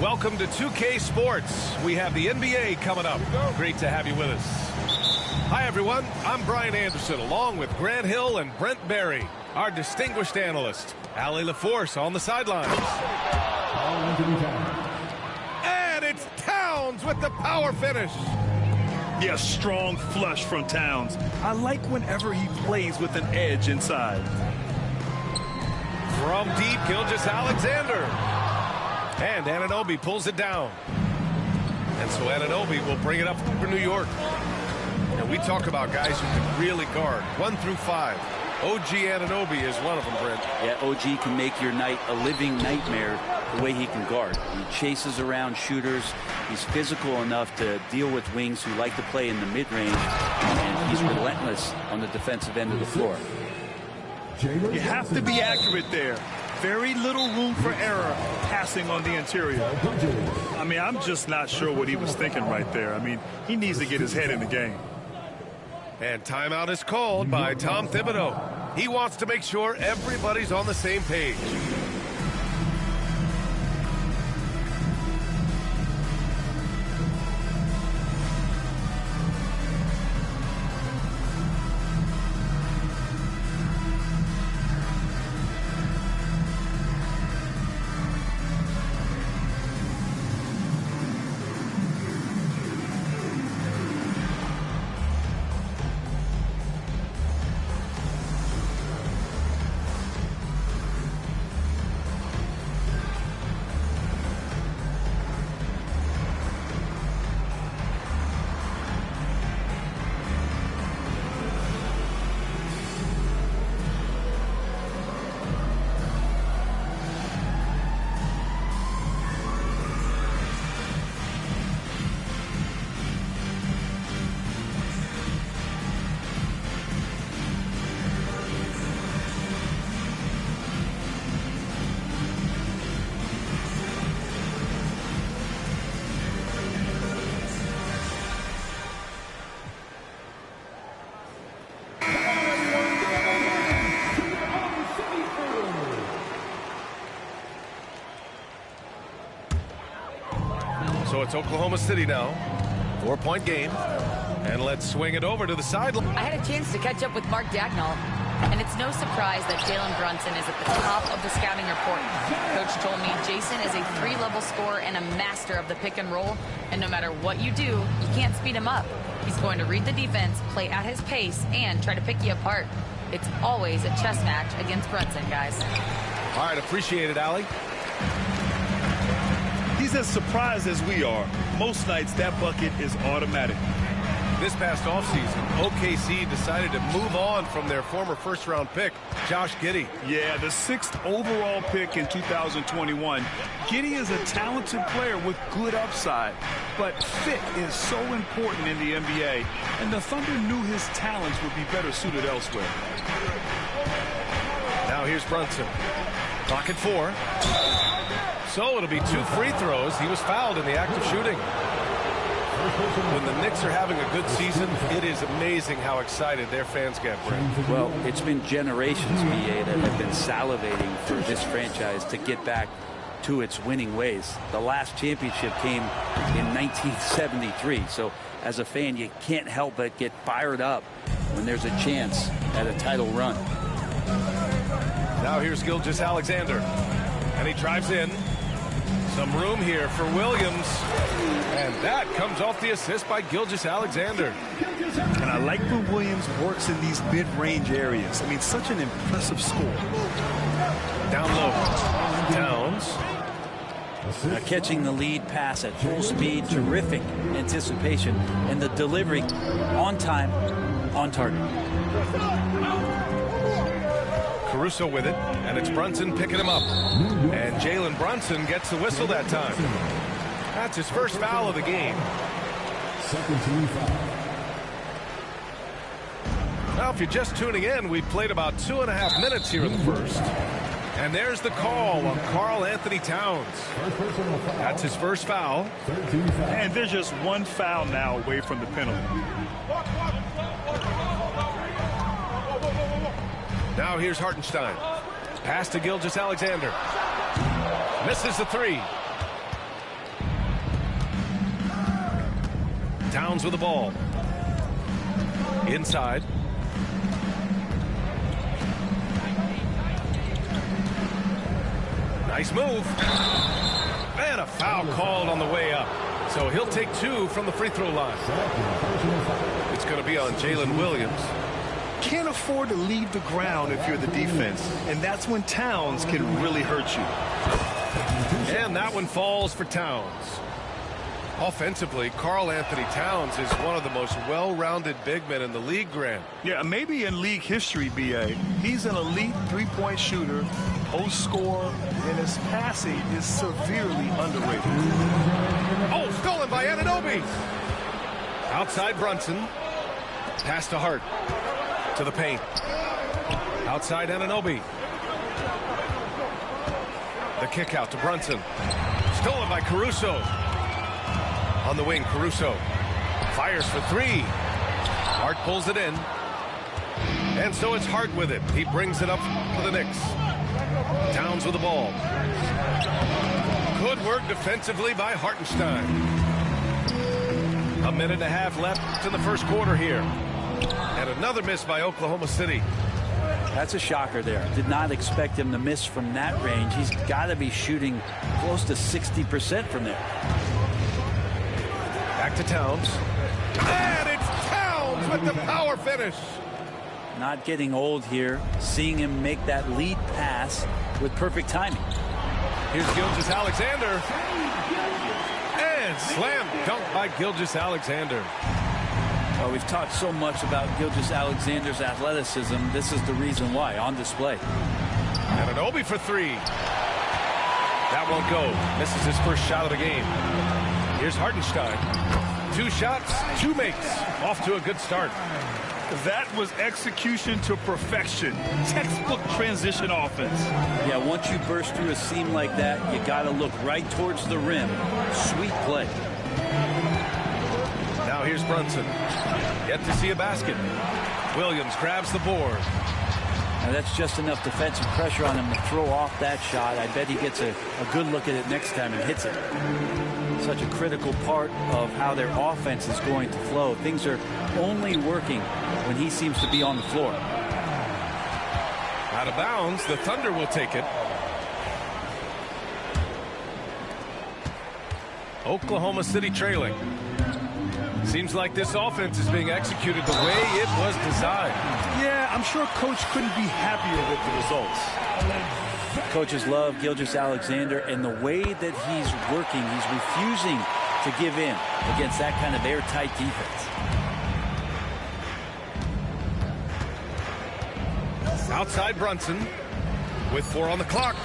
welcome to 2K Sports. We have the NBA coming up. Great to have you with us. Hi, everyone. I'm Brian Anderson, along with Grant Hill and Brent Berry, our distinguished analyst. Allie LaForce on the sidelines. And it's Towns with the power finish. Yeah, strong flush from Towns. I like whenever he plays with an edge inside. From deep, Gilgeous-Alexander. And Anunoby pulls it down. And so Anunoby will bring it up for New York. And we talk about guys who can really guard 1 through 5. OG Anunoby is one of them, Brent. Yeah, OG can make your night a living nightmare the way he can guard. He chases around shooters. He's physical enough to deal with wings who like to play in the mid-range. And he's relentless on the defensive end of the floor. You have to be accurate there. Very little room for error passing on the interior. I mean, I'm just not sure what he was thinking right there. I mean, he needs to get his head in the game. And timeout is called by Tom Thibodeau. He wants to make sure everybody's on the same page. So it's Oklahoma City now. 4-point game. And let's swing it over to the sideline. I had a chance to catch up with Mark Dagnall, and it's no surprise that Jalen Brunson is at the top of the scouting report. Coach told me Jason is a 3-level scorer and a master of the pick and roll, and no matter what you do, you can't speed him up. He's going to read the defense, play at his pace, and try to pick you apart. It's always a chess match against Brunson, guys. All right, appreciate it, Allie. He's as surprised as we are. Most nights, that bucket is automatic. This past offseason, OKC decided to move on from their former first-round pick, Josh Giddey. Yeah, the 6th overall pick in 2021. Giddey is a talented player with good upside, but fit is so important in the NBA, and the Thunder knew his talents would be better suited elsewhere. Now here's Brunson. Clock at 4. So it'll be 2 free throws. He was fouled in the act of shooting. When the Knicks are having a good season, it is amazing how excited their fans get, Brent. Well, it's been generations, BA, that have been salivating for this franchise to get back to its winning ways. The last championship came in 1973. So as a fan, you can't help but get fired up when there's a chance at a title run. Now here's Gilgeous-Alexander. And he drives in. Some room here for Williams. And that comes off the assist by Gilgeous-Alexander. And I like when Williams works in these mid-range areas. I mean, such an impressive score. Down low. Towns. Catching the lead pass at full speed, terrific anticipation, and the delivery on time, on target. Caruso with it, and it's Brunson picking him up. And Jalen Brunson gets the whistle that time. That's his first foul of the game. Second team foul. Now, if you're just tuning in, we played about 2.5 minutes here in the first. And there's the call on Karl Anthony Towns. That's his first foul. And there's just one foul now away from the penalty. Now here's Hartenstein. Pass to Gilgeous-Alexander. Misses the 3. Towns with the ball. Inside. Nice move. And a foul called on the way up. So he'll take 2 from the free throw line. It's going to be on Jalen Williams. Can't afford to leave the ground if you're the defense, and that's when Towns can really hurt you. And that one falls for Towns. Offensively, Karl Anthony Towns is one of the most well-rounded big men in the league, Grant. Yeah, maybe in league history, B.A. He's an elite three-point shooter, post scorer, and his passing is severely underrated. Oh, stolen by Anunoby. Outside Brunson. Pass to Hart. To the paint. Outside Anunoby. The kick out to Brunson. Stolen by Caruso. On the wing, Caruso fires for 3. Hart pulls it in. And so it's Hart with it. He brings it up for the Knicks. Towns with the ball. Good work defensively by Hartenstein. A minute and a half left in the first quarter here. And another miss by Oklahoma City. That's a shocker there. Did not expect him to miss from that range. He's got to be shooting close to 60% from there. Back to Towns. And it's Towns with the power finish. Not getting old here. Seeing him make that lead pass with perfect timing. Here's Gilgeous-Alexander. And slam dunk by Gilgeous-Alexander. Well, we've talked so much about Gilgeous-Alexander's athleticism. This is the reason why, on display. Anunoby for 3. That won't go. Misses his first shot of the game. Here's Hartenstein. 2 shots, 2 makes. Off to a good start. That was execution to perfection. Textbook transition offense. Yeah, once you burst through a seam like that, you got to look right towards the rim. Sweet play. Now here's Brunson. Yet to see a basket. Williams grabs the board. Now that's just enough defensive pressure on him to throw off that shot. I bet he gets a good look at it next time and hits it. Such a critical part of how their offense is going to flow. Things are only working when he seems to be on the floor. Out of bounds, the Thunder will take it. Oklahoma City trailing. Seems like this offense is being executed the way it was designed. Yeah, I'm sure Coach couldn't be happier with the results. Coaches love Gilgeous-Alexander, and the way that he's working, he's refusing to give in against that kind of airtight defense. Outside Brunson with 4 on the clock.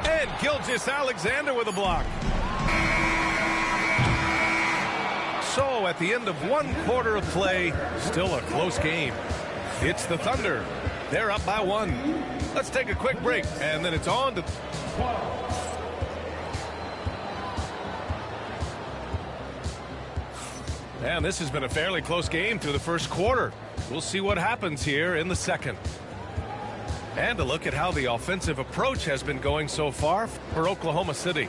And Gilgeous-Alexander with a block. So at the end of 1 quarter of play, still a close game. It's the Thunder. They're up by 1. Let's take a quick break, and then it's on to... And this has been a fairly close game through the first quarter. We'll see what happens here in the second. And a look at how the offensive approach has been going so far for Oklahoma City.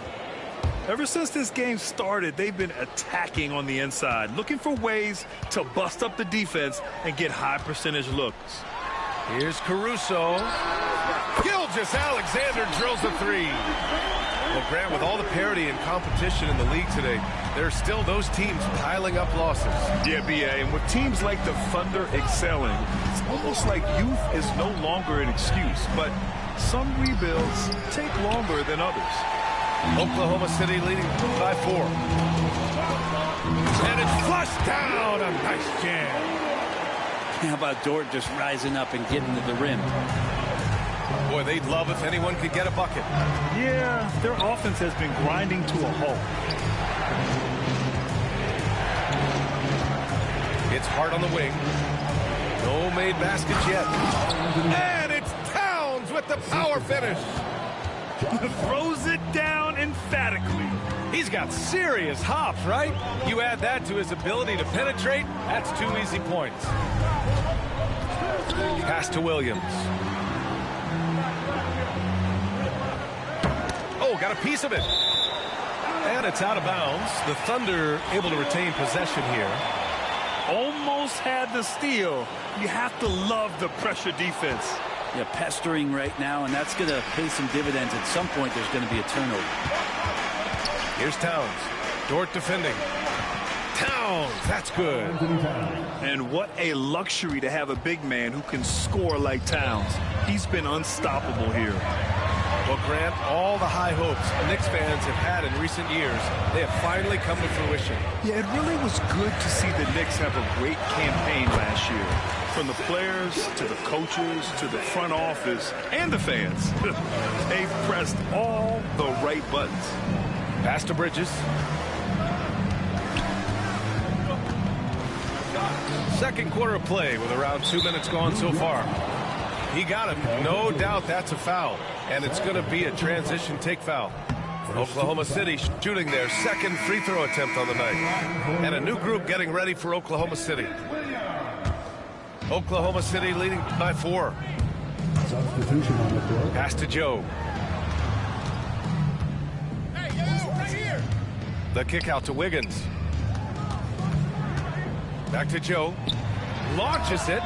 Ever since this game started, they've been attacking on the inside, looking for ways to bust up the defense and get high percentage looks. Here's Caruso. Gilgeous-Alexander drills a 3. Well, Grant, with all the parity and competition in the league today, there are still those teams piling up losses. Yeah, B.A., and with teams like the Thunder excelling, it's almost like youth is no longer an excuse, but some rebuilds take longer than others. Oklahoma City leading by 4. And it's flushed down. A nice jam. How about Dort just rising up and getting to the rim? Boy, they'd love if anyone could get a bucket. Yeah, their offense has been grinding to a halt. It's Hart on the wing. No made baskets yet. And it's Towns with the power finish. Throws it down emphatically. He's got serious hops, right? You add that to his ability to penetrate, that's 2 easy points. Pass to Williams. Oh, got a piece of it. And it's out of bounds. The Thunder able to retain possession here. Almost had the steal. You have to love the pressure defense. Yeah, pestering right now, and that's going to pay some dividends. At some point, there's going to be a turnover. Here's Towns. Dort defending. Towns, that's good. And what a luxury to have a big man who can score like Towns. He's been unstoppable here. Well, Grant, all the high hopes Knicks fans have had in recent years, they have finally come to fruition. Yeah, it really was good to see the Knicks have a great campaign last year. From the players to the coaches to the front office and the fans. They've pressed all the right buttons. Pass to Bridges. Second quarter of play with around 2 minutes gone so far. He got him. No doubt that's a foul. And it's going to be a transition take foul. Oklahoma City shooting their second free throw attempt on the night. And a new group getting ready for Oklahoma City. Oklahoma City leading by 4. Substitution on the floor. Pass to Joe. The kick out to Wiggins. Back to Joe. Launches it.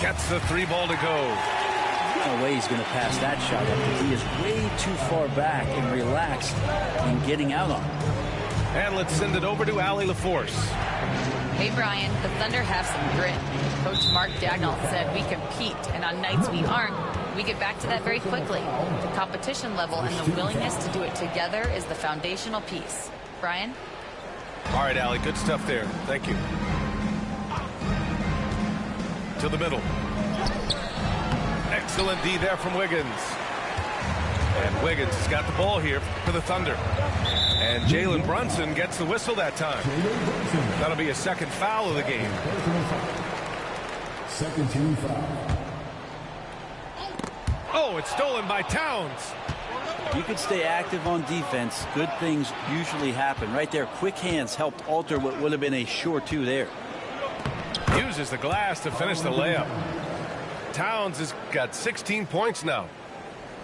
Gets the 3 ball to go. No way he's going to pass that shot up. He is way too far back and relaxed in getting out on it. And let's send it over to Allie LaForce. Hey, Brian, the Thunder have some grit. Coach Mark Dagnall said we compete, and on nights we aren't, we get back to that very quickly. The competition level and the willingness to do it together is the foundational piece. Brian? All right, Allie, good stuff there. Thank you. To the middle. Excellent D there from Wiggins. And Wiggins has got the ball here for the Thunder. And Jalen Brunson gets the whistle that time. That'll be a second foul of the game. Second team foul. Oh, it's stolen by Towns. You can stay active on defense. Good things usually happen. Right there, quick hands helped alter what would have been a sure 2 there. Uses the glass to finish the layup. Towns has got 16 points now.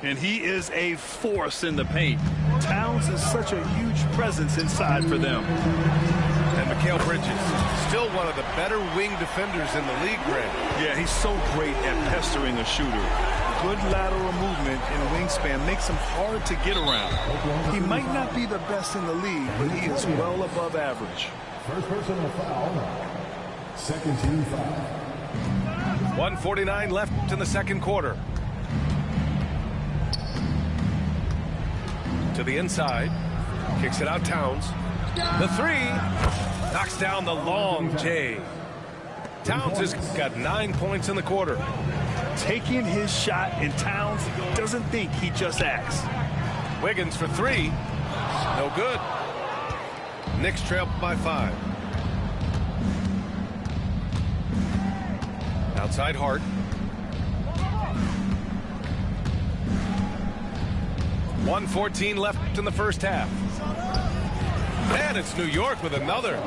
And he is a force in the paint. Towns is such a huge presence inside for them. And Mikal Bridges, still one of the better wing defenders in the league, Grant. Yeah, he's so great at pestering a shooter. Good lateral movement and wingspan makes him hard to get around. He might not be the best in the league, but he is well above average. First personal foul. Second team foul. 1:49 left in the second quarter. To the inside. Kicks it out Towns. The 3. Knocks down the long J. Towns has got 9 points in the quarter. Taking his shot, and Towns doesn't think, he just acts. Wiggins for 3. No good. Knicks trail by 5. Outside Hart. .114 left in the first half. And it's New York with another.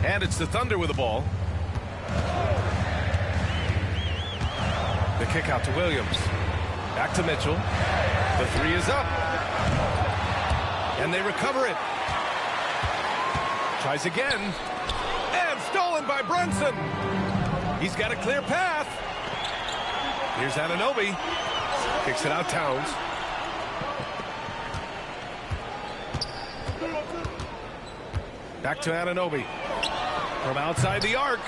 And it's the Thunder with the ball. The kick out to Williams. Back to Mitchell. The 3 is up. And they recover it. Tries again. And stolen by Brunson. He's got a clear path. Here's Anunoby. Kicks it out Towns. Back to Anunoby. From outside the arc.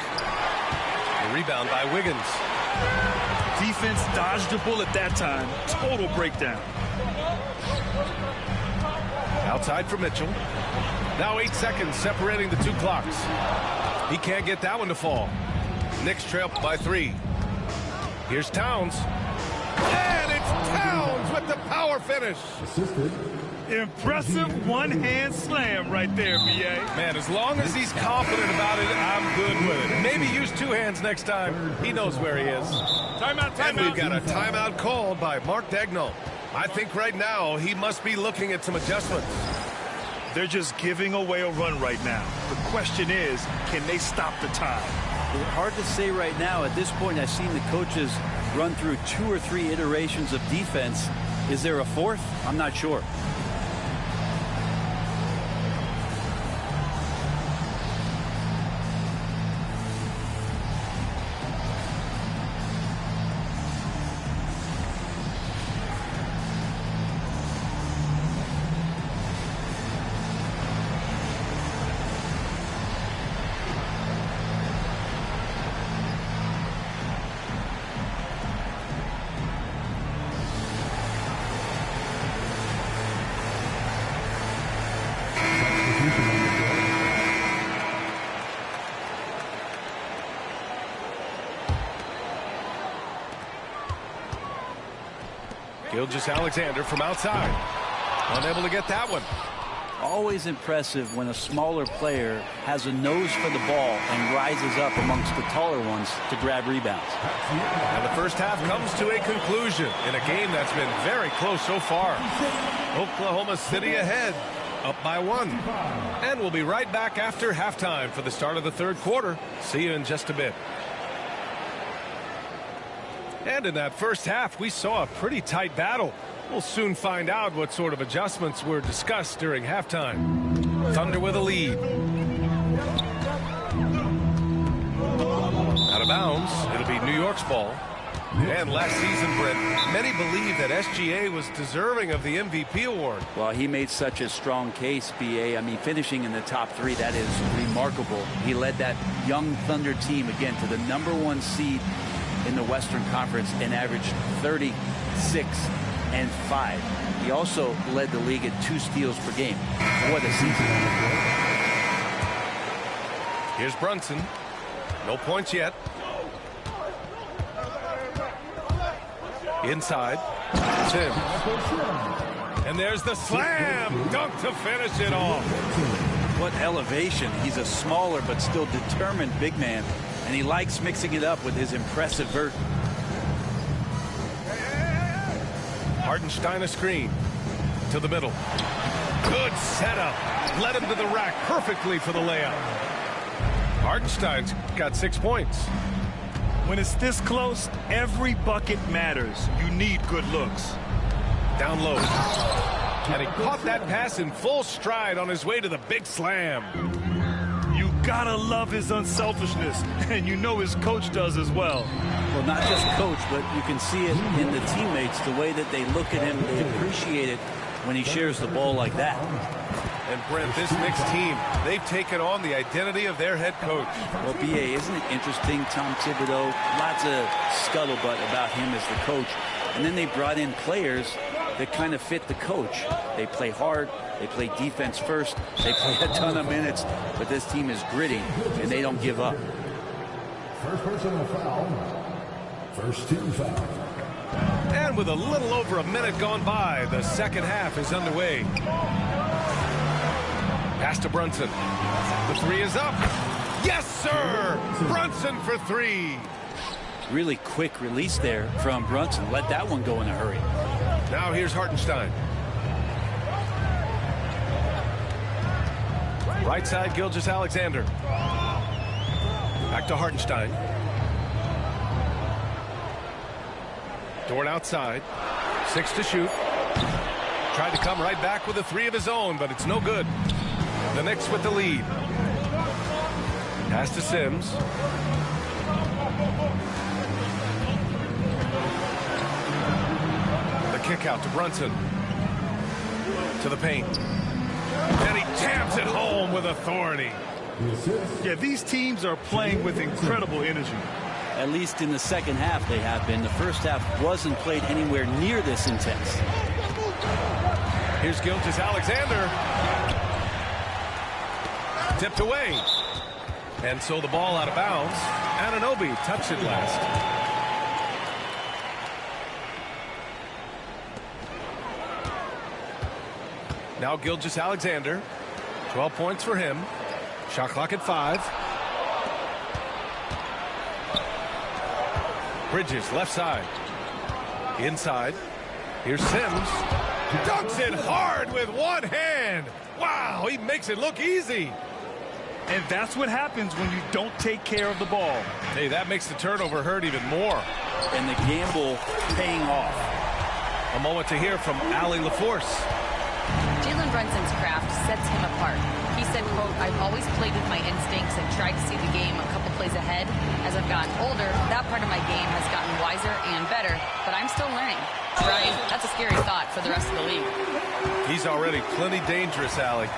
The rebound by Wiggins. Defense dodged a bullet that time. Total breakdown. Outside for Mitchell. Now 8 seconds separating the 2 clocks. He can't get that one to fall. Knicks trail by 3. Here's Towns. And it's Towns with the power finish. Assisted. Impressive one-hand slam right there, B.A. Man, as long as he's confident about it, I'm good with it. Maybe use 2 hands next time. He knows where he is. Timeout, And we've got a timeout. timeout called by Mark Dagnall. I think right now he must be looking at some adjustments. They're just giving away a run right now. The question is, can they stop the time? It's hard to say right now. At this point, I've seen the coaches run through 2 or 3 iterations of defense, Is there a fourth? I'm not sure. Gilgeous-Alexander from outside. Unable to get that one. Always impressive when a smaller player has a nose for the ball and rises up amongst the taller ones to grab rebounds. And the first half comes to a conclusion in a game that's been very close so far. Oklahoma City ahead, up by 1. And we'll be right back after halftime for the start of the third quarter. See you in just a bit. And in that first half, we saw a pretty tight battle. We'll soon find out what sort of adjustments were discussed during halftime. Thunder with a lead. Out of bounds, it'll be New York's ball. And last season, Brent, many believe that SGA was deserving of the MVP award. Well, he made such a strong case, B.A. I mean, finishing in the top 3, that is remarkable. He led that young Thunder team, again, to the #1 seed in the Western Conference and averaged 36 and 5. He also led the league at 2 steals per game for the season. Here's Brunson. No points yet. Inside. Sims. And there's the slam dunk to finish it off. What elevation. He's a smaller but still determined big man, and he likes mixing it up with his impressive vert. Hartenstein a screen to the middle. Good setup. Led him to the rack perfectly for the layup. Hartenstein's got 6 points. When it's this close, every bucket matters. You need good looks. Down low. And he caught that pass in full stride on his way to the big slam. You gotta love his unselfishness, and you know his coach does as well. Well, not just coach, but you can see it in the teammates, the way that they look at him. They appreciate it when he shares the ball like that. And Brent, this Knicks team, they've taken on the identity of their head coach. Well, B.A., isn't it interesting, Tom Thibodeau? Lots of scuttlebutt about him as the coach. And then they brought in players that kind of fit the coach. They play hard. They play defense first. They play a ton of minutes. But this team is gritty, and they don't give up. First personal foul. First team foul. And with a little over a minute gone by, the second half is underway. Pass to Brunson. The 3 is up. Yes, sir! Brunson for 3. Really quick release there from Brunson. Let that one go in a hurry. Now here's Hartenstein. Right side, Gilgeous-Alexander. Back to Hartenstein. Dort outside. 6 to shoot. Tried to come right back with a 3 of his own, but it's no good. The Knicks with the lead. Pass to Sims. The kick out to Brunson. To the paint. And he jams it home with authority. Yeah, these teams are playing with incredible energy. At least in the second half they have been. The first half wasn't played anywhere near this intense. Here's Gilgeous-Alexander. Tipped away. And so the ball out of bounds. Anunoby touched it last. Now Gilgeous-Alexander. 12 points for him. Shot clock at 5. Bridges left side. Inside. Here's Sims. Dunks it hard with one hand. Wow, he makes it look easy. And that's what happens when you don't take care of the ball. Hey, that makes the turnover hurt even more. And the gamble paying off. A moment to hear from Allie LaForce. Jalen Brunson's craft sets him apart. He said, quote, "I've always played with my instincts and tried to see the game a couple plays ahead. As I've gotten older, that part of my game has gotten wiser and better, but I'm still learning." Brian, that's a scary thought for the rest of the league. He's already plenty dangerous, Allie.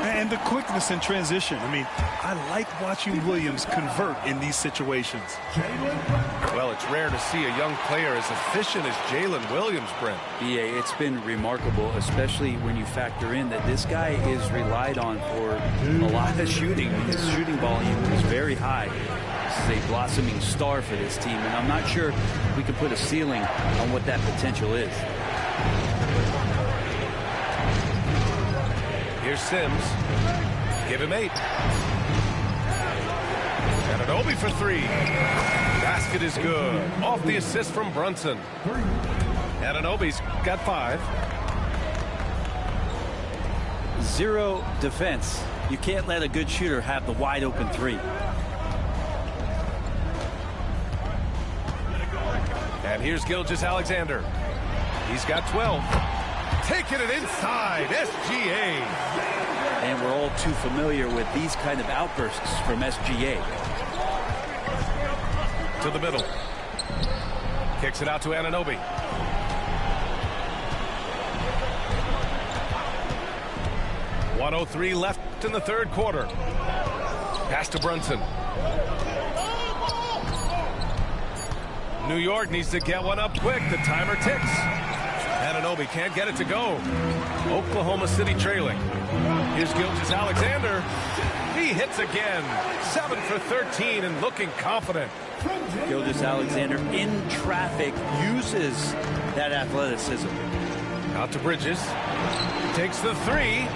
And the quickness in transition. I mean, I like watching Williams convert in these situations. Well, it's rare to see a young player as efficient as Jalen Williams, Brent. BA, it's been remarkable, especially when you factor in that this guy is relied on for a lot of shooting. His shooting volume is very high. This is a blossoming star for this team, and I'm not sure we can put a ceiling on what that potential is. Here's Sims. Give him 8. Anunoby for 3. Basket is good. Off the assist from Brunson. Anunoby's got 5. Zero defense. You can't let a good shooter have the wide open 3. And here's Gilgeous-Alexander. He's got 12. Taking it inside. SGA. And we're all too familiar with these kind of outbursts from SGA. To the middle. Kicks it out to Anunoby. .103 left in the third quarter. Pass to Brunson. New York needs to get one up quick. The timer ticks. Anunoby can't get it to go. Oklahoma City trailing. Here's Gilgeous-Alexander. He hits again. 7 for 13 and looking confident. Gilgeous-Alexander in traffic uses that athleticism. Out to Bridges. Takes the 3.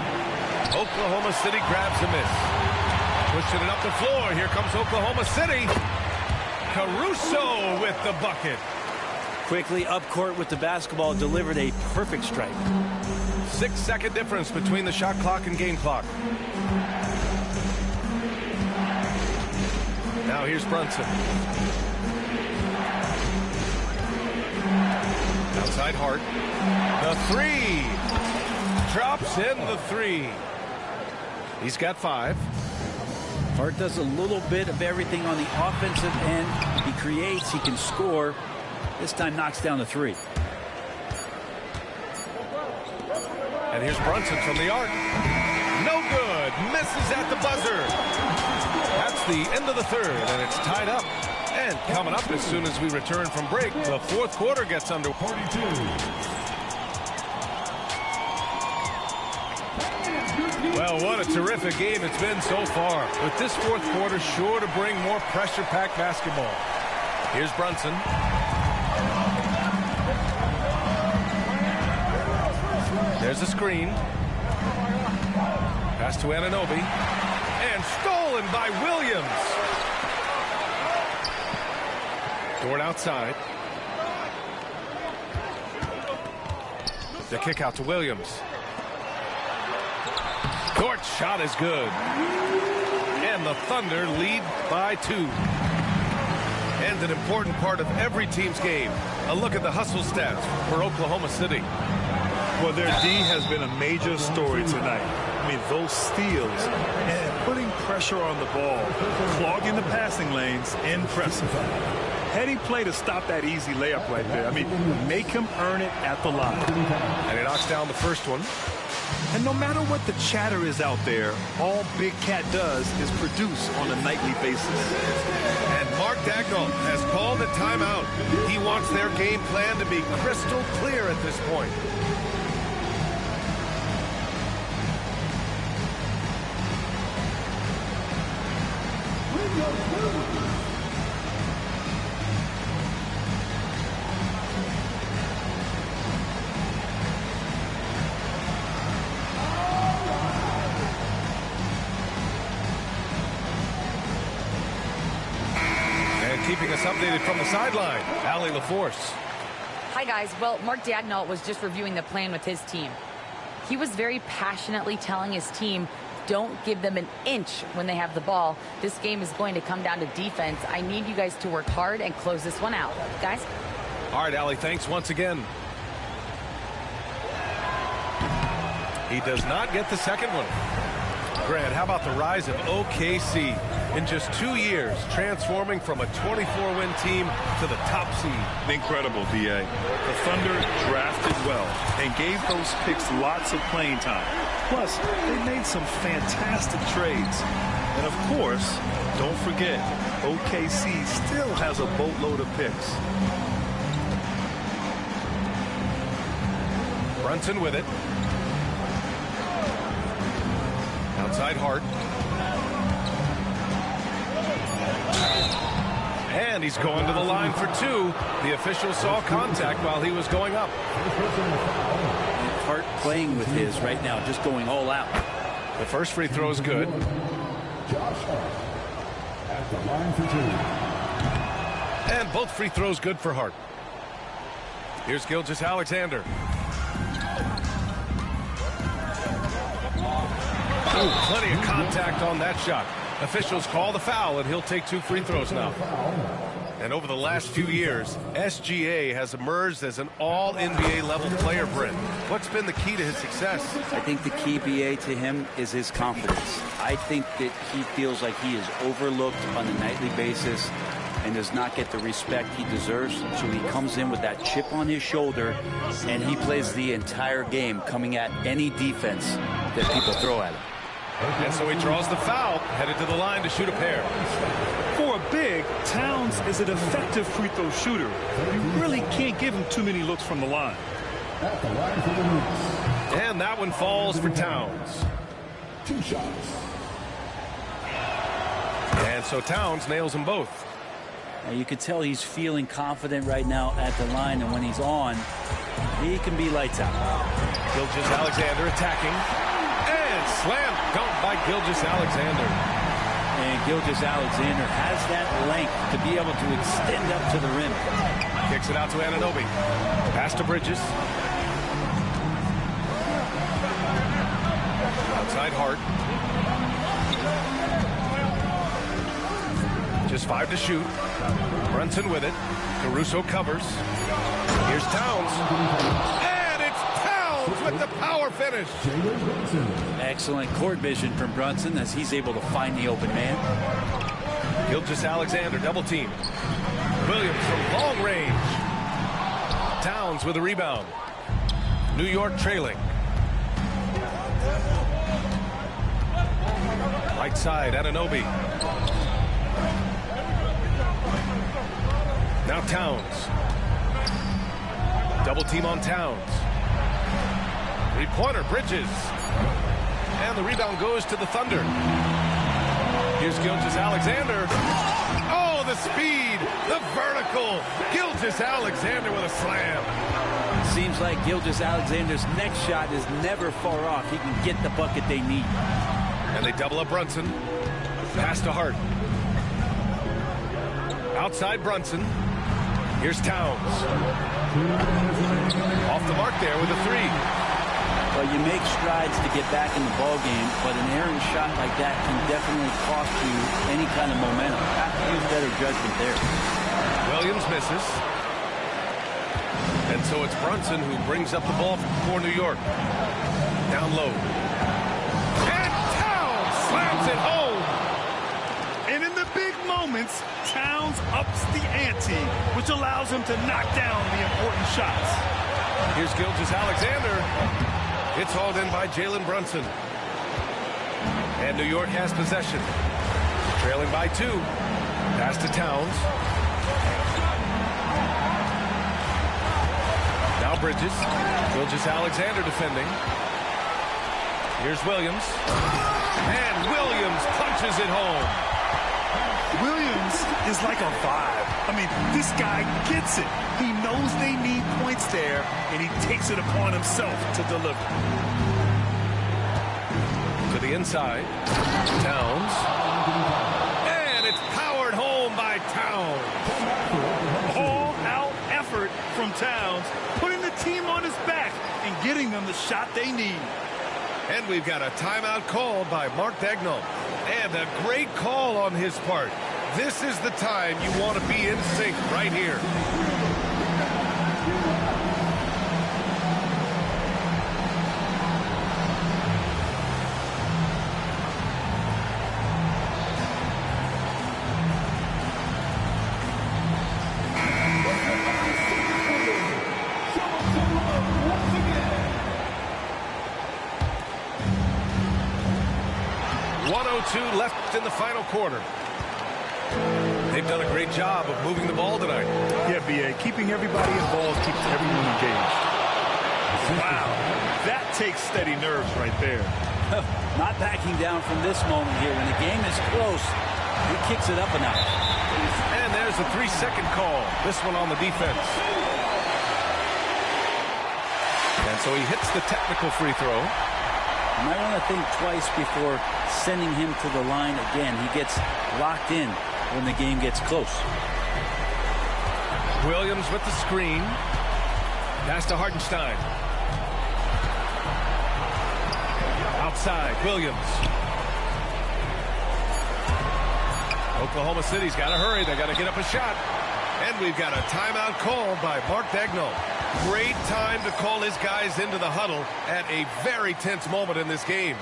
Oklahoma City grabs a miss. Pushing it up the floor. Here comes Oklahoma City. Caruso with the bucket. Quickly up court with the basketball, delivered a perfect strike. 6-second difference between the shot clock and game clock. Now here's Brunson. Outside Hart. The 3. Drops in the 3. He's got 5. Hart does a little bit of everything on the offensive end. He creates, he can score. This time knocks down the 3. And here's Brunson from the arc. No good. Misses at the buzzer. That's the end of the third, and it's tied up. And coming up as soon as we return from break, the fourth quarter gets under. 42. Well, what a terrific game it's been so far. With this fourth quarter sure to bring more pressure-packed basketball. Here's Brunson. There's a screen. Pass to Anunoby. And stolen by Williams. Dort outside. The kick out to Williams. Dort's shot is good. And the Thunder lead by 2. And an important part of every team's game. A look at the hustle stats for Oklahoma City. Well, their D has been a major story tonight. I mean, those steals and putting pressure on the ball, clogging the passing lanes, impressive. Heady play to stop that easy layup right there. I mean, make him earn it at the line. And he knocks down the first one. And no matter what the chatter is out there, all Big Cat does is produce on a nightly basis. And Mark Dagnall has called a timeout. He wants their game plan to be crystal clear at this point. Keeping us updated from the sideline, Allie LaForce. Hi, guys. Well, Mark Dagnall was just reviewing the plan with his team. He was very passionately telling his team, don't give them an inch when they have the ball. This game is going to come down to defense. I need you guys to work hard and close this one out. Guys? All right, Allie, thanks once again. He does not get the second one. Grant, how about the rise of OKC? In just 2 years, transforming from a 24-win team to the top seed. Incredible, B.A. The Thunder drafted well and gave those picks lots of playing time. Plus, they made some fantastic trades. And, of course, don't forget, OKC still has a boatload of picks. Brunson with it. Outside Hart. And he's going to the line for two. The official saw contact while he was going up. Hart playing with his right now, just going all out. The first free throw is good. Josh Hart at the line for two. And both free throws good for Hart. Here's Gilgeous-Alexander. Plenty of contact on that shot. Officials call the foul, and he'll take 2 free throws now. And over the last few years, SGA has emerged as an all-NBA level player, Brent. What's been the key to his success? I think the key, BA, to him is his confidence. I think that he feels like he is overlooked on a nightly basis and does not get the respect he deserves. So he comes in with that chip on his shoulder, and he plays the entire game coming at any defense that people throw at him. And so he draws the foul, headed to the line to shoot a pair. For a big, Towns is an effective free throw shooter. You really can't give him too many looks from the line. At the line for the Knicks. And that one falls for Towns. 2 shots. And so Towns nails them both. Now you can tell he's feeling confident right now at the line, and when he's on, he can be lights out. Gilgeous-Alexander attacking. And slam dunk by Gilgeous-Alexander. And Gilgeous-Alexander has that length to be able to extend up to the rim. Kicks it out to Anunoby. Pass to Bridges. Outside Hart. Just 5 to shoot. Brunson with it. Caruso covers. Here's Towns. And it's Towns with the power finish. Excellent court vision from Brunson as he's able to find the open man. Gilgeous-Alexander double team. Williams from long range. Towns with a rebound. New York trailing. Right side, Anunoby. Now Towns. Double team on Towns. Three-pointer, Bridges. And the rebound goes to the Thunder. Here's Gilgeous-Alexander. Oh, the speed, the vertical. Gilgeous-Alexander with a slam. Seems like Gilgeous-Alexander's next shot is never far off. He can get the bucket they need. And they double up Brunson. Pass to Hart. Outside Brunson. Here's Towns. Off the mark there with a 3. Well, you make strides to get back in the ballgame, but an errant shot like that can definitely cost you any kind of momentum. Have to use better judgment there. Williams misses. And so it's Brunson who brings up the ball for New York. Down low. And Towns slams it home. And in the big moments, Towns ups the ante, which allows him to knock down the important shots. Here's Gilgeous-Alexander. It's hauled in by Jalen Brunson. And New York has possession. Trailing by 2. Pass to Towns. Now Bridges. Gilgeous-Alexander defending. Here's Williams. And Williams punches it home. Williams is like a vibe. I mean, this guy gets it. He knows they need points there, and he takes it upon himself to deliver. To the inside. Towns. And it's powered home by Towns. All-out effort from Towns, putting the team on his back and getting them the shot they need. And we've got a timeout called by Mark Daigneault. And a great call on his part. This is the time you want to be in sync right here. 2:02 left in the final quarter. They've done a great job of moving the ball tonight. Yeah, B.A. Keeping everybody involved keeps everyone engaged. Wow, that takes steady nerves right there. Not backing down from this moment here. When the game is close, he kicks it up a notch. And there's a 3-second call. This one on the defense. And so he hits the technical free throw. You might want to think twice before sending him to the line again. He gets locked in when the game gets close. Williams with the screen. Pass to Hartenstein. Outside, Williams. Oklahoma City's got to hurry. They got to get up a shot. And we've got a timeout called by Mark Daigneault. Great time to call his guys into the huddle at a very tense moment in this game.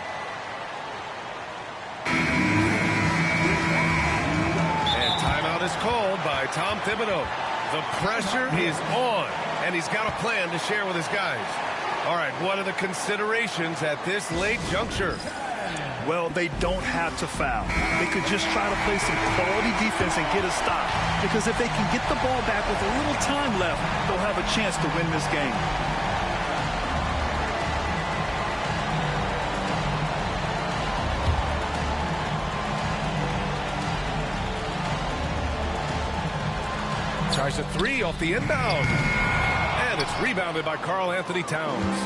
And timeout is called by Tom Thibodeau. The pressure is on, and he's got a plan to share with his guys. All right, what are the considerations at this late juncture? Well, they don't have to foul. They could just try to play some quality defense and get a stop. Because if they can get the ball back with a little time left, they'll have a chance to win this game. Tries a three off the inbound. And it's rebounded by Karl Anthony Towns.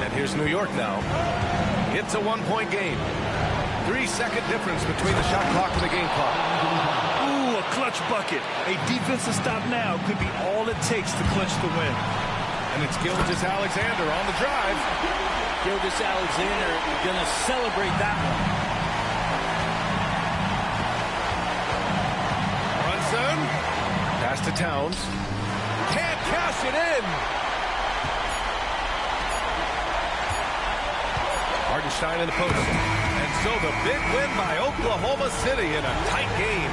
And here's New York now. It's a one-point game. 3-second difference between the shot clock and the game clock. Ooh, a clutch bucket. A defensive stop now could be all it takes to clinch the win. And it's Gilgeous-Alexander on the drive. Gilgeous-Alexander going to celebrate that one. Brunson. Pass to Towns. Can't cash it in. Hartenstein in the post. And so the big win by Oklahoma City in a tight game.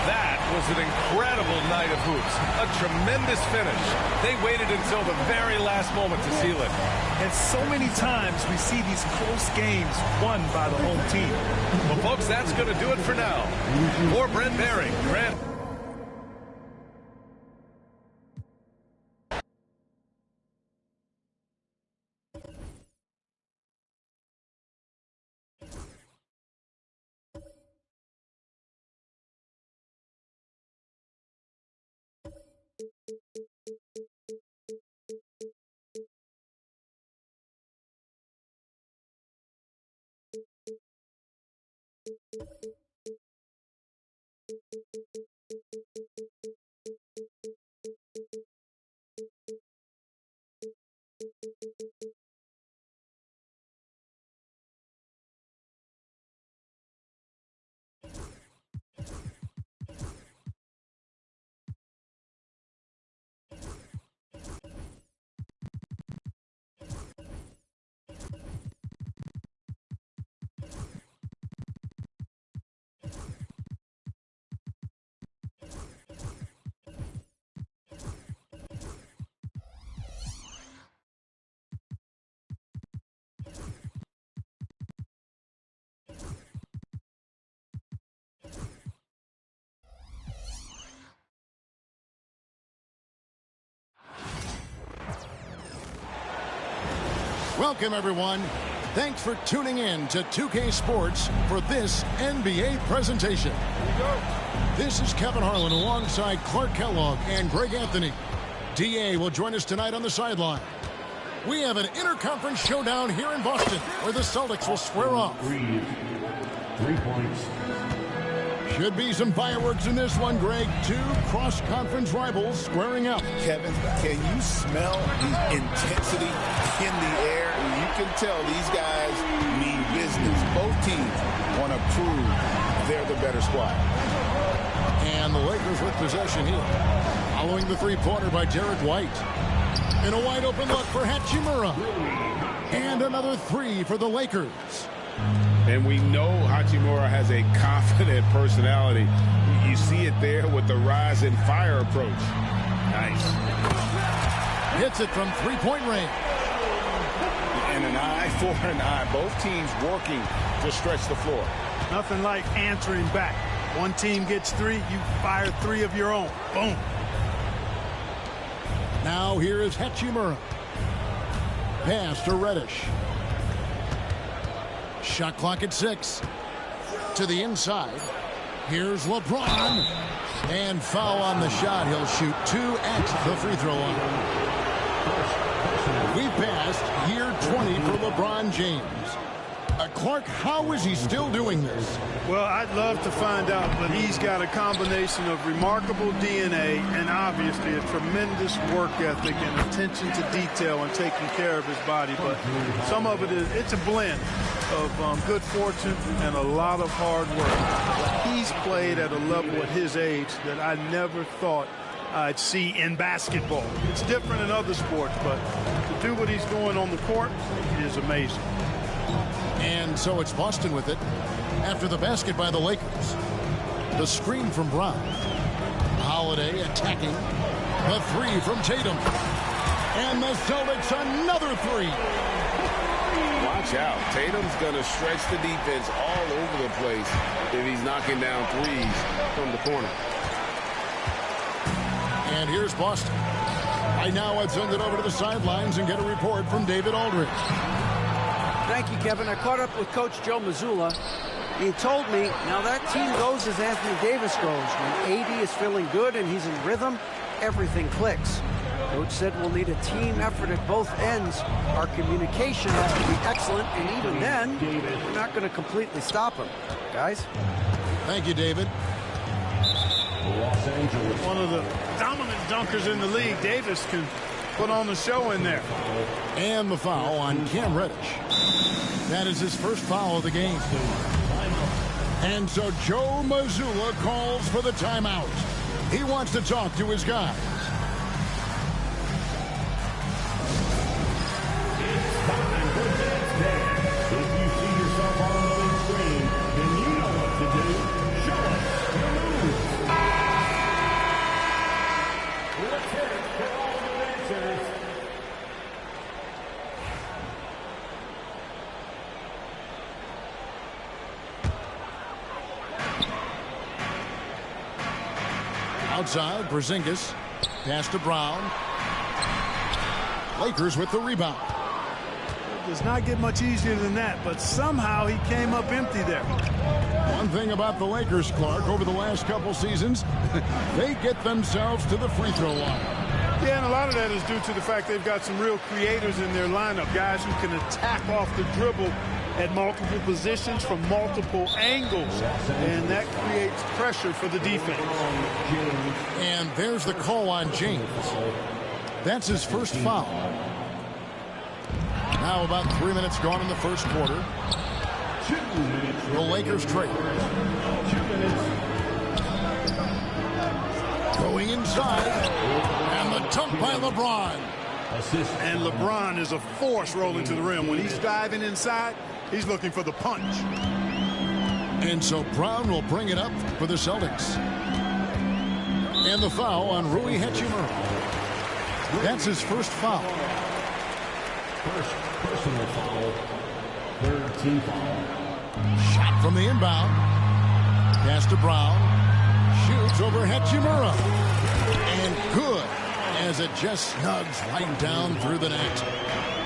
That was an incredible night of hoops. A tremendous finish. They waited until the very last moment to seal it. And so many times we see these close games won by the home team. Well, folks, that's going to do it for now. For Brent Barry, Grant. Welcome, everyone. Thanks for tuning in to 2K Sports for this NBA presentation. This is Kevin Harlan alongside Clark Kellogg and Greg Anthony. DA will join us tonight on the sideline. We have an interconference showdown here in Boston where the Celtics will square off. 3 points. Should be some fireworks in this one, Greg. Two cross-conference rivals squaring up. Kevin, can you smell the intensity in the air? You can tell these guys mean business. Both teams want to prove they're the better squad. And the Lakers with possession here. Following the three-pointer by Derek White. And a wide-open look for Hachimura. And another three for the Lakers. And we know Hachimura has a confident personality. You see it there with the rise and fire approach. Nice. Hits it from three-point range. And an eye for an eye. Both teams working to stretch the floor. Nothing like answering back. One team gets 3, you fire 3 of your own. Boom. Now here is Hachimura. Pass to Reddish. Shot clock at 6. To the inside. Here's LeBron. And foul on the shot. He'll shoot 2 at the free throw line. We passed year 20 for LeBron James. Clark, how is he still doing this? Well, I'd love to find out, but he's got a combination of remarkable DNA and obviously a tremendous work ethic and attention to detail and taking care of his body. But some of it's a blend of good fortune and a lot of hard work. He's played at a level at his age that I never thought I'd see in basketball. It's different in other sports, but to do what he's doing on the court is amazing. And so it's Boston with it after the basket by the Lakers. The screen from Brown. Holiday attacking. The 3 from Tatum. And the Celtics another 3. Watch out. Tatum's going to stretch the defense all over the place if he's knocking down threes from the corner. And here's Boston. Right now, I'd send it over to the sidelines and get a report from David Aldridge. Thank you, Kevin. I caught up with Coach Joe Mazzulla. He told me, now that team goes as Anthony Davis goes. When AD is feeling good and he's in rhythm, everything clicks. Coach said we'll need a team effort at both ends. Our communication has to be excellent, and even then, we're not going to completely stop him. Guys? Thank you, David. One of the dominant dunkers in the league. Davis can put on the show in there. And the foul on Cam Reddish. That is his first foul of the game. And so Joe Mazzulla calls for the timeout. He wants to talk to his guys. If you see yourself on the big screen, then you know what to do. Show us your moves. Let's hear it for all the dancers. Outside, Porzingis. Pass to Brown. Lakers with the rebound. It does not get much easier than that, but somehow he came up empty there. One thing about the Lakers, Clark, over the last couple seasons, they get themselves to the free throw line. Yeah, and a lot of that is due to the fact they've got some real creators in their lineup, guys who can attack off the dribble at multiple positions from multiple angles, and that creates pressure for the defense. And there's the call on James. That's his first foul. Now about 3 minutes gone in the first quarter. 2 minutes. The Lakers trade. 2 minutes. Going inside. And the dunk by LeBron. Assist. And LeBron is a force rolling to the rim. When he's diving inside, he's looking for the punch. And so Brown will bring it up for the Celtics. And the foul on Rui Hachimura. That's his first foul. First personal foul. Third team foul. Shot from the inbound. Pass to Brown. Shoots over Hachimura. And good as it just snugs right down through the net.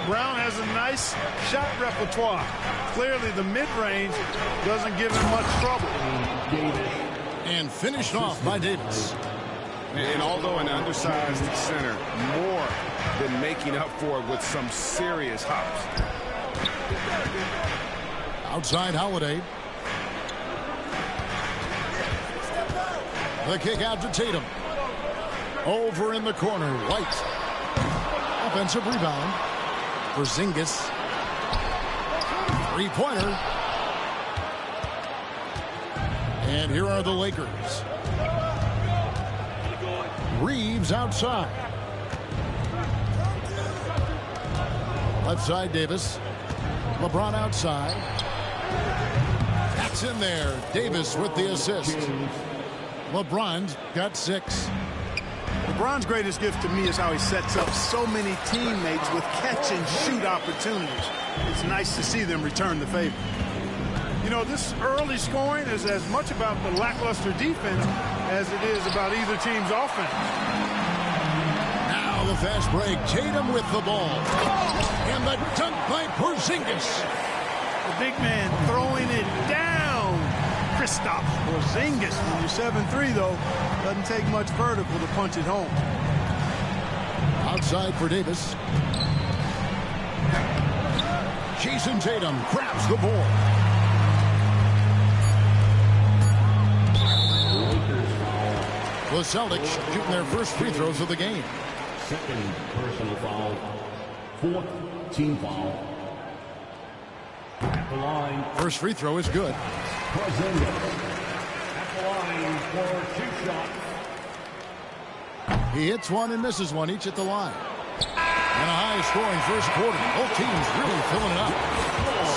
Brown has a nice shot repertoire. Clearly the mid-range doesn't give him much trouble. And finished off by Davis. And although an undersized center, more than making up for it with some serious hops. Outside Holiday. The kick out to Tatum. Over in the corner, White. Offensive rebound. Porzingis. Three-pointer. And here are the Lakers. Reeves outside. Left side, Davis. LeBron outside. That's in there. Davis with the assist. LeBron's got 6. LeBron's greatest gift to me is how he sets up so many teammates with catch-and-shoot opportunities. It's nice to see them return the favor. You know, this early scoring is as much about the lackluster defense as it is about either team's offense. Now the fast break. Tatum with the ball. And the dunk by Porzingis. The big man throwing it down. Kristaps Porzingis. When you're 7'3", though, doesn't take much vertical to punch it home. Outside for Davis. Jason Tatum grabs the ball. The Celtics shooting their first free throws of the game. Second personal foul. Fourth team foul. At the line. First free throw is good. Porzingis. At the line for 2 shots. He hits one and misses one, each at the line. And a high-scoring first quarter. Both teams really filling it up.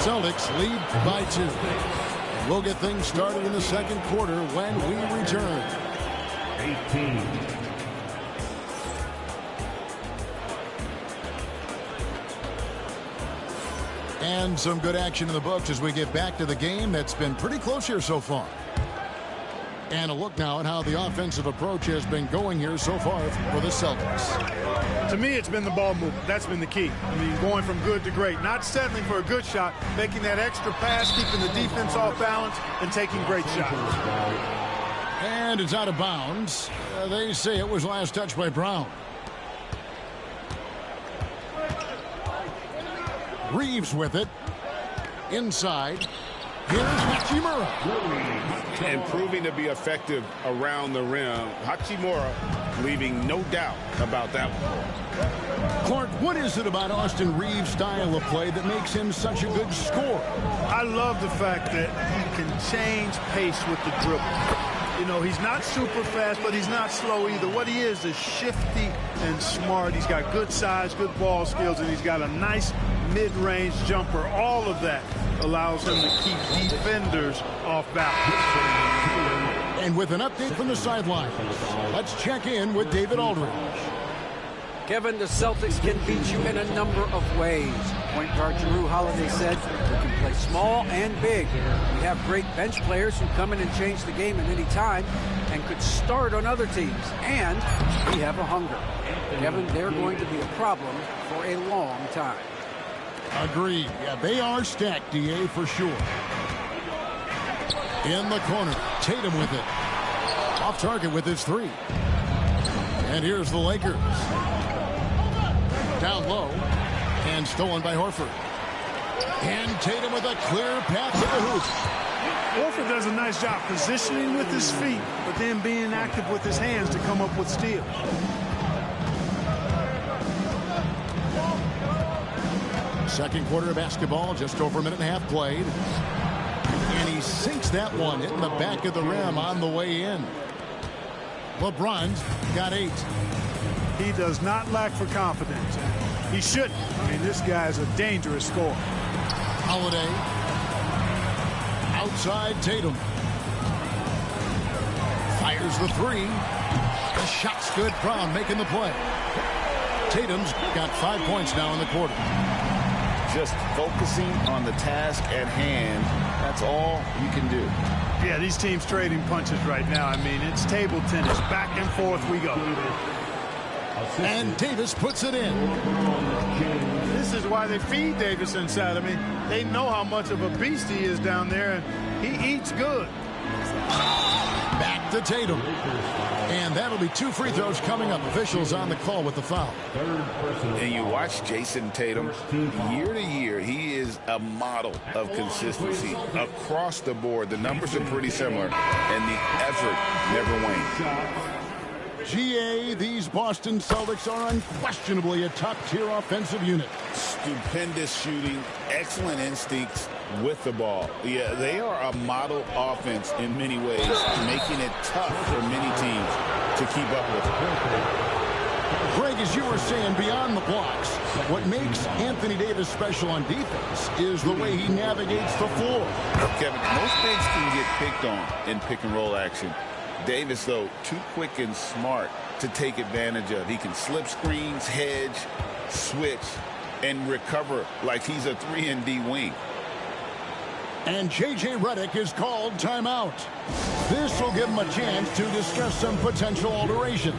Celtics lead by 2. And we'll get things started in the second quarter when we return. 18. And some good action in the books as we get back to the game that's been pretty close here so far. And a look now at how the offensive approach has been going here so far for the Celtics. To me, it's been the ball movement. That's been the key. I mean, going from good to great. Not settling for a good shot, making that extra pass, keeping the defense off balance, and taking great shots. And it's out of bounds. They say it was last touched by Brown. Reeves with it. Inside. Here's Hachimura. And proving to be effective around the rim. Hachimura leaving no doubt about that one. Clark, what is it about Austin Reeves' style of play that makes him such a good scorer? I love the fact that he can change pace with the dribble. You know, he's not super fast, but he's not slow either. What he is shifty and smart. He's got good size, good ball skills, and he's got a nice mid-range jumper. All of that allows him to keep defenders off balance. And with an update from the sideline, let's check in with David Aldridge. Kevin, the Celtics can beat you in a number of ways. Point guard Jrue Holiday said we can play small and big. We have great bench players who come in and change the game at any time and could start on other teams. And we have a hunger. Kevin, they're going to be a problem for a long time. Agreed. Yeah, they are stacked, DA, for sure. In the corner, Tatum with it. Off target with his 3. And here's the Lakers. Down low. And stolen by Horford. And Tatum with a clear path to the hoop. Horford does a nice job positioning with his feet, but then being active with his hands to come up with steals. Second quarter of basketball, just over a minute and a half played. And he sinks that one, hitting the back of the rim on the way in. LeBron's got 8. He does not lack for confidence. He shouldn't. I mean, this guy is a dangerous scorer. Holiday. Outside Tatum. Fires the 3. The shot's good. Brown making the play. Tatum's got 5 points now in the quarter. Just focusing on the task at hand. That's all you can do. Yeah, these teams trading punches right now. I mean, it's table tennis. Back and forth we go. And Davis puts it in. This is why they feed Davis inside. I mean, they know how much of a beast he is down there, and he eats good. Back to Tatum. And that'll be 2 free throws coming up. Officials on the call with the foul. And you watch Jason Tatum, year to year, he is a model of consistency across the board. The numbers are pretty similar, and the effort never wanes. GA, these Boston Celtics are unquestionably a top-tier offensive unit. Stupendous shooting, excellent instincts with the ball. Yeah, they are a model offense in many ways, making it tough for many teams to keep up with. Greg, as you were saying, beyond the blocks, what makes Anthony Davis special on defense is the way he navigates the floor. Kevin, most bigs can get picked on in pick-and-roll action. Davis, though, too quick and smart to take advantage of. He can slip screens, hedge, switch, and recover like he's a 3-and-D wing. And J.J. Redick is called timeout. This will give him a chance to discuss some potential alterations.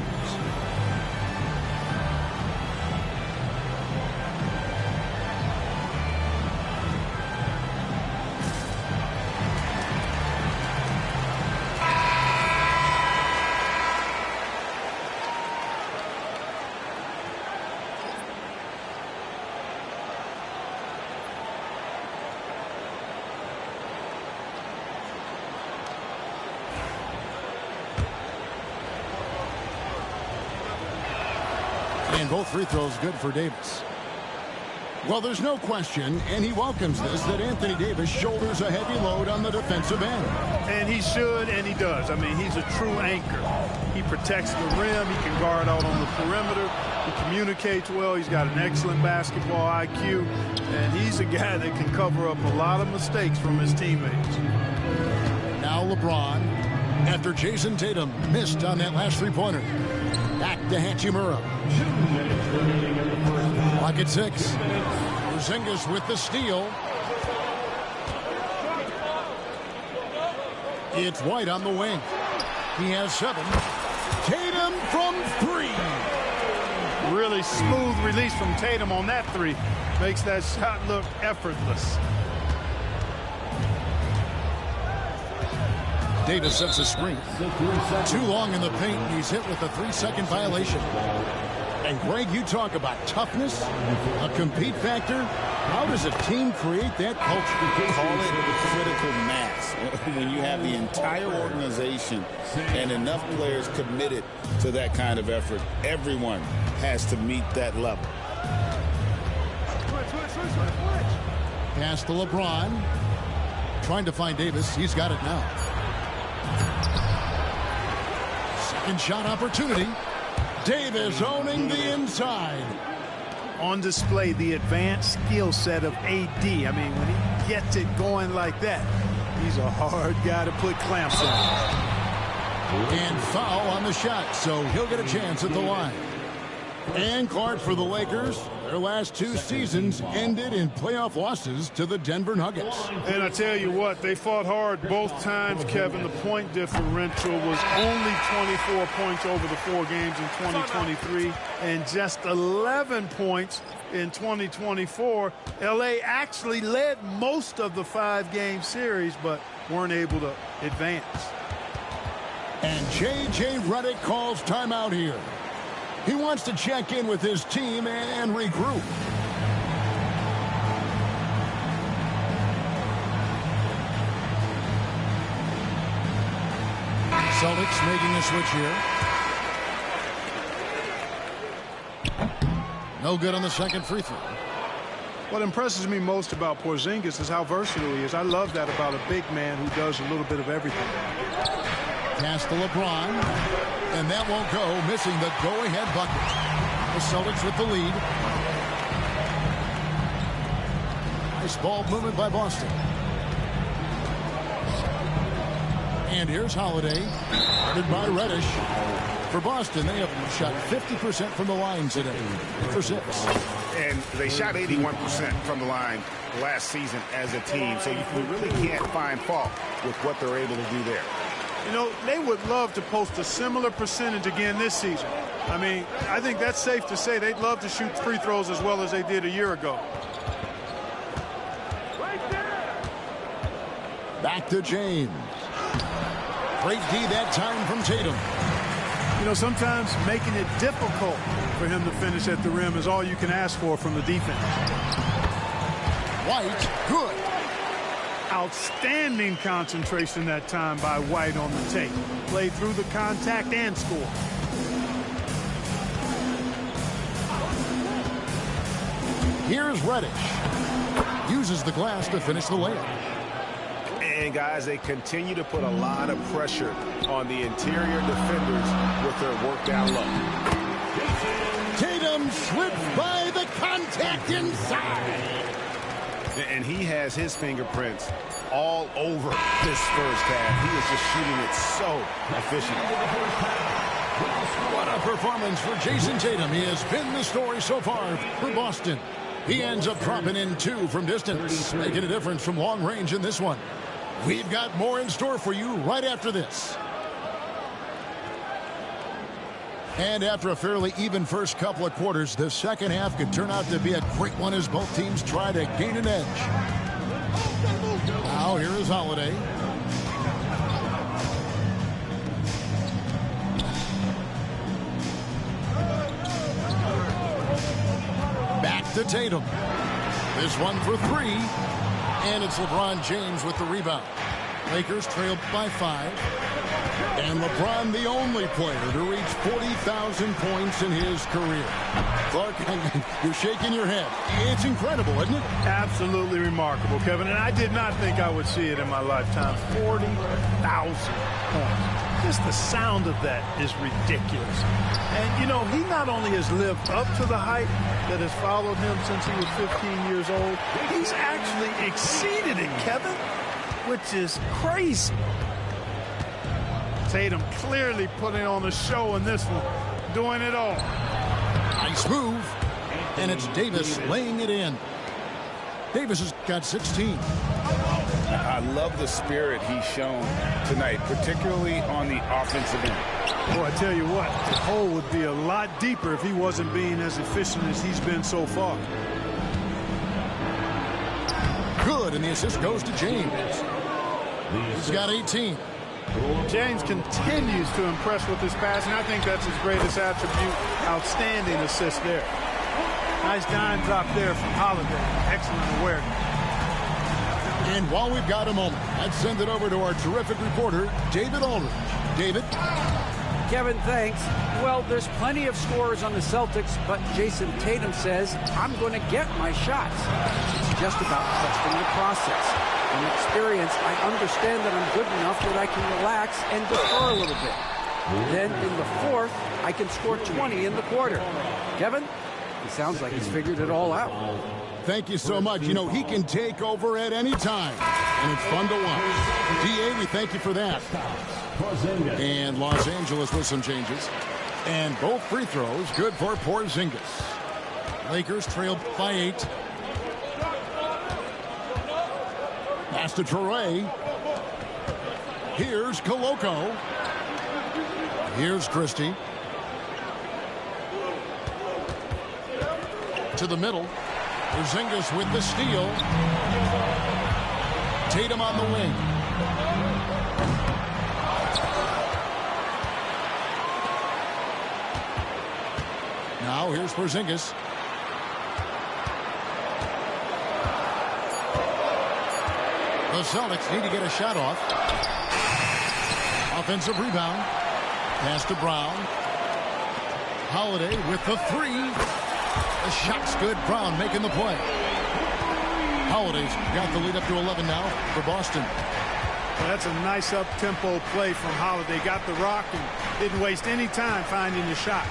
And both free throws good for Davis. Well, there's no question, and he welcomes this, that Anthony Davis shoulders a heavy load on the defensive end. And he should, and he does. I mean, he's a true anchor. He protects the rim. He can guard out on the perimeter. He communicates well. He's got an excellent basketball IQ. And he's a guy that can cover up a lot of mistakes from his teammates. Now LeBron, after Jason Tatum missed on that last three-pointer. Back to Hachimura. Clock at 6. Porzingis with the steal. It's White on the wing. He has 7. Tatum from 3. Really smooth release from Tatum on that 3. Makes that shot look effortless. Davis sets a screen. Too long in the paint, and he's hit with a 3-second violation. And Greg, you talk about toughness, a compete factor. How does a team create that culture? Call it critical mass. When you have the entire organization and enough players committed to that kind of effort, everyone has to meet that level. Pass to LeBron. Trying to find Davis. He's got it now. Second shot opportunity. Davis owning the inside. On display, the advanced skill set of AD. I mean, when he gets it going like that, he's a hard guy to put clamps on. And foul on the shot, so he'll get a chance at the line. And Clark, for the Lakers, their last 2 seasons ended in playoff losses to the Denver Nuggets. And I tell you what, they fought hard both times, Kevin. The point differential was only 24 points over the 4 games in 2023 and just 11 points in 2024. LA actually led most of the 5-game series, but weren't able to advance. And J.J. Redick calls timeout here. He wants to check in with his team and regroup. Celtics making a switch here. No good on the second free throw. What impresses me most about Porzingis is how versatile he is. I love that about a big man who does a little bit of everything. Pass to LeBron. And that won't go, missing the go-ahead bucket. The Celtics with the lead. Nice ball movement by Boston. And here's Holiday, guarded by Reddish. For Boston, they have shot 50% from the line today for 6. And they shot 81% from the line last season as a team, so you really can't find fault with what they're able to do there. You know, they would love to post a similar percentage again this season. I mean, I think that's safe to say they'd love to shoot free throws as well as they did a year ago. Back to James. Great D that time from Tatum. You know, sometimes making it difficult for him to finish at the rim is all you can ask for from the defense. White, good. Outstanding concentration that time by White on the tape. Played through the contact and scored. Here's Reddish. Uses the glass to finish the layup. And guys, they continue to put a lot of pressure on the interior defenders with their work down low. Tatum slips by the contact inside. And he has his fingerprints all over this first half. He is just shooting it so efficient. What a performance for Jason Tatum. He has been the story so far for Boston. He ends up dropping in 2 from distance, making a difference from long range in this one. We've got more in store for you right after this. And after a fairly even first couple of quarters, the second half could turn out to be a great one as both teams try to gain an edge. Now here is Holiday. Back to Tatum. This one for 3. And it's LeBron James with the rebound. Lakers trail by 5. And LeBron, the only player to reach 40,000 points in his career. Clark, you're shaking your head. It's incredible, isn't it? Absolutely remarkable, Kevin. And I did not think I would see it in my lifetime. 40,000 points. Just the sound of that is ridiculous. And, you know, he not only has lived up to the hype that has followed him since he was 15 years old, he's actually exceeded it, Kevin, which is crazy. Tatum clearly putting on a show in this one, doing it all. Nice move, and it's Davis laying it in. Davis has got 16. I love the spirit he's shown tonight, particularly on the offensive end. Boy, I tell you what, the hole would be a lot deeper if he wasn't being as efficient as he's been so far. Good, and the assist goes to James. He's got 18. James continues to impress with his passing. I think that's his greatest attribute. Outstanding assist there. Nice dime drop there from Holiday. Excellent awareness. And while we've got a moment, let's send it over to our terrific reporter, David Aldridge. David? Kevin, thanks. Well, there's plenty of scorers on the Celtics, but Jason Tatum says, I'm going to get my shots. It's just about trusting the process. From experience, I understand that I'm good enough that I can relax and defer a little bit. Then in the fourth, I can score 20 in the quarter. Kevin, he sounds like he's figured it all out. Thank you so much. You know, he can take over at any time, and it's fun to watch. DA, we thank you for that. And Los Angeles with some changes. And both free throws good for Porzingis. Lakers trail by 8. Pass to Traore. Here's Koloko. Here's Christie. To the middle. Porzingis with the steal. Tatum on the wing. Now here's Porzingis. The Celtics need to get a shot off. Offensive rebound. Pass to Brown. Holiday with the 3. The shot's good. Brown making the play. Holiday's got the lead up to 11 now for Boston. Well, that's a nice up-tempo play from Holiday. Got the rock and didn't waste any time finding the shot.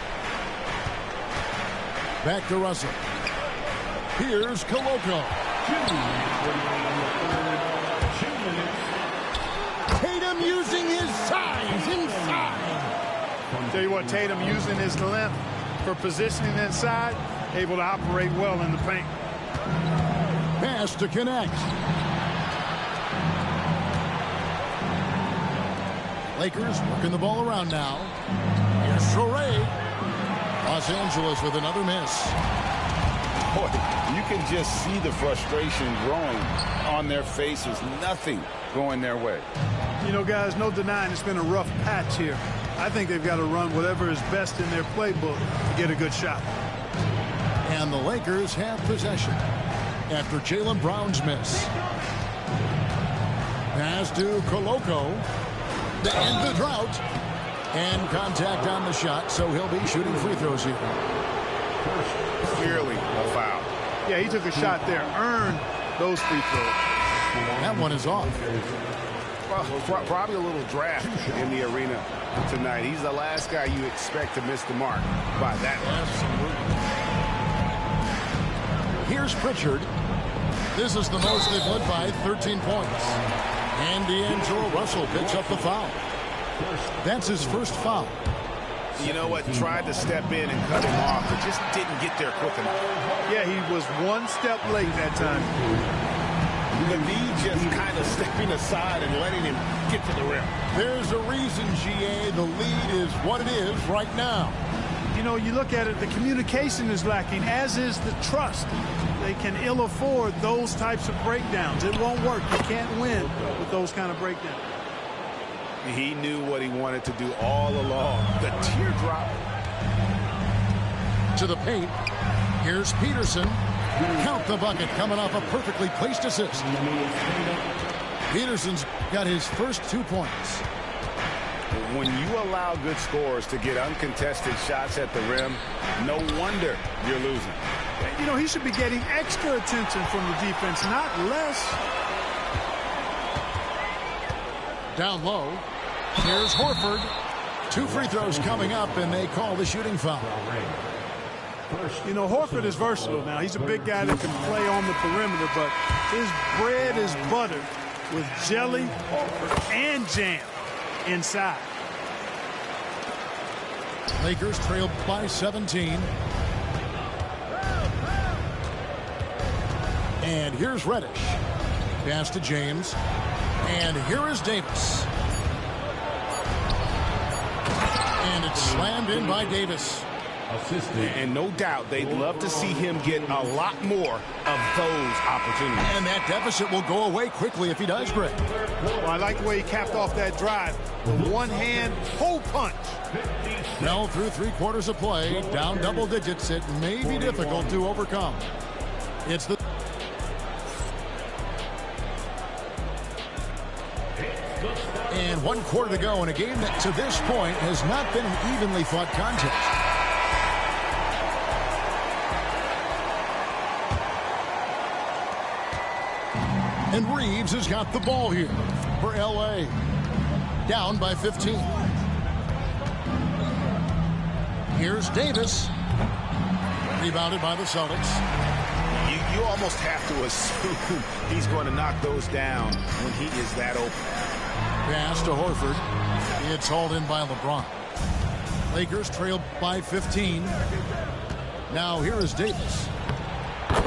Back to Russell. Here's Koloko. Tatum using his size inside. Tell you what, Tatum using his length for positioning inside, able to operate well in the paint. Pass to connect. Lakers working the ball around now. Here's Traore. Los Angeles with another miss. Boy, you can just see the frustration growing on their faces. Nothing going their way. You know, guys, no denying it's been a rough patch here. I think they've got to run whatever is best in their playbook to get a good shot. And the Lakers have possession after Jaylen Brown's miss. Pass to Koloko. To end the drought. And contact on the shot, so he'll be shooting free throws here. Clearly a foul. Yeah, he took a shot there, earned those free throws. That one is off. Well, probably a little draft in the arena tonight. He's the last guy you expect to miss the mark by that much. Here's Pritchard. This is the most they've led by, 13 points. And D'Angelo Russell picks up the foul. That's his first foul. You know what? Tried to step in and cut him off, but just didn't get there quick enough. Yeah, he was one step late that time. The lead just kind of stepping aside and letting him get to the rim. There's a reason, GA, the lead is what it is right now. You know, you look at it, the communication is lacking, as is the trust. They can ill afford those types of breakdowns. It won't work. You can't win with those kind of breakdowns. He knew what he wanted to do all along. The teardrop. To the paint. Here's Peterson. Count the bucket, coming off a perfectly placed assist. Peterson's got his first 2 points. When you allow good scorers to get uncontested shots at the rim, no wonder you're losing. You know, he should be getting extra attention from the defense, not less. Down low. Here's Horford. 2 free throws coming up, and they call the shooting foul. You know, Horford is versatile now. He's a big guy that can play on the perimeter, but his bread is buttered with jelly and jam inside. Lakers trail by 17. And here's Reddish. Pass to James. And here is Davis. And it's slammed in by Davis. And no doubt they'd love to see him get a lot more of those opportunities. And that deficit will go away quickly if he does, Greg. Well, I like the way he capped off that drive. The one-hand hole punch. Well, through 3/4 of play, down double digits, it may be difficult to overcome. It's the... And 1/4 to go in a game that to this point has not been an evenly fought contest. And Reeves has got the ball here for L.A. Down by 15. Here's Davis. Rebounded by the Celtics. You almost have to assume he's going to knock those down when he is that open. Pass to Horford. It's hauled in by LeBron. Lakers trail by 15. Now here is Davis.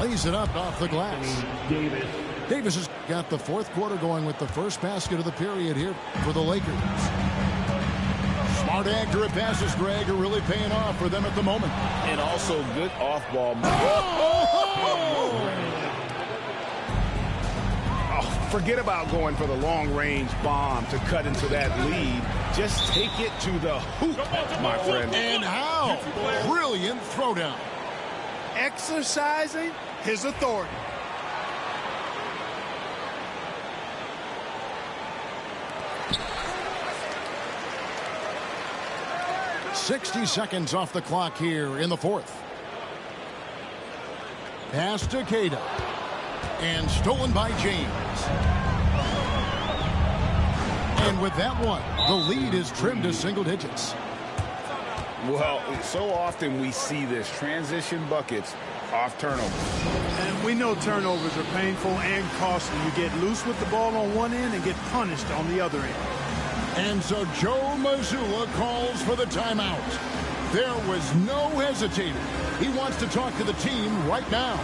Lays it up off the glass. Davis has got the 4th quarter going with the first basket of the period here for the Lakers. Smart, accurate passes, Greg, are really paying off for them at the moment. And also good off-ball. Forget about going for the long-range bomb to cut into that lead. Just take it to the hoop, my friend. And how? Brilliant throwdown. Exercising his authority. .60 seconds off the clock here in the 4th. Pass to Cada. And stolen by James. And with that one, the lead is trimmed to single digits. Well, so often we see this. Transition buckets off turnovers. And we know turnovers are painful and costly. You get loose with the ball on one end and get punished on the other end. And so Joe Mazzulla calls for the timeout. There was no hesitating. He wants to talk to the team right now.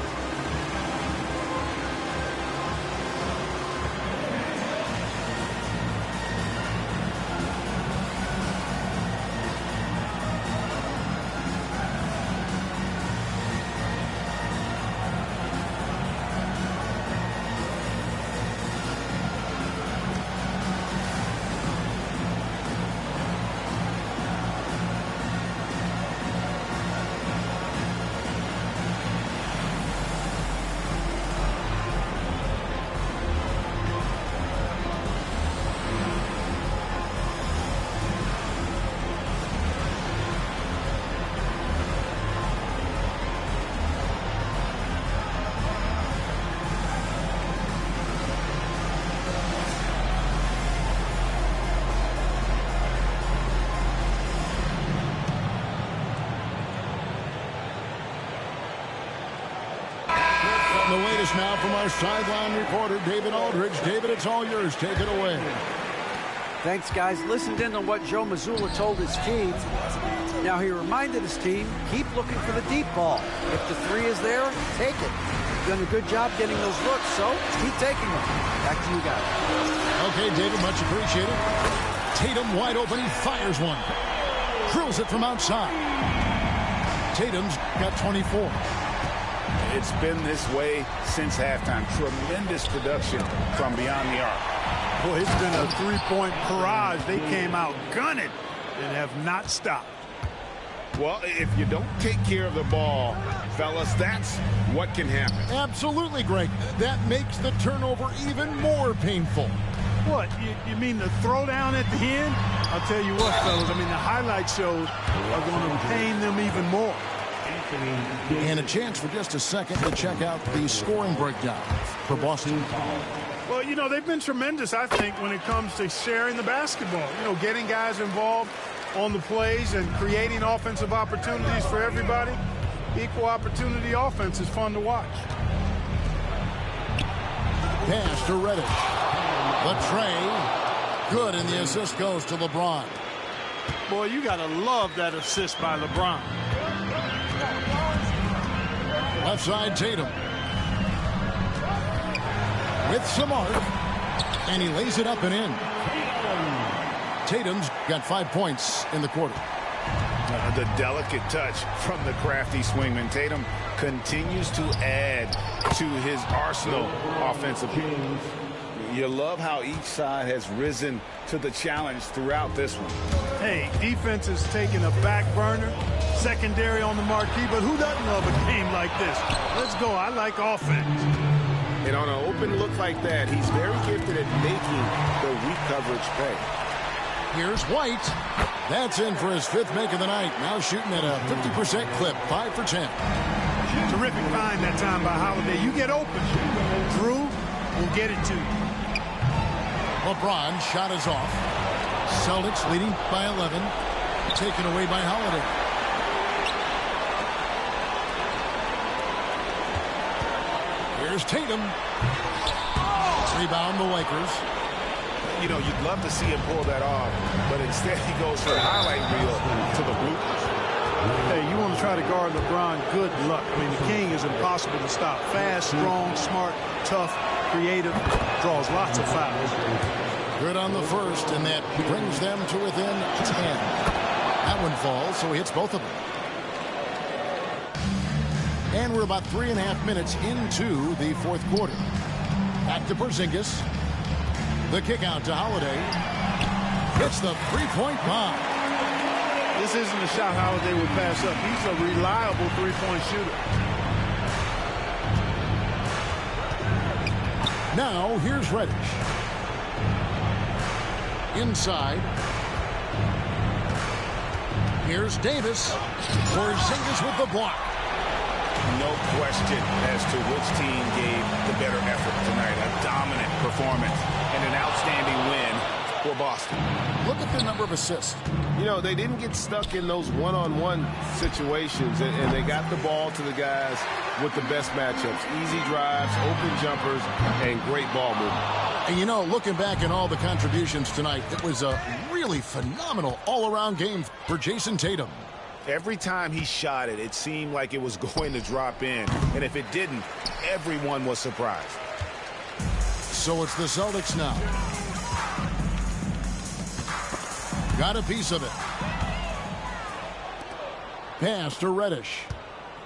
The latest now from our sideline reporter, David Aldridge. David, it's all yours. Take it away. Thanks, guys. Listened in on what Joe Mazzulla told his team. Now, he reminded his team, keep looking for the deep ball. If the three is there, take it. You've done a good job getting those looks, so keep taking them. Back to you guys. Okay, David, much appreciated. Tatum wide open. He fires one. Drills it from outside. Tatum's got 24. It's been this way since halftime. Tremendous production from beyond the arc. Boy, it's been a three-point barrage. They came out gunning and have not stopped. Well, if you don't take care of the ball, fellas, that's what can happen. Absolutely, Greg. That makes the turnover even more painful. What, you mean the throwdown at the end? I'll tell you what, fellas, I mean, the highlight shows are going to pain them even more. And a chance for just a second to check out the scoring breakdown for Boston. Well, you know, they've been tremendous, I think, when it comes to sharing the basketball. You know, getting guys involved on the plays and creating offensive opportunities for everybody. Equal opportunity offense is fun to watch. Pass to Reddish. The tray. Good, and the assist goes to LeBron. Boy, you got to love that assist by LeBron. Left side, Tatum. With some arc. And he lays it up and in. Tatum's got 5 points in the quarter. The delicate touch from the crafty swingman. Tatum continues to add to his arsenal offensively. You love how each side has risen to the challenge throughout this one. Hey, defense is taking a back burner, secondary on the marquee, but who doesn't love a game like this? Let's go. I like offense. And on an open look like that, he's very gifted at making the weak coverage pay. Here's White. That's in for his 5th make of the night. Now shooting at a 50% clip, 5 for 10. Terrific find that time by Holiday. You get open. Drew will get it to you. LeBron shot is off. Celtics leading by 11. Taken away by Holiday. Here's Tatum. Rebound the Lakers. You know, you'd love to see him pull that off, but instead he goes for a highlight reel to the bloopers. Hey, you want to try to guard LeBron, good luck. I mean, the king is impossible to stop. Fast, strong, smart, tough, creative, draws lots of fouls. Good on the first, and that brings them to within 10. That one falls, so he hits both of them. And we're about 3.5 minutes into the fourth quarter. Back to Porzingis. The kick out to Holiday. Hits the three-point bomb. This isn't a shot Holiday would pass up. He's a reliable three-point shooter. Now, here's Reddish. Inside. Here's Davis. Porzingis with the block. No question as to which team gave the better effort tonight. A dominant performance and an outstanding win for Boston. Look at the number of assists. You know, they didn't get stuck in those one-on-one situations, and they got the ball to the guys with the best matchups. Easy drives, open jumpers, and great ball movement. And, you know, looking back at all the contributions tonight, it was a really phenomenal all-around game for Jason Tatum. Every time he shot it, it seemed like it was going to drop in. And if it didn't, everyone was surprised. So it's the Celtics now. Got a piece of it. Pass to Reddish.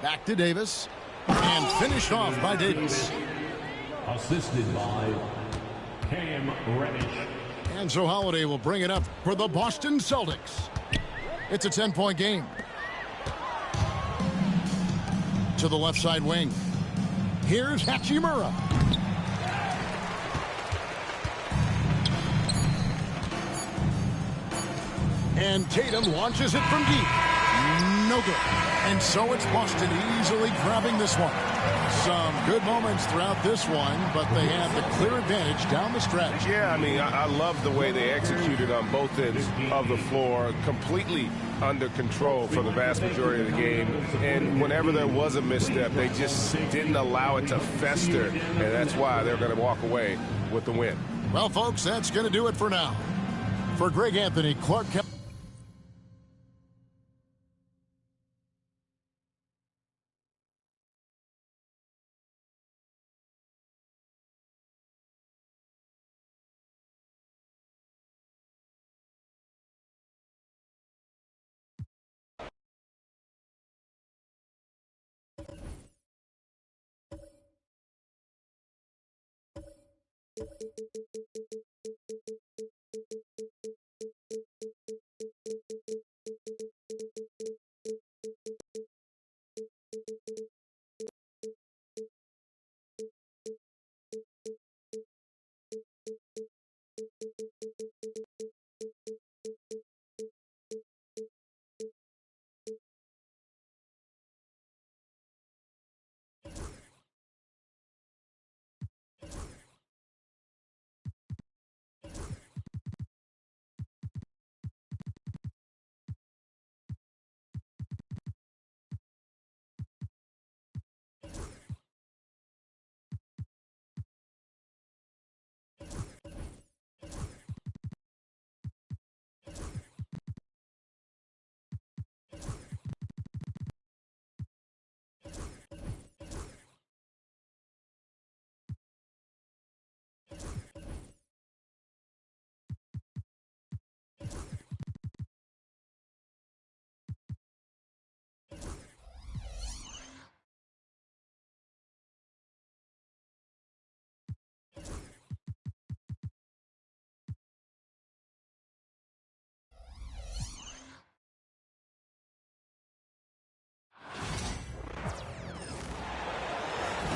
Back to Davis. And finished off by Davis. Assisted by Cam Reddish. And so Holiday will bring it up for the Boston Celtics. It's a 10-point game. To the left side wing. Here's Hachimura. And Tatum launches it from deep. No good. And so it's Boston easily grabbing this one. Some good moments throughout this one, but they have the clear advantage down the stretch. Yeah, I mean, I love the way they executed on both ends of the floor. Completely under control for the vast majority of the game. And whenever there was a misstep, they just didn't allow it to fester. And that's why they're going to walk away with the win. Well, folks, that's going to do it for now. For Greg Anthony, Clark Kellogg.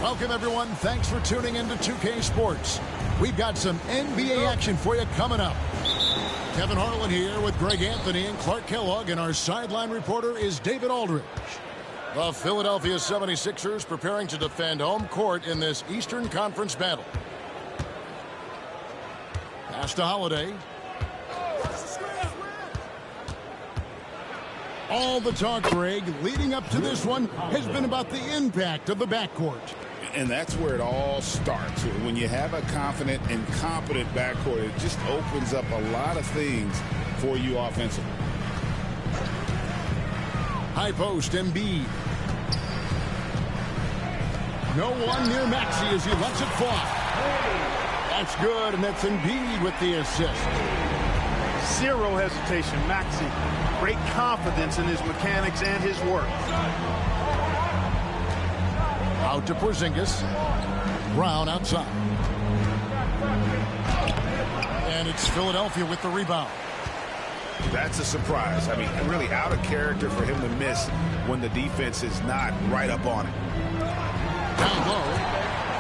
Welcome, everyone. Thanks for tuning in to 2K Sports. We've got some NBA action for you coming up. Kevin Harlan here with Greg Anthony and Clark Kellogg, and our sideline reporter is David Aldridge. The Philadelphia 76ers preparing to defend home court in this Eastern Conference battle. Pass to Holiday. All the talk, Greg, leading up to this one has been about the impact of the backcourt. And that's where it all starts. When you have a confident and competent backcourt, it just opens up a lot of things for you offensively. High post, Embiid. No one near Maxey as he lets it fly. That's good, and that's Embiid with the assist. Zero hesitation. Maxey, great confidence in his mechanics and his work. Out to Porzingis. Brown outside. And it's Philadelphia with the rebound. That's a surprise. I mean, really out of character for him to miss when the defense is not right up on it. Down low.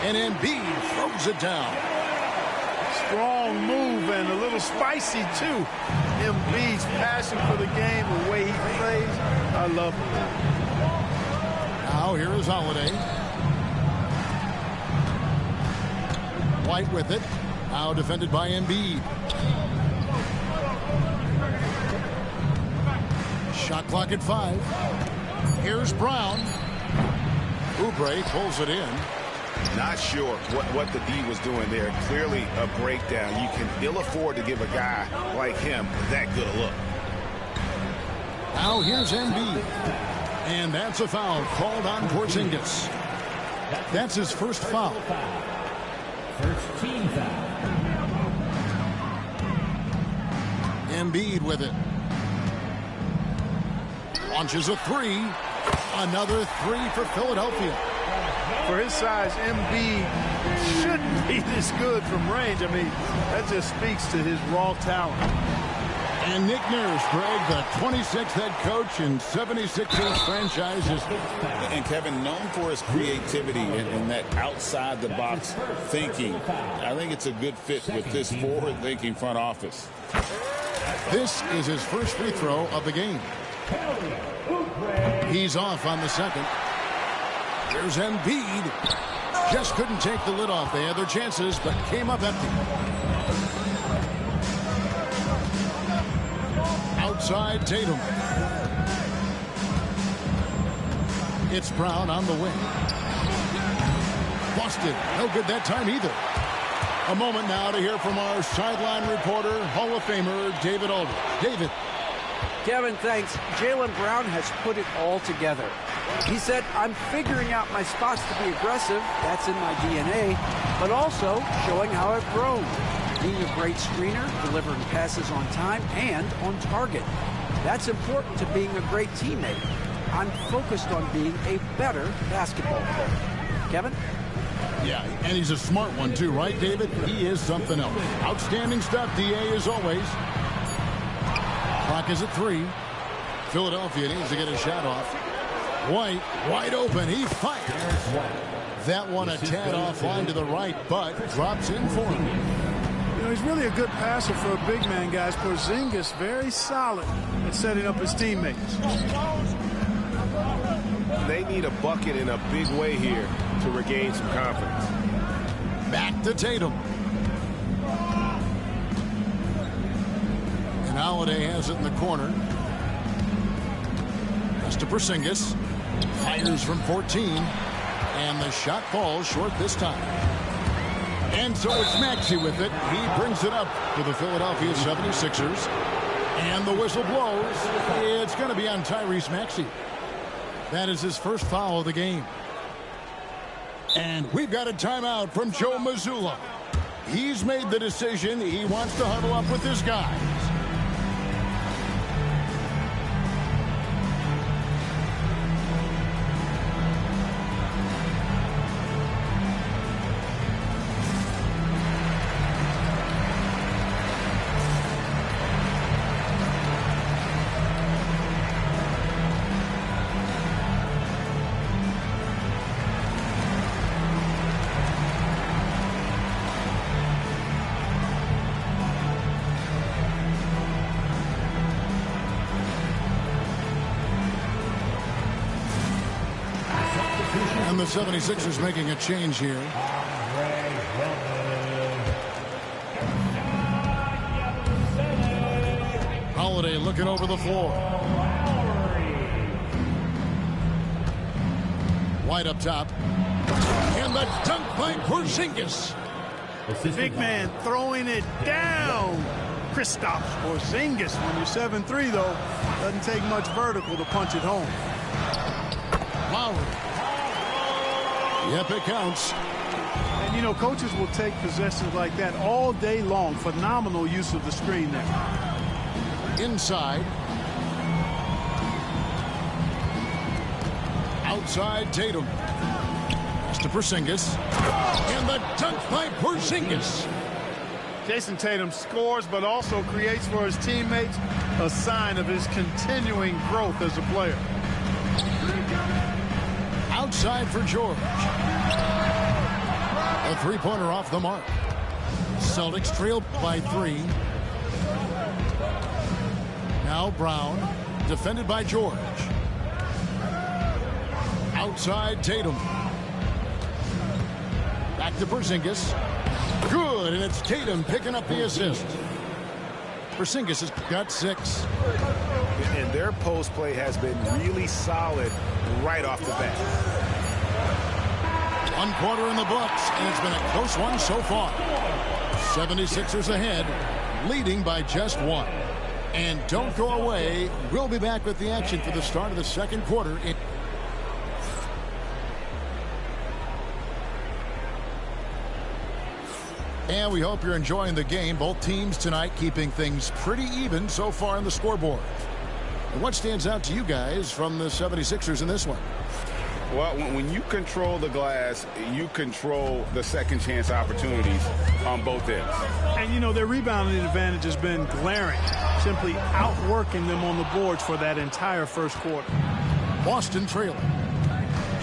And Embiid throws it down. Strong move and a little spicy, too. Embiid's passion for the game, the way he plays, I love it. Now here is Holiday. White with it. Now defended by Embiid. Shot clock at 5. Here's Brown. Oubre pulls it in. Not sure what the D was doing there. Clearly a breakdown. You can ill afford to give a guy like him that good a look. Now here's Embiid. And that's a foul called on Porzingis. That's his first foul. First team foul. Embiid with it. Launches a 3. Another 3 for Philadelphia. For his size, Embiid shouldn't be this good from range. I mean, that just speaks to his raw talent. And Nick Nurse, Greg, the 26th head coach in 76ers franchises. And Kevin, known for his creativity and that outside-the-box thinking, I think it's a good fit with this forward-thinking front office. This is his first free throw of the game. He's off on the second. Here's Embiid. Just couldn't take the lid off. They had their chances, but came up empty. Outside Tatum. It's Brown on the wing. Busted. No good that time either. A moment now to hear from our sideline reporter, Hall of Famer David Aldridge. David. Kevin, thanks. Jaylen Brown has put it all together. He said, I'm figuring out my spots to be aggressive. That's in my DNA. But also showing how I've grown. Being a great screener, delivering passes on time and on target. That's important to being a great teammate. I'm focused on being a better basketball player. Kevin? Yeah, and he's a smart one too, right, David? He is something else. Outstanding stuff, D.A., as always. Clock is at 3. Philadelphia needs to get a shot off. White, wide open. He fires. That one a tad offline to the right, but drops in for him. You know, he's really a good passer for a big man, guys. Porzingis very solid at setting up his teammates. They need a bucket in a big way here to regain some confidence. Back to Tatum. And Holiday has it in the corner. That's to Porzingis. Fires from 14. And the shot falls short this time. And so it's Maxey with it. He brings it up for the Philadelphia 76ers. And the whistle blows. It's going to be on Tyrese Maxey. That is his first foul of the game. And we've got a timeout from Joe Mazzulla. He's made the decision. He wants to huddle up with his guys. And the 76ers making a change here. Holiday looking over the floor. White up top. And the dunk by Porzingis. Big man throwing it down. Kristaps Porzingis. When you're 7'3", though, doesn't take much vertical to punch it home. Lowry. Yep, it counts. And, you know, coaches will take possessions like that all day long. Phenomenal use of the screen there. Inside. Outside Tatum. That's to Porzingis. And the dunk by Porzingis. Jason Tatum scores, but also creates for his teammates a sign of his continuing growth as a player. Outside for George. A three-pointer off the mark. Celtics trail by 3. Now Brown, defended by George. Outside Tatum. Back to Porzingis. Good, and it's Tatum picking up the assist. Porzingis has got 6. And their post play has been really solid right off the bat. 1 quarter in the books, and it's been a close one so far. 76ers ahead, leading by just 1. And don't go away. We'll be back with the action for the start of the second quarter. And we hope you're enjoying the game. Both teams tonight keeping things pretty even so far on the scoreboard. And what stands out to you guys from the 76ers in this one? Well, when you control the glass, you control the second chance opportunities on both ends. And, you know, their rebounding advantage has been glaring, simply outworking them on the boards for that entire first quarter. Boston trailing.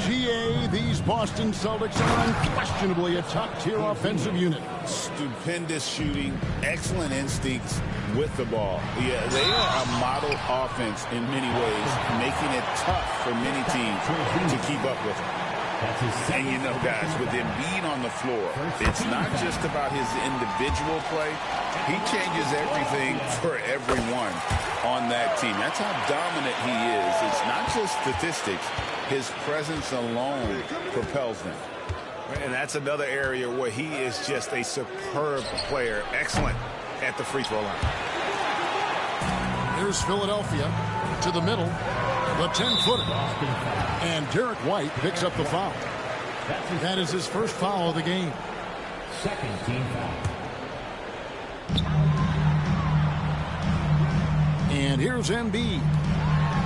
GA, these Boston Celtics are unquestionably a top-tier offensive unit. Stupendous shooting, excellent instincts with the ball. Yeah, they are a model offense in many ways, making it tough for many teams to keep up with them. And you know, guys, with Embiid on the floor, it's not just about his individual play. He changes everything for everyone on that team. That's how dominant he is. It's not just statistics. His presence alone propels them. And that's another area where he is just a superb player. Excellent at the free throw line. Here's Philadelphia to the middle. The 10-footer. And Derek White picks up the foul. That is his first foul of the game. Second team foul. And here's Embiid.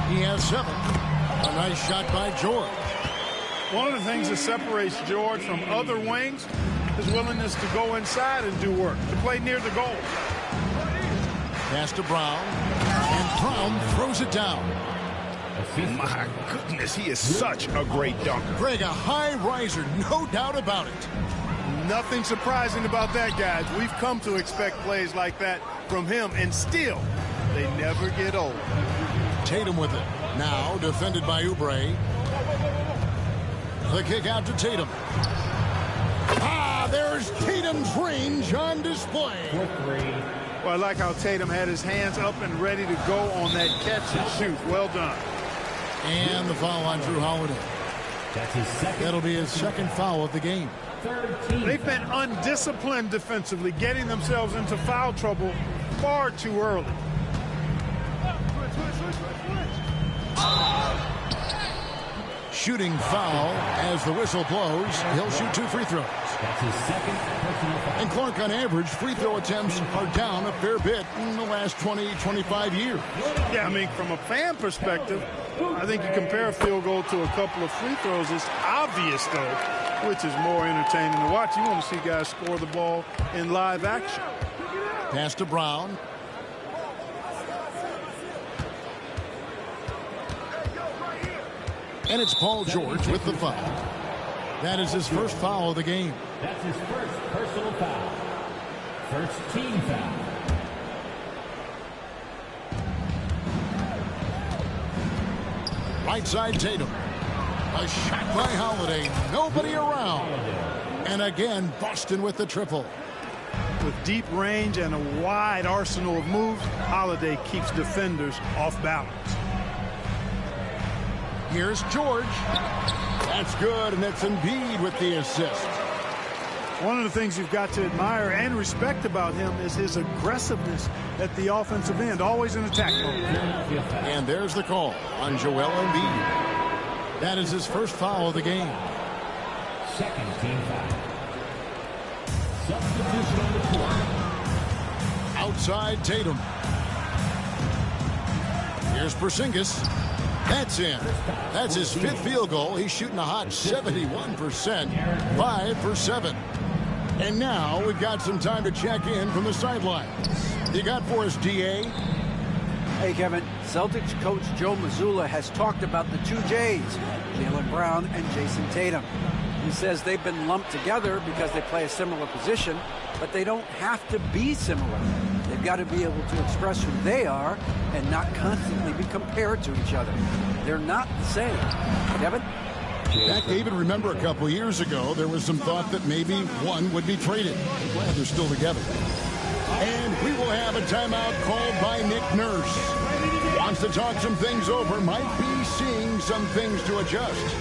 He has 7. A nice shot by George. One of the things that separates George from other wings is willingness to go inside and do work, to play near the goal. Pass to Brown. And Brown throws it down. My goodness, he is such a great dunker. Greg, a high riser, no doubt about it. Nothing surprising about that, guys. We've come to expect plays like that from him, and still, they never get old. Tatum with it. Now defended by Oubre. The kick out to Tatum. There's Tatum's range on display. Well, I like how Tatum had his hands up and ready to go on that catch and shoot. Well done. And the foul on Drew Holiday. That's his second. That'll be his second foul of the game. They've been undisciplined defensively, getting themselves into foul trouble far too early. Shooting foul as the whistle blows. He'll shoot 2 free throws. That's his second personal foul. And Clark, on average, free throw attempts are down a fair bit in the last 20, 25 years. Yeah, I mean, from a fan perspective, I think you compare a field goal to a couple of free throws. It's obvious, though, which is more entertaining to watch. You want to see guys score the ball in live action. Pass to Brown. And it's Paul George with the foul. That is his first foul of the game. That's his first personal foul. First team foul. Right side Tatum. A shot by Holiday. Nobody around. And again, Boston with the triple. With deep range and a wide arsenal of moves, Holiday keeps defenders off balance. Here's George. That's good, and it's Embiid with the assist. One of the things you've got to admire and respect about him is his aggressiveness at the offensive end, always in attack mode. And there's the call on Joel Embiid. That is his first foul of the game. Second team foul. Substitution on the court. Outside Tatum. Here's Porzingis. That's in. That's his 5th field goal. He's shooting a hot 71%. 5 for 7. And now we've got some time to check in from the sidelines. You got for us, D.A.? Hey, Kevin. Celtics coach Joe Mazzulla has talked about the 2 J's, Jaylen Brown and Jason Tatum. He says they've been lumped together because they play a similar position, but they don't have to be similar. They've got to be able to express who they are and not constantly be compared to each other. They're not the same. Kevin? Back, David, remember a couple years ago, there was some thought that maybe one would be traded. Glad they're still together. And we will have a timeout called by Nick Nurse. Wants to talk some things over, might be seeing some things to adjust.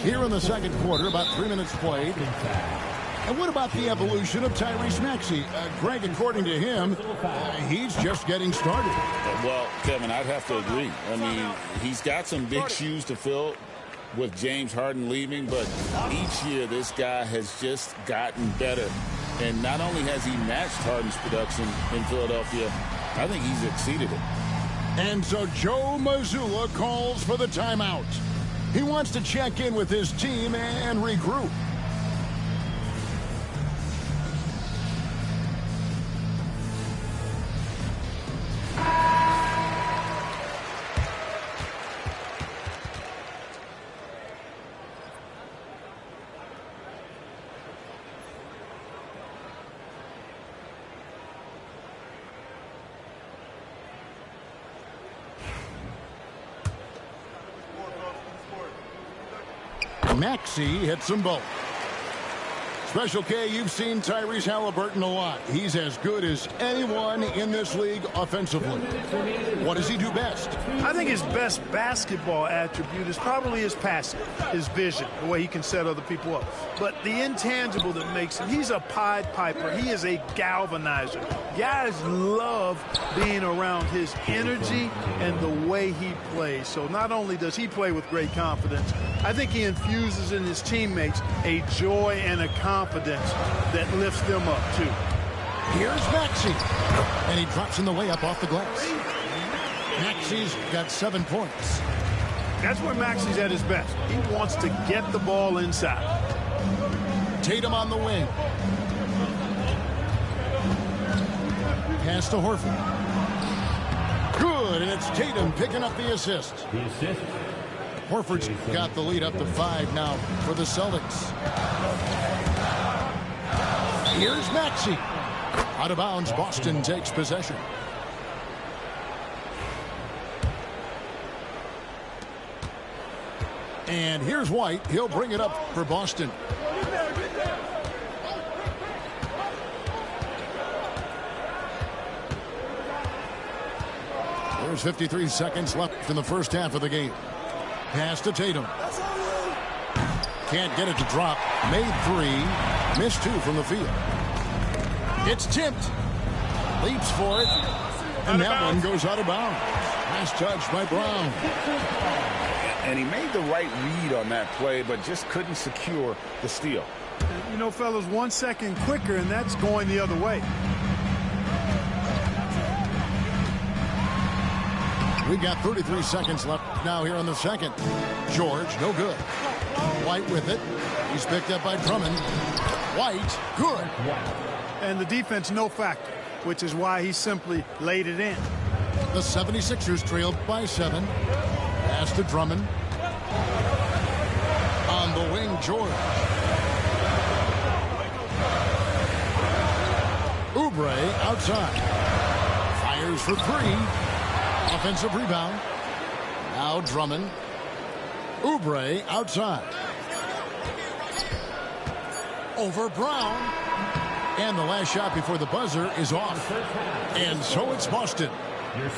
Here in the second quarter, about 3 minutes played. And what about the evolution of Tyrese Maxey? Greg, according to him, he's just getting started. Well, Kevin, I'd have to agree. I mean, he's got some big shoes to fill with James Harden leaving, but each year this guy has just gotten better And not only has he matched Harden's production in Philadelphia, I think he's exceeded it. And so Joe Mazzulla calls for the timeout. He wants to check in with his team and regroup. Maxey hits them both. Special K, you've seen Tyrese Halliburton a lot. He's as good as anyone in this league offensively. What does he do best? I think his best basketball attribute is probably his passing, his vision, the way he can set other people up. But the intangible that makes him, he's a Pied Piper. He is a galvanizer. Guys love being around his energy and the way he plays. So not only does he play with great confidence, I think he infuses in his teammates a joy and a confidence that lifts them up too. Here's Maxey, and he drops in the layup off the glass. Maxey's got 7 points. That's where Maxey's at his best. He wants to get the ball inside. Tatum on the wing. Pass to Horford. Good, and it's Tatum picking up the assist. Horford's got the lead up to 5 now for the Celtics. Here's Maxey. Out of bounds, Boston takes possession. And here's White. He'll bring it up for Boston. There's 53 seconds left in the first half of the game. Pass to Tatum. Can't get it to drop. Made 3. Missed 2 from the field. It's tipped. Leaps for it. And that one goes out of bounds. Nice touch by Brown. And he made the right read on that play, but just couldn't secure the steal. You know, fellas, 1 second quicker, and that's going the other way. We've got 33 seconds left now here on the second. George, no good. White with it. He's picked up by Drummond. White, good. And the defense, no factor, which is why he simply laid it in. The 76ers trailed by 7. Pass to Drummond. On the wing, George. Oubre outside. Fires for 3. Offensive rebound. Now Drummond. Oubre outside. Over Brown. And the last shot before the buzzer is off. And so it's Boston,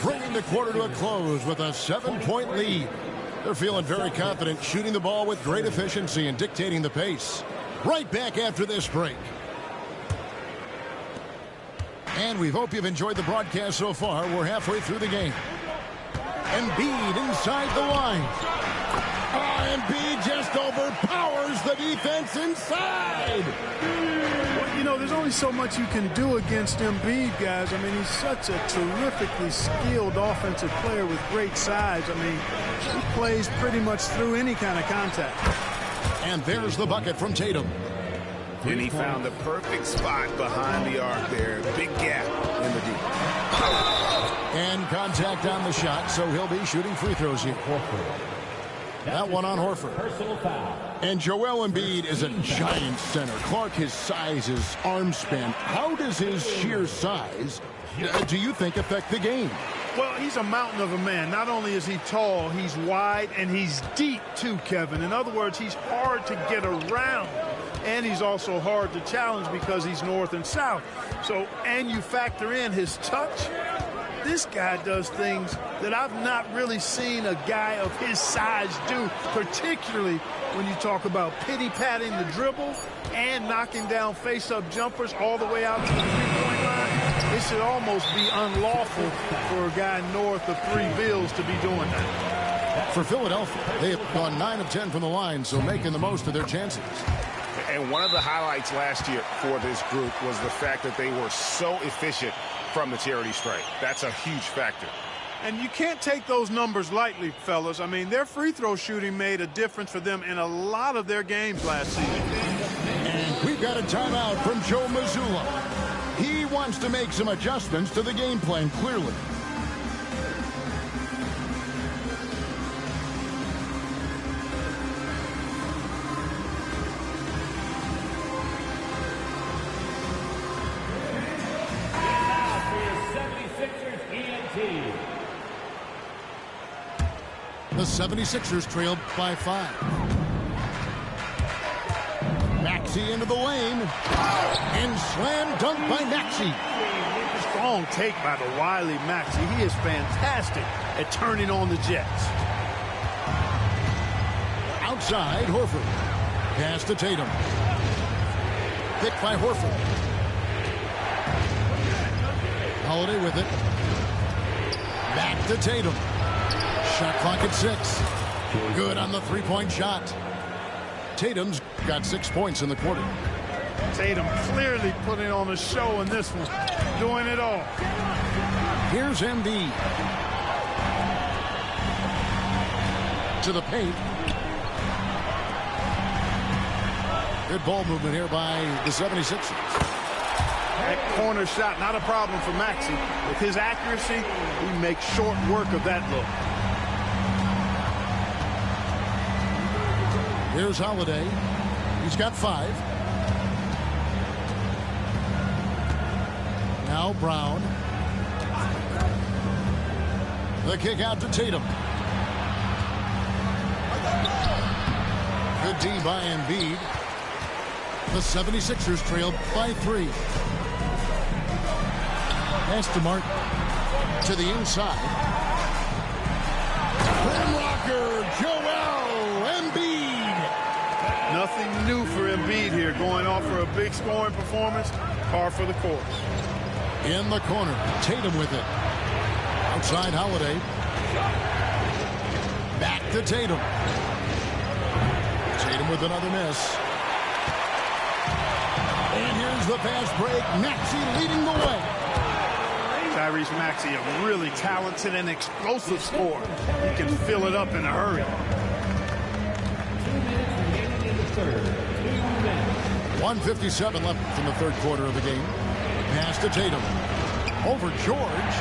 bringing the quarter to a close with a 7-point lead. They're feeling very confident, shooting the ball with great efficiency and dictating the pace. Right back after this break. And we hope you've enjoyed the broadcast so far. We're halfway through the game. Embiid inside the line. Embiid just overpowers the defense inside. Well, you know, there's only so much you can do against Embiid, guys. I mean, he's such a terrifically skilled offensive player with great size. I mean, he plays pretty much through any kind of contact. And there's the bucket from Tatum. And he found the perfect spot behind the arc there. Big gap in the deep. And contact on the shot, so he'll be shooting free throws here. That one on Horford. And Joel Embiid is a giant center. Clark, his size, his arm span. How does his sheer size, do you think, affect the game? Well, he's a mountain of a man. Not only is he tall, he's wide, and he's deep too, Kevin. In other words, he's hard to get around. And he's also hard to challenge because he's north and south. So, and you factor in his touch. This guy does things that I've not really seen a guy of his size do, particularly when you talk about pity-patting the dribble and knocking down face-up jumpers all the way out to the three-point line. It should almost be unlawful for a guy north of 3 bills to be doing that. For Philadelphia, they have gone 9 of 10 from the line, so making the most of their chances. And one of the highlights last year for this group was the fact that they were so efficient from the charity stripe. That's a huge factor. And you can't take those numbers lightly, fellas. I mean, their free throw shooting made a difference for them in a lot of their games last season. And we've got a timeout from Joe Mazzulla. He wants to make some adjustments to the game plan, clearly. The 76ers trailed by 5. Maxey into the lane. And slam dunk by Maxey. Strong take by the wily Maxey. He is fantastic at turning on the Jets. Outside, Horford. Pass to Tatum. Picked by Horford. Holiday with it. Back to Tatum. Shot clock at 6. Good on the three-point shot. Tatum's got 6 points in the quarter. Tatum clearly putting on a show in this one. Doing it all. Here's Embiid. To the paint. Good ball movement here by the 76ers. That corner shot, not a problem for Maxey. With his accuracy, he makes short work of that look. Here's Holiday. He's got 5. Now Brown. The kick out to Tatum. Good D by Embiid. The 76ers trailed by 3. Pass to Martin. To the inside. Rim rocker, Joel Embiid. Nothing new for Embiid here. Going off for a big scoring performance. Par for the course. In the corner, Tatum with it. Outside Holiday. Back to Tatum. Tatum with another miss. And here's the fast break. Maxey leading the way. Tyrese Maxey, a really talented and explosive scorer. He can fill it up in a hurry. 1:57 left in the third quarter of the game. Pass to Tatum. Over George.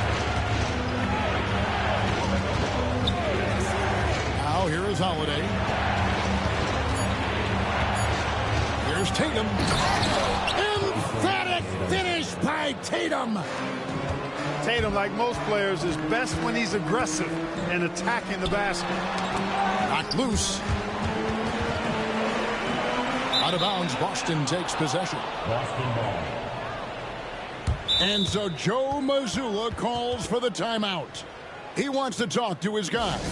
Now here is Holiday. Here's Tatum. Emphatic finish by Tatum. Tatum, like most players, is best when he's aggressive and attacking the basket. Knocked loose. Out of bounds, Boston takes possession. Boston ball. And so Joe Mazzulla calls for the timeout. He wants to talk to his guys.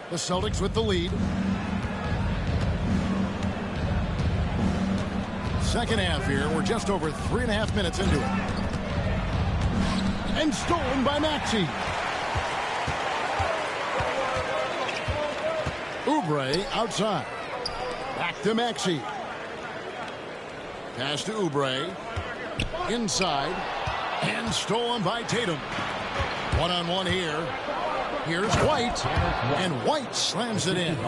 The Celtics with the lead. Second half here. We're just over 3.5 minutes into it. And stolen by Maxey. Oubre outside. Back to Maxey. Pass to Oubre. Inside. And stolen by Tatum. One-on-one here. Here's White, and White slams it in.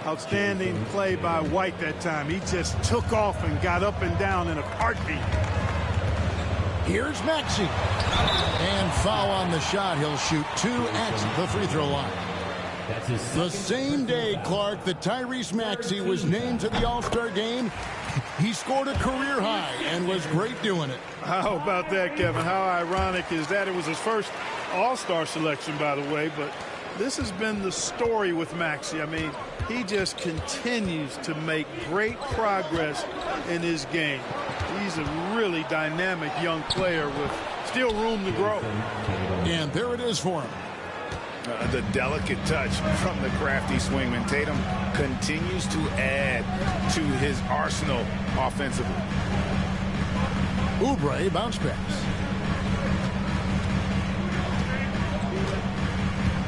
Outstanding play by White that time. He just took off and got up and down in a heartbeat. Here's Maxey. And foul on the shot. He'll shoot 2 at the free throw line. The same day, Clark, that Tyrese Maxey was named to the All-Star game, he scored a career high and was great doing it. How about that, Kevin? How ironic is that? It was his first All-Star selection, by the way, but this has been the story with Maxey. I mean, he just continues to make great progress in his game. He's a really dynamic young player with still room to grow. And there it is for him. The delicate touch from the crafty swingman. Tatum continues to add to his arsenal offensively. Oubre bounce pass.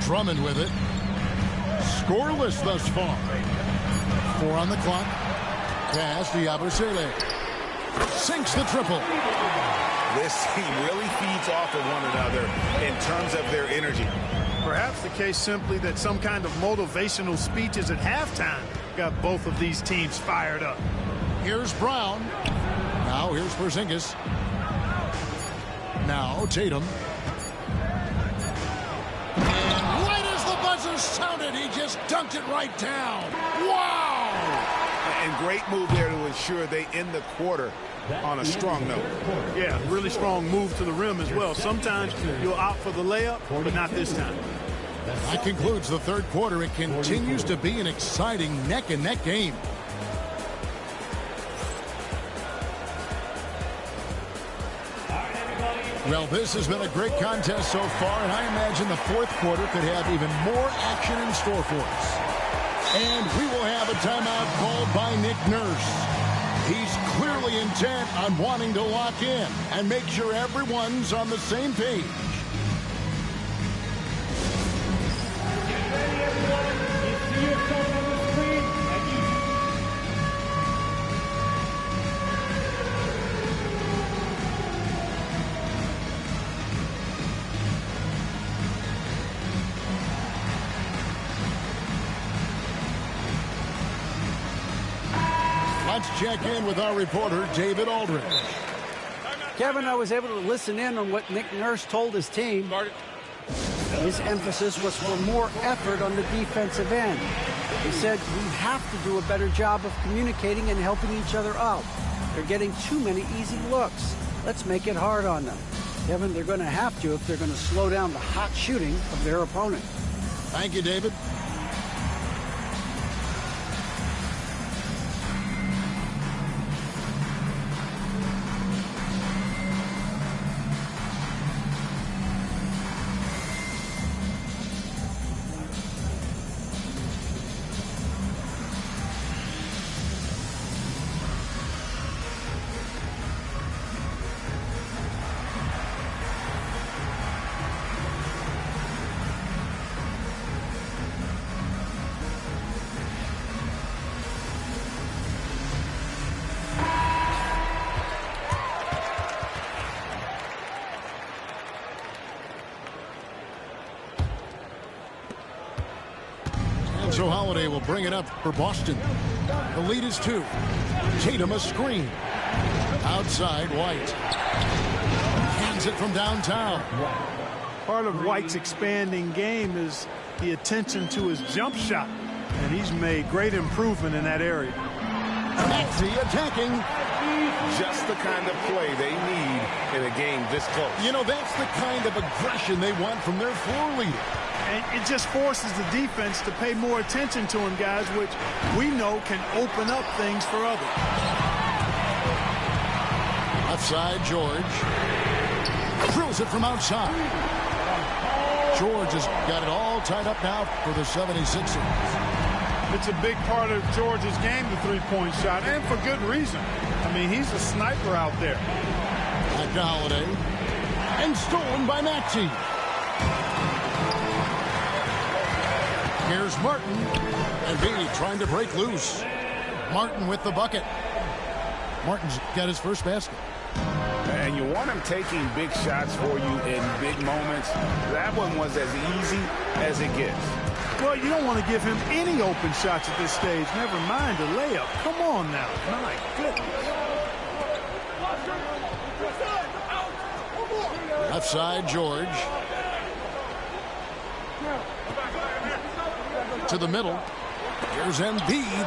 Drummond with it. Scoreless thus far. 4 on the clock. Pass to Yabusele. Sinks the triple. This team really feeds off of one another in terms of their energy. Perhaps the case simply that some kind of motivational speeches at halftime got both of these teams fired up. Here's Brown. Now here's Porzingis. Now Tatum. And right as the buzzer sounded, he just dunked it right down. Wow! And great move there to ensure they end the quarter on a strong note. Yeah, really strong move to the rim as well. Sometimes you'll opt for the layup, but not this time. That concludes the third quarter. It continues to be an exciting neck-and-neck game. Well, this has been a great contest so far, and I imagine the fourth quarter could have even more action in store for us. And we will have a timeout called by Nick Nurse. He's clearly intent on wanting to lock in and make sure everyone's on the same page. Let's check in with our reporter, David Aldridge. Kevin, I was able to listen in on what Nick Nurse told his team. His emphasis was for more effort on the defensive end. He said we have to do a better job of communicating and helping each other out. They're getting too many easy looks. Let's make it hard on them. Kevin, they're going to have to if they're going to slow down the hot shooting of their opponent. Thank you, David. So Holiday will bring it up for Boston. The lead is 2. Tatum a screen. Outside White. Hands it from downtown. Part of White's expanding game is the attention to his jump shot. And he's made great improvement in that area. Maxey attacking. Just the kind of play they need in a game this close. You know, that's the kind of aggression they want from their floor leader. And it just forces the defense to pay more attention to him, guys, which we know can open up things for others. Left side, George. Throws it from outside. George has got it all tied up now for the 76ers. It's a big part of George's game, the three-point shot, and for good reason. I mean, he's a sniper out there. Back to Holiday. And stolen by Maxey. Here's Martin. And B trying to break loose. Martin with the bucket. Martin's got his first basket. And you want him taking big shots for you in big moments. That one was as easy as it gets. Well, you don't want to give him any open shots at this stage. Never mind a layup. Come on now. My goodness. Left side, George. to the middle. Here's Embiid.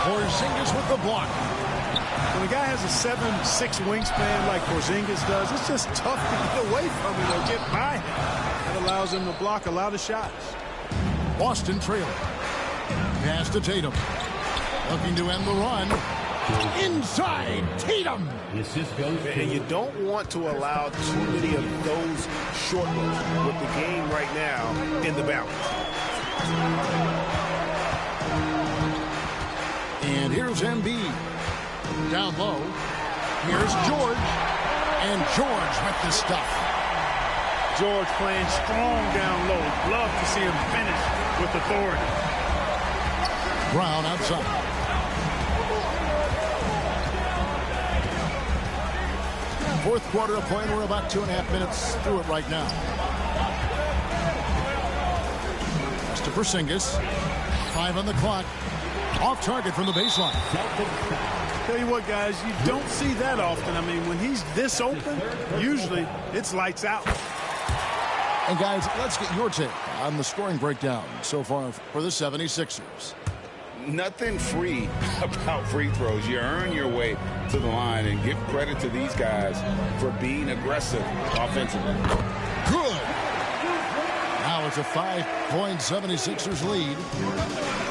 Porzingis with the block. When a guy has a 7'6" wingspan like Porzingis does, it's just tough to get away from him or get by him. That allows him to block a lot of shots. Boston trailing. Pass to Tatum. Looking to end the run. Inside, Tatum. And you don't want to allow too many of those short looks with the game right now in the balance. And here's Embiid. Down low. Here's George. And George with the stuff. George playing strong down low. Love to see him finish with authority. Brown outside. Fourth quarter of play, and we're about 2.5 minutes through it right now. Pass to Porzingis. 5 on the clock. Off target from the baseline. Tell you what, guys, you don't see that often. I mean, when he's this open, usually it's lights out. And guys, let's get your take on the scoring breakdown so far for the 76ers. Nothing free about free throws. You earn your way to the line, and give credit to these guys for being aggressive offensively. Good. Now it's a 5-point 76ers lead.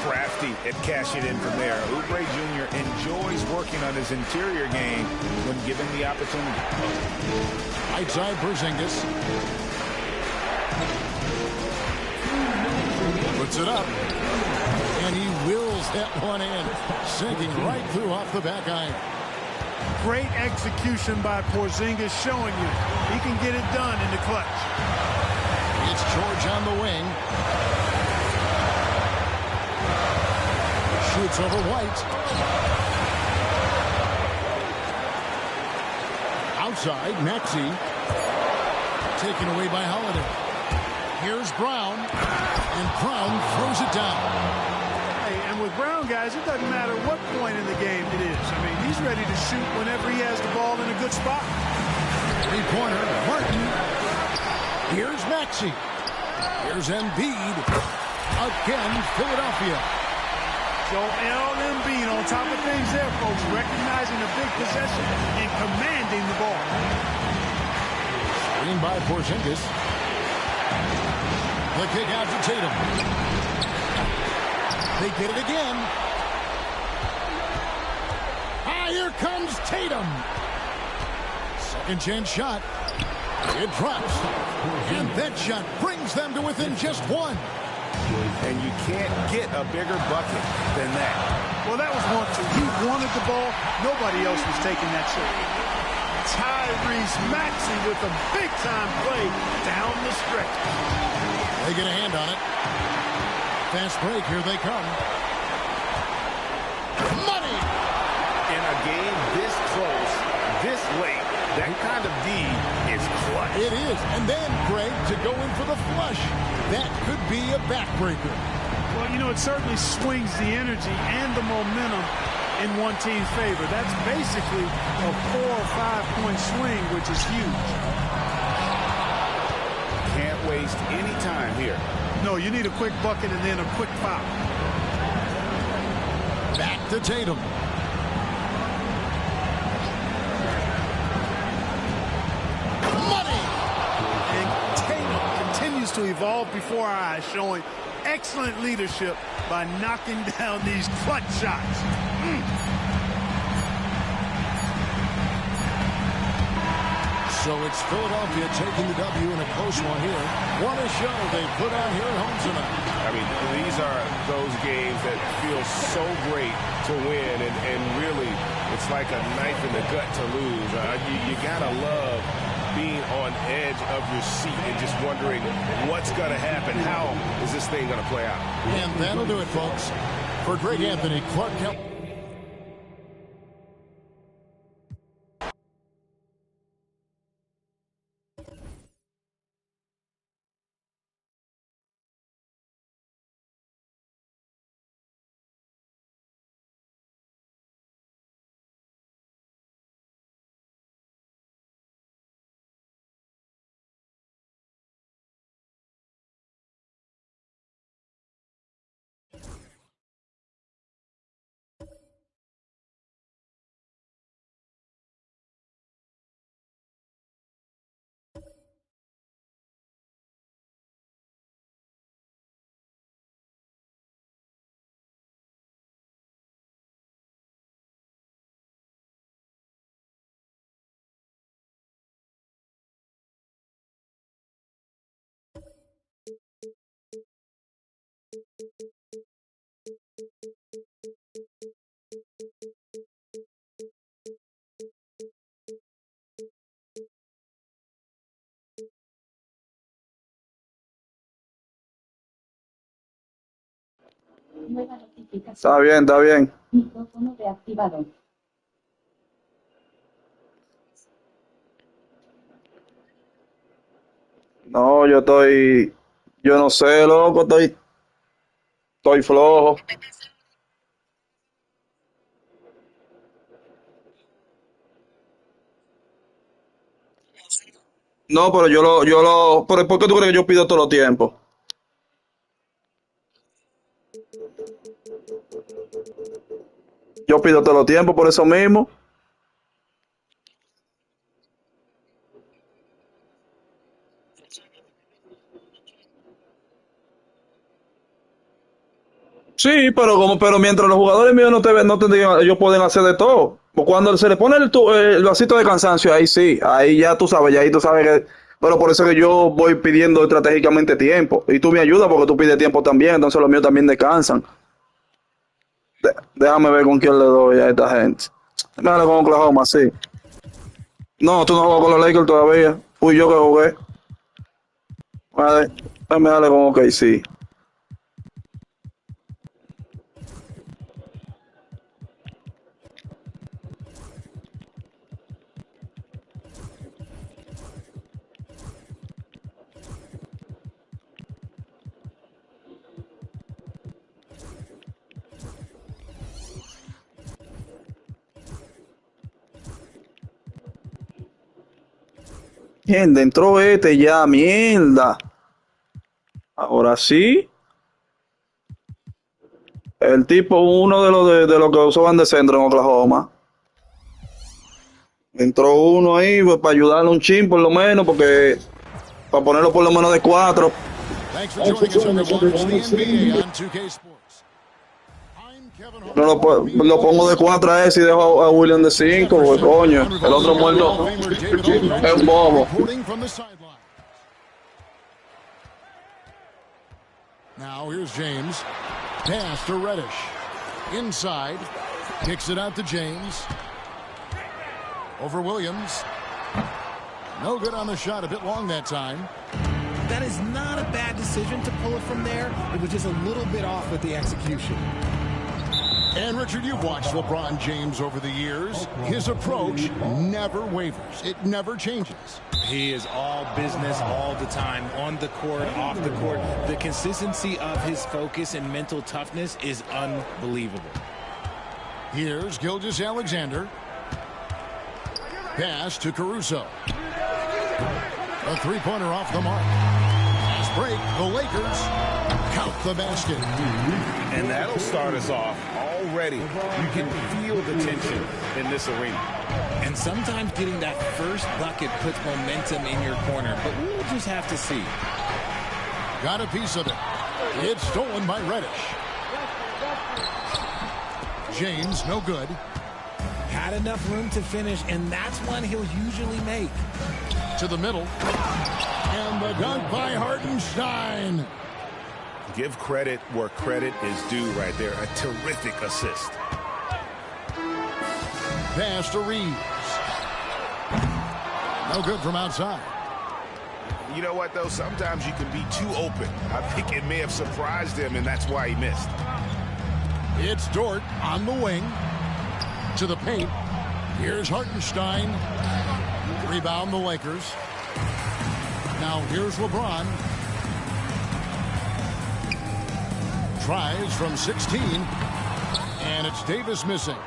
Crafty at cashing in from there. Oubre Jr. enjoys working on his interior game when given the opportunity. Right side Porzingis. Puts it up. And he wills that one in. Sinking right through off the back iron. Great execution by Porzingis, showing you he can get it done in the clutch. It's George on the wing. Shoots over White. Outside, Maxey. Taken away by Holiday. Here's Brown. And Brown throws it down. Hey, and with Brown, guys, it doesn't matter what point in the game it is. I mean, he's ready to shoot whenever he has the ball in a good spot. Three-pointer, Martin. Here's Maxey. Here's Embiid. Again, Philadelphia. Joel Embiid on top of things there, folks, recognizing a big possession and commanding the ball. Screen by Porzingis. The kick out to Tatum. They get it again. Ah, here comes Tatum. Second chance shot. It drops. And that shot brings them to within just one. And you can't get a bigger bucket than that. Well, that was 1-2. He wanted the ball. Nobody else was taking that shot. Tyrese Maxey with a big-time play down the stretch. They get a hand on it. Fast break. Here they come. Money! In a game this close, this late, that kind of D is clutch. It is. And then, Greg, to go in for the flush. That could be a backbreaker. Well, you know, it certainly swings the energy and the momentum in one team's favor. That's basically a 4 or 5 point swing, which is huge. Can't waste any time here. No, you need a quick bucket and then a quick foul. Back to Tatum. Money! And Tatum continues to evolve before our eyes, showing excellent leadership by knocking down these clutch shots. So it's Philadelphia taking the W in a close one here. What a show they put on here at home tonight. I mean, these are those games that feel so great to win, and really, it's like a knife in the gut to lose. You gotta love being on edge of your seat and just wondering what's gonna happen. How is this thing gonna play out? And that'll do it, folks. For Greg Anthony, Clark Kent. Está bien, está bien. No, yo no sé, loco, estoy flojo. No, pero pero ¿por qué tú crees que yo pido todo el tiempo? Yo pido todo el tiempo por eso mismo. Sí, pero mientras los jugadores míos no tendrían, ellos pueden hacer de todo. Cuando se le pone el vasito de cansancio, ahí sí, ahí ya tú sabes, ya ahí tú sabes que, pero por eso que yo voy pidiendo estratégicamente tiempo. Y tú me ayudas porque tú pides tiempo también, entonces los míos también descansan. Déjame ver con quién le doy a esta gente. Me dale con Oklahoma, sí. No, tú no juegas con los Lakers todavía. Fui yo que jugué. Vale, me dale con OK, sí. Gente, entró este ya, mierda. Ahora sí. El tipo, uno de los que usaban de centro en Oklahoma. Entró uno ahí pues, para ayudarle un chin por lo menos, porque para ponerlo por lo menos de 4. Thanks for joining us on the Watch the NBA on 2K Sports. I'm Kevin No lo pongo de 4 a ese y dejo a William de 5, pues coño. El otro muerto es un bobo. reporting from the sideline. Now here's James. Pass to Reddish. Inside. Kicks it out to James. Over Williams. No good on the shot. A bit long that time. That is not a bad decision to pull it from there. It was just a little bit off with the execution. And Richard, you've watched LeBron James over the years. His approach never wavers. It never changes. He is all business all the time, on the court, off the court. The consistency of his focus and mental toughness is unbelievable. Here's Gilgeous-Alexander. Pass to Caruso. A three-pointer off the mark. Fast break, the Lakers count the basket. And that'll start us off already. You can feel the tension in this arena. And sometimes getting that first bucket puts momentum in your corner, but we'll just have to see. Got a piece of it. It's stolen by Reddish. James, no good. Had enough room to finish, and that's one he'll usually make. To the middle. And the dunk by Hartenstein. Give credit where credit is due right there. A terrific assist. Pass to Reeves. No good from outside. You know what, though? Sometimes you can be too open. I think it may have surprised him, and that's why he missed. It's Dort on the wing. To the paint. Here's Hartenstein. Rebound the Lakers. Now here's LeBron. Tries from 16. And it's Davis missing.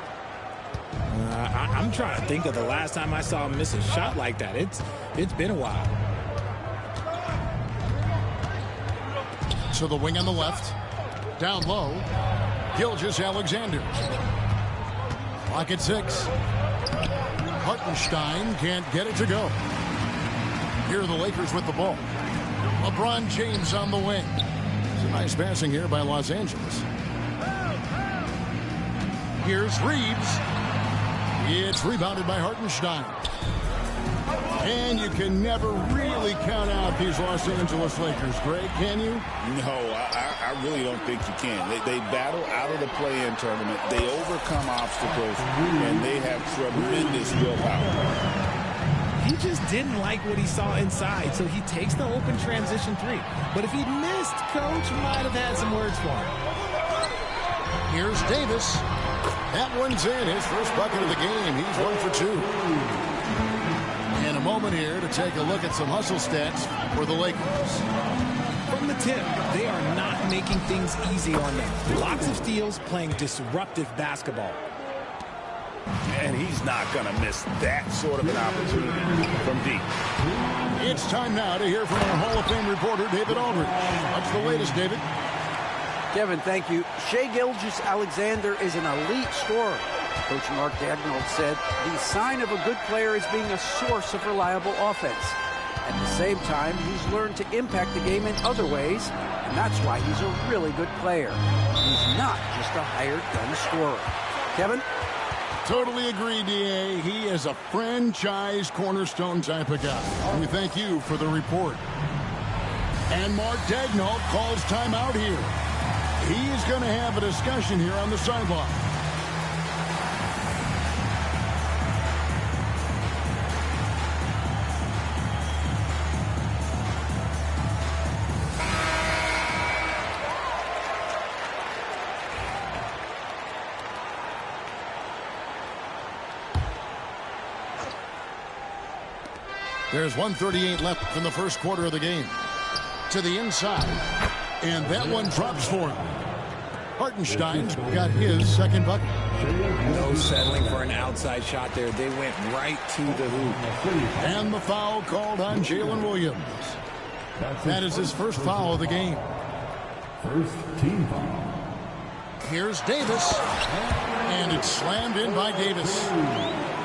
I'm trying to think of the last time I saw him miss a shot like that. It's been a while. To the wing on the left. Down low. Gilgeous-Alexander. Clock at 6. Hartenstein can't get it to go. Here are the Lakers with the ball. LeBron James on the wing. It's a nice passing here by Los Angeles. Here's Reeves. It's rebounded by Hartenstein. And you can never really count out these Los Angeles Lakers, Greg, can you? No, I really don't think you can. They battle out of the play-in tournament. They overcome obstacles, and they have tremendous willpower. He just didn't like what he saw inside, so he takes the open transition three. But if he missed, Coach might have had some words for him. Here's Davis. That one's in. His first bucket of the game. He's 1 for 2. And a moment here to take a look at some hustle stats for the Lakers. From the tip, they are not making things easy on them. Lots of steals, playing disruptive basketball. And he's not going to miss that sort of an opportunity from deep. It's time now to hear from our Hall of Fame reporter, David Aldridge. What's the latest, David? Kevin, thank you. Shai Gilgeous-Alexander is an elite scorer. Coach Mark Daigneault said the sign of a good player is being a source of reliable offense. At the same time, he's learned to impact the game in other ways, and that's why he's a really good player. He's not just a hired gun scorer. Kevin? Totally agree, D.A. He is a franchise cornerstone type of guy. We thank you for the report. And Mark Daigneault calls timeout here. He's going to have a discussion here on the sideline. There's 1:38 left in the first quarter of the game. To the inside. And that one drops for him. Hartenstein's got his second bucket. No settling for an outside shot there. They went right to the hoop. And the foul called on Jalen Williams. That is his first foul of the game. First team foul. Here's Davis. And it's slammed in by Davis.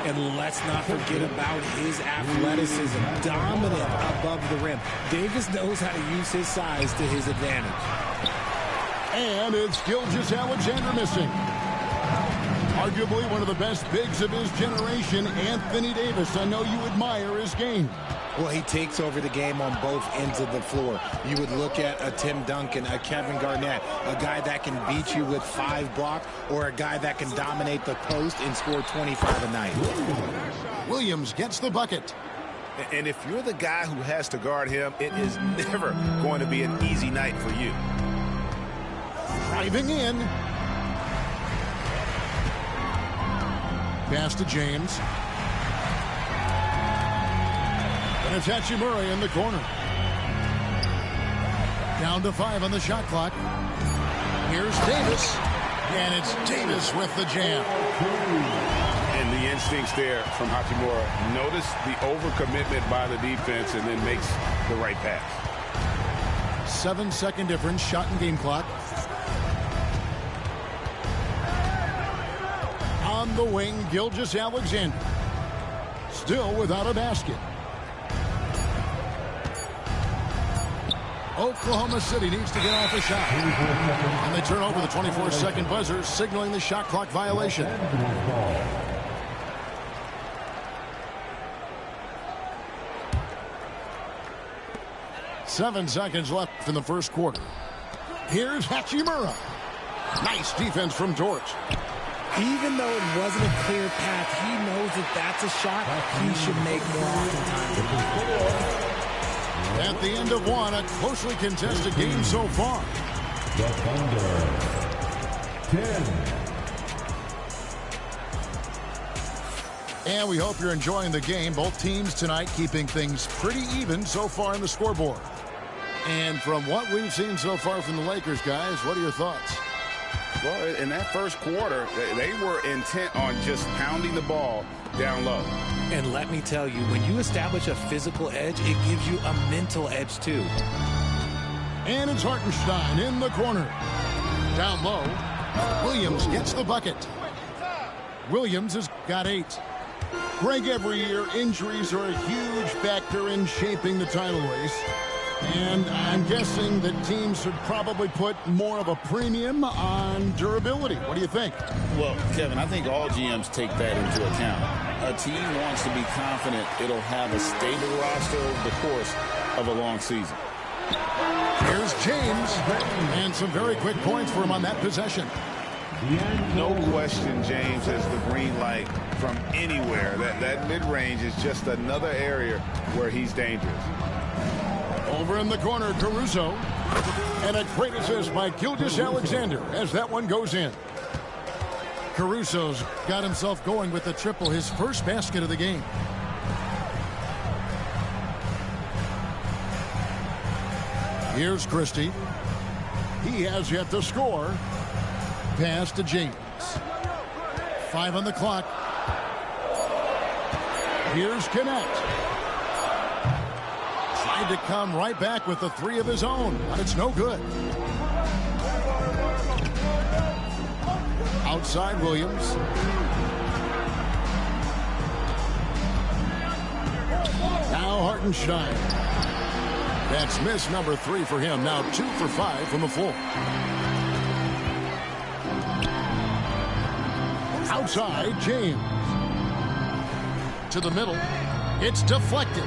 And let's not forget about his athleticism. Dominant above the rim. Davis knows how to use his size to his advantage. And it's Gilgeous-Alexander missing. Arguably one of the best bigs of his generation, Anthony Davis. I know you admire his game. Well, he takes over the game on both ends of the floor. You would look at a Tim Duncan, a Kevin Garnett, a guy that can beat you with 5 blocks, or a guy that can dominate the post and score 25 a night. Williams gets the bucket. And if you're the guy who has to guard him, it is never going to be an easy night for you. Driving in. Pass to James. And it's Hachimura in the corner. Down to 5 on the shot clock. Here's Davis. And it's Davis with the jam. And the instincts there from Hachimura. Notice the overcommitment by the defense and then makes the right pass. 7-second difference, shot and game clock. On the wing, Gilgeous-Alexander. Still without a basket. Oklahoma City needs to get off a shot. And they turn over the 24-second buzzer, signaling the shot clock violation. Seven seconds left in the first quarter. Here's Hachimura. Nice defense from George. Even though it wasn't a clear path, he knows that that's a shot he should make more oftentimes. At the end of one, a closely contested game so far. The Thunder. 10. And we hope you're enjoying the game. Both teams tonight keeping things pretty even so far in the scoreboard. And from what we've seen so far from the Lakers, guys, what are your thoughts? Well, in that first quarter, they were intent on just pounding the ball down low. And let me tell you, when you establish a physical edge, it gives you a mental edge too. And it's Hartenstein in the corner. Down low, Williams gets the bucket. Williams has got 8. Greg, every year, injuries are a huge factor in shaping the title race. And I'm guessing that teams should probably put more of a premium on durability. What do you think? Well, Kevin, I think all GMs take that into account. A team wants to be confident it'll have a stable roster over the course of a long season. Here's James. And some very quick points for him on that possession. No question James has the green light from anywhere. That mid-range is just another area where he's dangerous. Over in the corner, Caruso. And a great assist by Gilgeous-Alexander as that one goes in. Caruso's got himself going with the triple, his first basket of the game. Here's Christie. He has yet to score. Pass to James. 5 on the clock. Here's Connect. Tried to come right back with the 3 of his own, but it's no good. Outside Williams. Now Hartenstein. That's miss number 3 for him. Now 2 for 5 from the floor. Outside James. To the middle. It's deflected.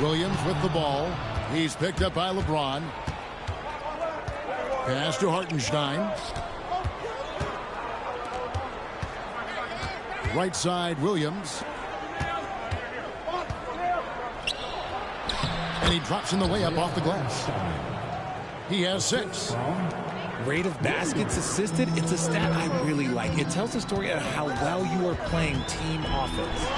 Williams with the ball. He's picked up by LeBron. Pass to Hartenstein. Right side Williams. And he drops in the layup off the glass. He has 6. Rate of baskets assisted, it's a stat I really like. It tells the story of how well you are playing team offense.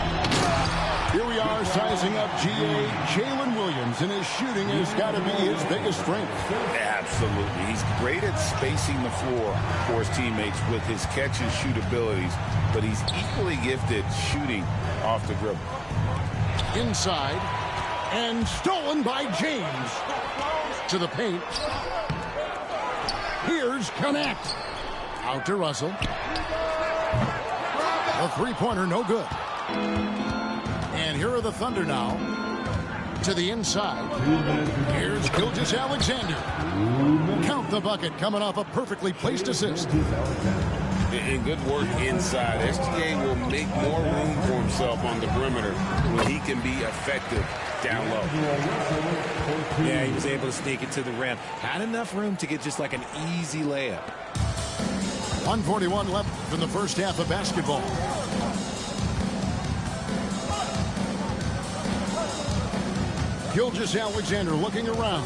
Here we are sizing up GA Jalen Williams, and his shooting has got to be his biggest strength. Absolutely. He's great at spacing the floor for his teammates with his catch and shoot abilities, but he's equally gifted shooting off the dribble. Inside, and stolen by James. To the paint. Here's Connect. Out to Russell. A three-pointer, no good. And here are the Thunder now. To the inside. Here's Gilgeous-Alexander. Count the bucket, coming off a perfectly placed assist. And good work inside. SGA will make more room for himself on the perimeter when he can be effective down low. Yeah, he was able to sneak it to the rim. Had enough room to get just like an easy layup. 1:41 left in the first half of basketball. Gilgeous-Alexander looking around.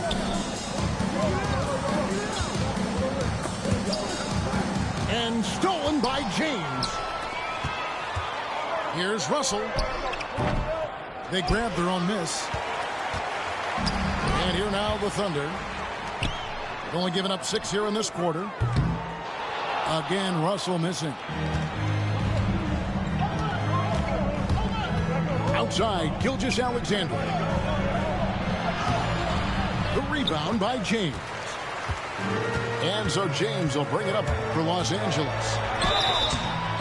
And stolen by James. Here's Russell. They grab their own miss. And here now the Thunder. They've only given up 6 here in this quarter. Again, Russell missing. Outside, Gilgeous-Alexander. The rebound by James. And so James will bring it up for Los Angeles.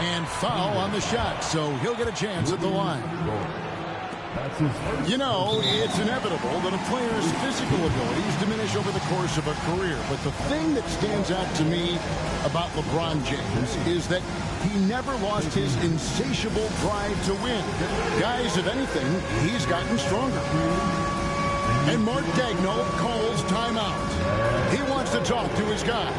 And foul on the shot, so he'll get a chance at the line. You know, it's inevitable that a player's physical abilities diminish over the course of a career. But the thing that stands out to me about LeBron James is that he never lost his insatiable drive to win. Guys, if anything, he's gotten stronger. And Mark Daigneault calls timeout. He wants to talk to his guys.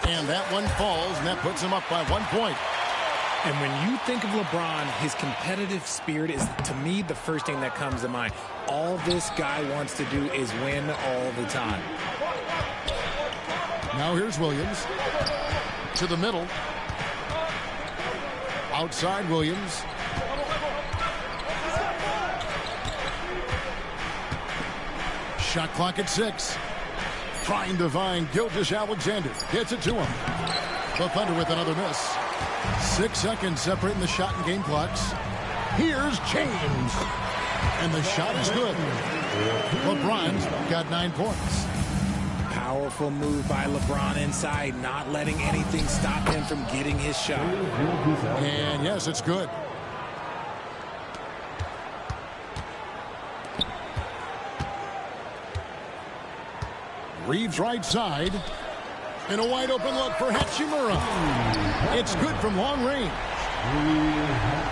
And that one falls, and that puts him up by 1 point. And when you think of LeBron, his competitive spirit is, to me, the first thing that comes to mind. All this guy wants to do is win all the time. Now here's Williams. To the middle. Outside Williams. Shot clock at 6. Trying to find Gilgeous-Alexander. Gets it to him. The Thunder with another miss. 6 seconds separating the shot and game clocks. Here's James. And the shot is good. LeBron's got 9 points. Powerful move by LeBron inside, not letting anything stop him from getting his shot. And yes, it's good. Reeves right side. And a wide open look for Hachimura. It's good from long range.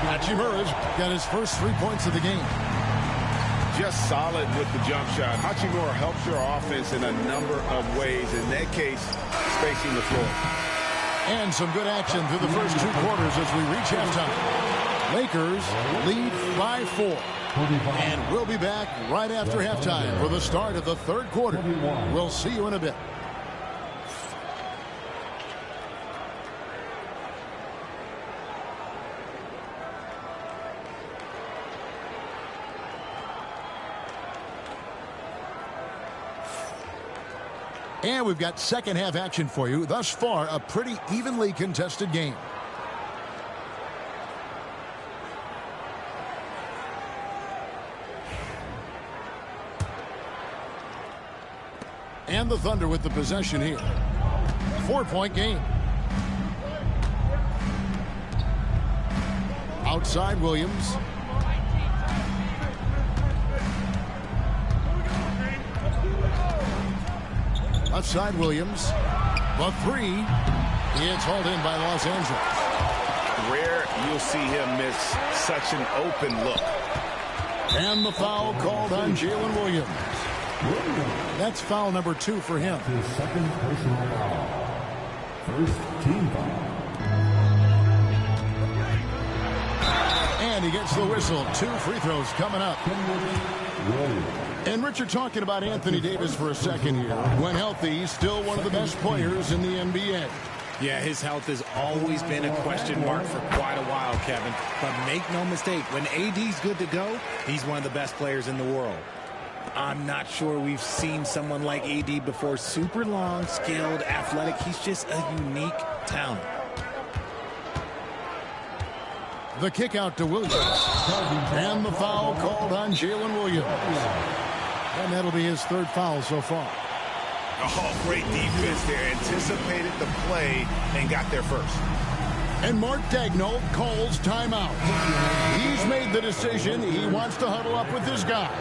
Hachimura's got his first 3 points of the game. Just solid with the jump shot. Hachimura helps your offense in a number of ways. In that case, spacing the floor. And some good action through the first 2 quarters as we reach halftime. Lakers lead by 4. And we'll be back right after halftime for the start of the 3rd quarter. We'll see you in a bit. And we've got second half action for you. Thus far, a pretty evenly contested game. And the Thunder with the possession here. 4-point game. Outside Williams. Outside Williams. The 3. It's hauled in by Los Angeles. Rare you'll see him miss such an open look. And the foul called on Jalen Williams. That's foul number 2 for him. His second personal foul. First team foul. And he gets the whistle. 2 free throws coming up. And Richard, talking about Anthony Davis for a second here. When healthy, he's still one of the best players in the NBA. Yeah, his health has always been a question mark for quite a while, Kevin. But make no mistake, when AD's good to go, he's one of the best players in the world. I'm not sure we've seen someone like AD before. Super long, skilled, athletic. He's just a unique talent. The kick out to Williams. And the foul called on Jalen Williams. And that'll be his 3rd foul so far. Oh, great defense there. Anticipated the play and got there first. And Mark Daigneault calls timeout. He's made the decision. He wants to huddle up with his guys.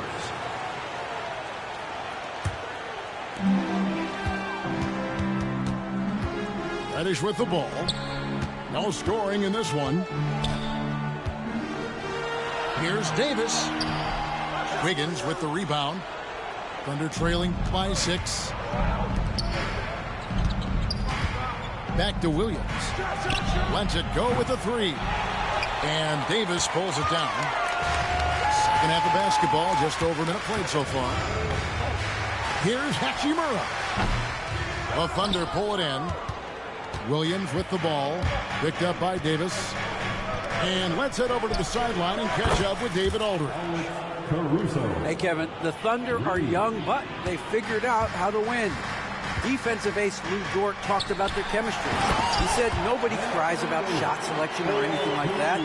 Reddish with the ball. No scoring in this one. Here's Davis. Wiggins with the rebound. Thunder trailing by 6. Back to Williams. Lets it go with the 3. And Davis pulls it down. Second half of basketball, just over a minute played so far. Here's Hachimura. The Thunder pull it in. Williams with the ball. Picked up by Davis. And let's head over to the sideline and catch up with David Aldridge. Hey, Kevin, the Thunder are young, but they figured out how to win. Defensive ace Lou Dort talked about their chemistry. He said nobody cries about shot selection or anything like that.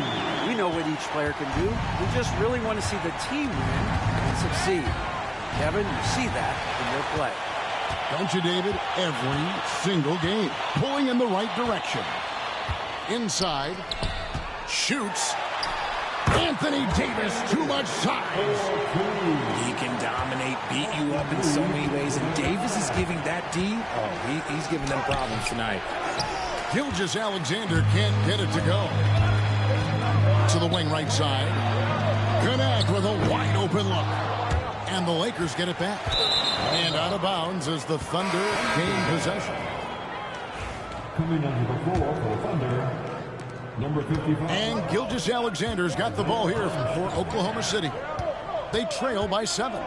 We know what each player can do. We just really want to see the team win and succeed. Kevin, you see that in their play. Don't you, David? Every single game. Pulling in the right direction. Inside. Shoots. Anthony Davis, too much size. He can dominate, beat you up in so many ways, and Davis is giving that D. Oh, he's giving them problems tonight. Gilgeous-Alexander can't get it to go. To the wing right side. Connect with a wide open look. And the Lakers get it back. And out of bounds as the Thunder gain possession. Coming on to the floor for the Thunder, number 55. And Gilgeous-Alexander's got the ball here for Oklahoma City. They trail by 7.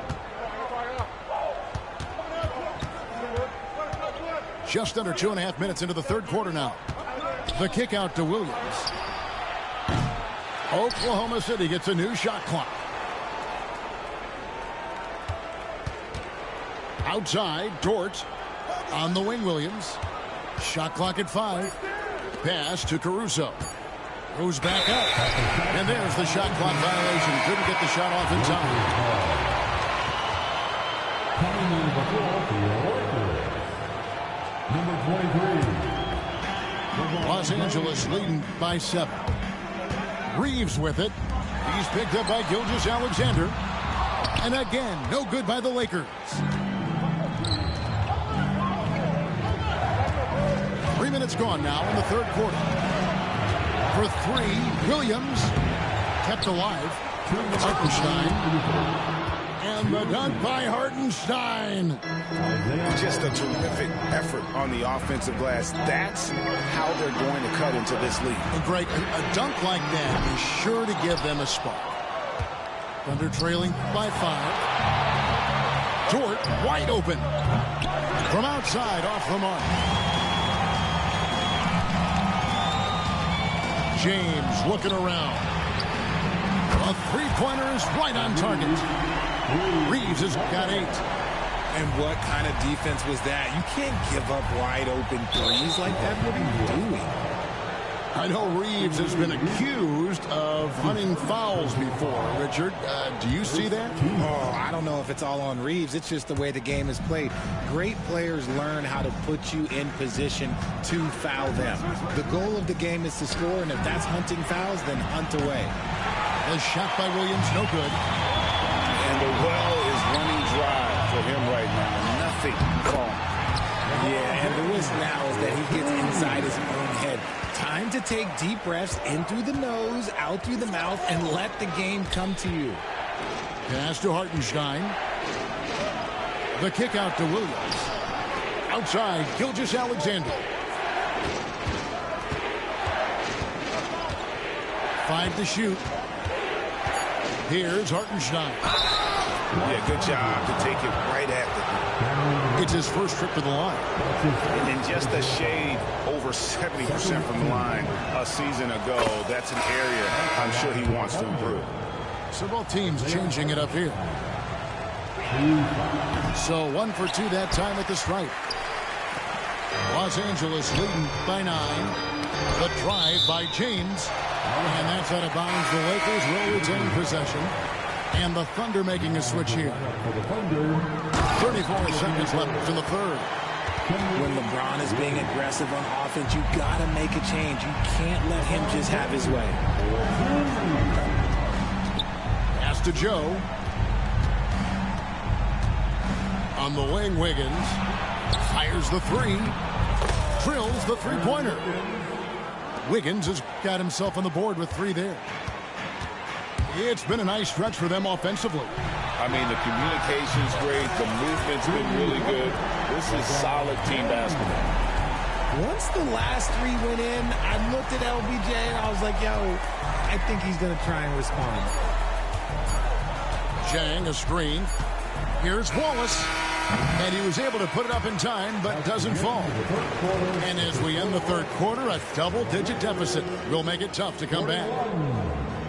Just under 2.5 minutes into the 3rd quarter now. The kick out to Williams. Oklahoma City gets a new shot clock. Outside, Dort. On the wing, Williams. Shot clock at 5. Pass to Caruso. Goes back up. And there's the shot clock violation. Couldn't get the shot off in time. Number 23. Los Angeles leading by 7. Reeves with it. He's picked up by Gilgeous-Alexander. And again, no good by the Lakers. 3 minutes gone now in the third quarter. For 3, Williams kept alive. Hartenstein. And the dunk by Hartenstein. Just a terrific effort on the offensive glass. That's how they're going to cut into this league. Greg, a dunk like that is sure to give them a spark. Thunder trailing by 5. Dort wide open. From outside off the mark. James looking around. A three-pointer is right on target. Reeves has got 8. And what kind of defense was that? You can't give up wide open threes like that. What are you doing? I know Reeves has been accused of hunting fouls before. Richard, do you see that? Oh, I don't know if it's all on Reeves. It's just the way the game is played. Great players learn how to put you in position to foul them. The goal of the game is to score, and if that's hunting fouls, then hunt away. A shot by Williams, no good. And the well is running dry for him right now. Nothing falling. Yeah, and the risk now is that he gets inside his own head. Time to take deep breaths in through the nose, out through the mouth, and let the game come to you. Pass to Hartenstein. The kick out to Williams. Outside, Gilgeous-Alexander. 5 to shoot. Here's Hartenstein. Yeah, good job to take it right at them. It's his first trip to the line. And just a shade over 70% from the line a season ago. That's an area I'm sure he wants to improve. So both teams changing it up here. So 1 for 2 that time at the stripe. Los Angeles leading by 9. The drive by James. And that's out of bounds. The Lakers will retain possession. And the Thunder making a switch here. 34 seconds left in the third. When LeBron is being aggressive on offense, you got to make a change. You can't let him just have his way. Pass to Joe. On the wing, Wiggins. Fires the 3. Drills the three-pointer. Wiggins has got himself on the board with 3 there. It's been a nice stretch for them offensively. I mean, the communication's great. The movement's been really good. This is solid team basketball. Once the last 3 went in, I looked at LBJ and I was like, yo, I think he's going to try and respond. Jang, a screen. Here's Wallace. And he was able to put it up in time, but doesn't fall. And as we end the third quarter, a double-digit deficit will make it tough to come back.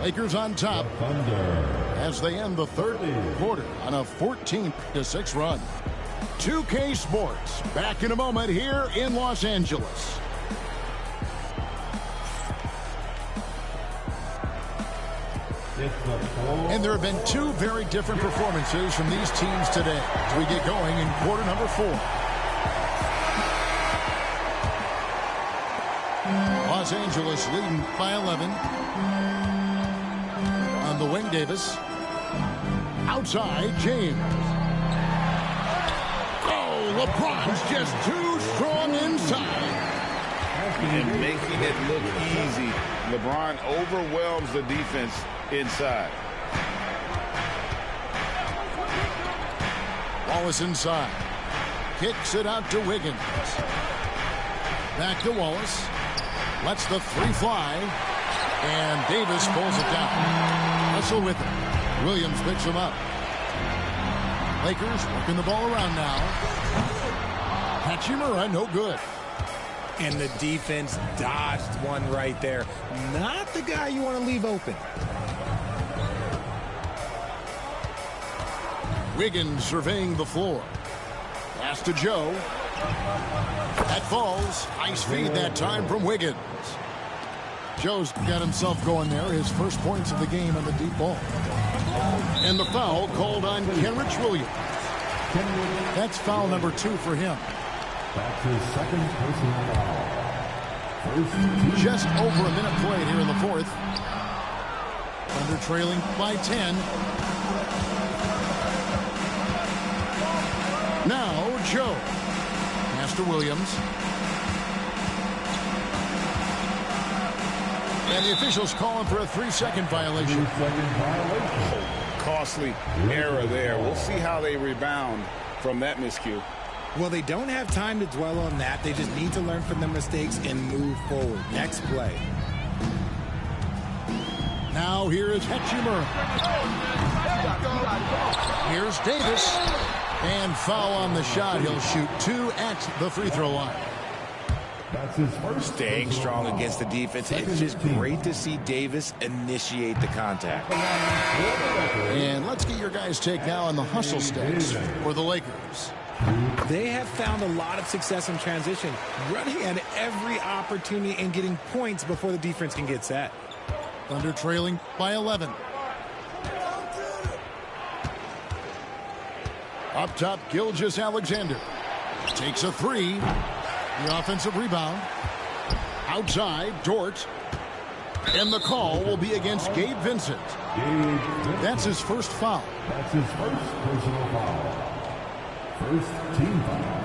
Lakers on top as they end the third quarter on a 14-6 run. 2K Sports back in a moment here in Los Angeles. And there have been 2 very different performances from these teams today as we get going in quarter number 4. Los Angeles leading by 11. On the wing, Davis. Outside, James. Oh, LeBron's just too strong inside. And making it look easy. LeBron overwhelms the defense inside. Wallace inside. Kicks it out to Wiggins. Back to Wallace. Lets the 3 fly. And Davis pulls it down. Russell with it. Williams picks him up. Lakers working the ball around now. Hachimura, no good. And the defense dodged one right there. Not the guy you want to leave open. Wiggins surveying the floor. Pass to Joe. That falls. Nice feed that time from Wiggins. Joe's got himself going there. His first points of the game on the deep ball. And the foul called on Kenrich Williams. That's foul number 2 for him. That's his second personal foul. Just over a minute played here in the fourth. Thunder trailing by 10. Now Joe. Pass to Williams. And the officials calling for a 3-second violation. Costly error there. We'll see how they rebound from that miscue. Well, they don't have time to dwell on that. They just need to learn from their mistakes and move forward. Next play. Now here is Hachimura. Here's Davis. And foul on the shot. He'll shoot 2 at the free throw line. That's his first. Staying strong against the defense. It's just great to see Davis initiate the contact. And let's get your guys' take now on the hustle stats for the Lakers. They have found a lot of success in transition, running at every opportunity and getting points before the defense can get set. Thunder trailing by 11. Up top, Gilgeous-Alexander takes a 3. The offensive rebound. Outside, Dort. And the call will be against Gabe Vincent. That's his first foul. That's his first personal foul. First team foul.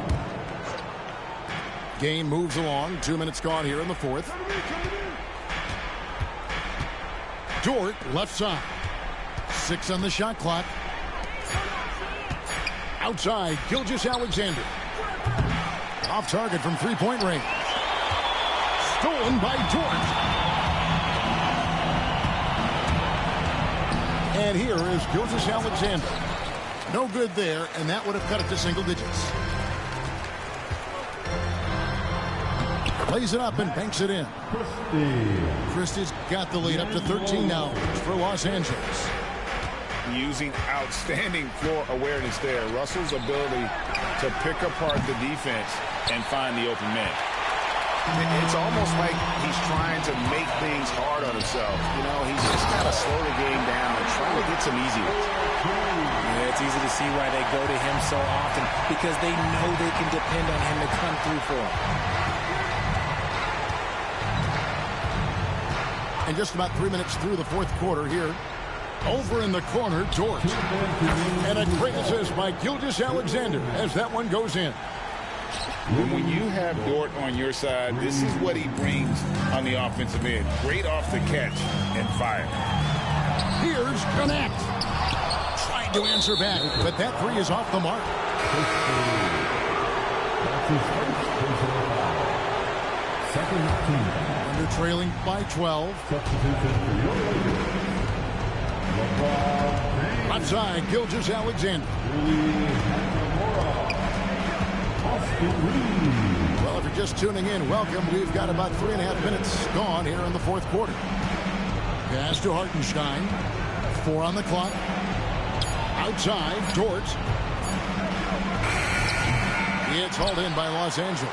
Game moves along. 2 minutes gone here in the fourth. Dort, left side. 6 on the shot clock. Outside, Gilgeous-Alexander. Off target from three-point range. Stolen by Dort. And here is Gilgeous-Alexander. No good there, and that would have cut it to single digits. Plays it up and banks it in. Christie's got the lead up to 13 now for Los Angeles. Using outstanding floor awareness there. Russell's ability to pick apart the defense and find the open man. It's almost like he's trying to make things hard on himself. You know, he's just got to slow the game down and try to get some easy ones. Yeah, it's easy to see why they go to him so often, because they know they can depend on him to come through for them. And just about 3 minutes through the fourth quarter here. Over in the corner, Dort. And a great assist by Gilgeous-Alexander as that one goes in. And when you have Dort on your side, this is what he brings on the offensive end. Great off the catch and fire. Here's Garnett. Tried to answer back, but that 3 is off the mark. That's his first personal foul. Second team. Under trailing by 12. Substitution for your Lakers. Outside, Gilgeous-Alexander. Well, if you're just tuning in, welcome. We've got about 3.5 minutes gone here in the fourth quarter. Pass to Hartenstein. 4 on the clock. Outside, Dort. It's hauled in by Los Angeles.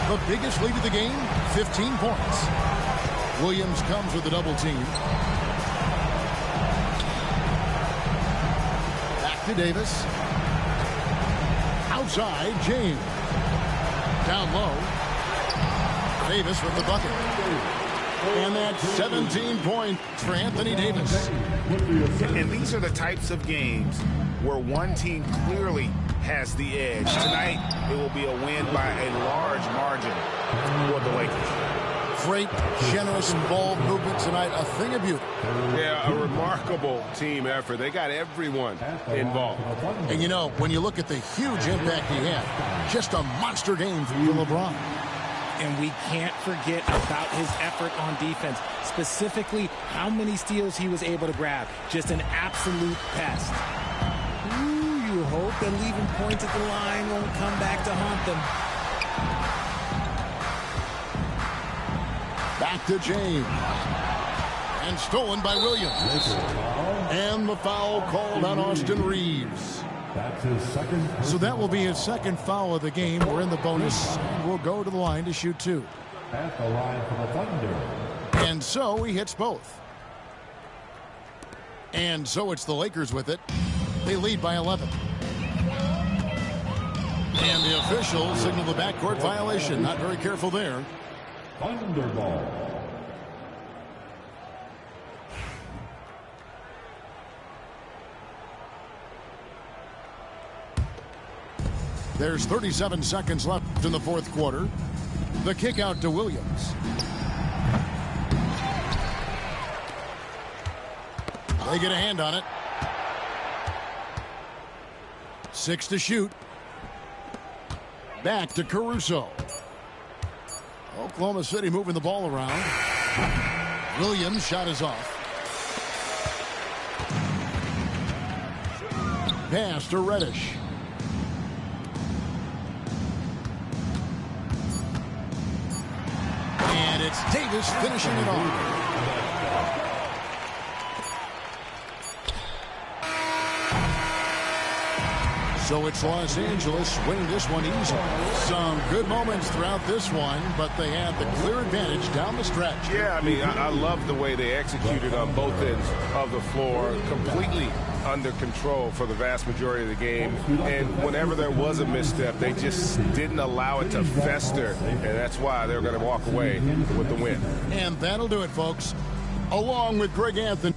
The biggest lead of the game, 15 points. Williams comes with a double team. To Davis. Outside, James. Down low. Davis with the bucket. And that's 17 points for Anthony Davis. And these are the types of games where one team clearly has the edge. Tonight, it will be a win by a large margin for the Lakers. Great, generous, involved movement tonight. A thing of beauty. Yeah, a remarkable team effort. They got everyone involved. And, you know, when you look at the huge impact he had, just a monster game for LeBron. And we can't forget about his effort on defense, specifically how many steals he was able to grab. Just an absolute pest. Ooh, you hope that leaving points at the line won't come back to haunt them. Back to James. And stolen by Williams. And the foul called on Austin Reeves. That's his second. So that will be his second foul of the game. We're in the bonus, and we'll go to the line to shoot 2. At the line for the Thunder. And so he hits both. And so it's the Lakers with it. They lead by 11. And the official signaled the backcourt violation. Not very careful there. Thunderball. There's 37 seconds left in the fourth quarter. The kick out to Williams. They get a hand on it. 6 to shoot. Back to Caruso. Oklahoma City moving the ball around. Williams' shot is off. Pass to Reddish. And it's Davis finishing it off. So it's Los Angeles winning this one easily. Some good moments throughout this one, but they have the clear advantage down the stretch. Yeah, I mean, I love the way they executed on both ends of the floor, completely under control for the vast majority of the game. And whenever there was a misstep, they just didn't allow it to fester, and that's why they're going to walk away with the win. And that'll do it, folks. Along with Greg Anthony.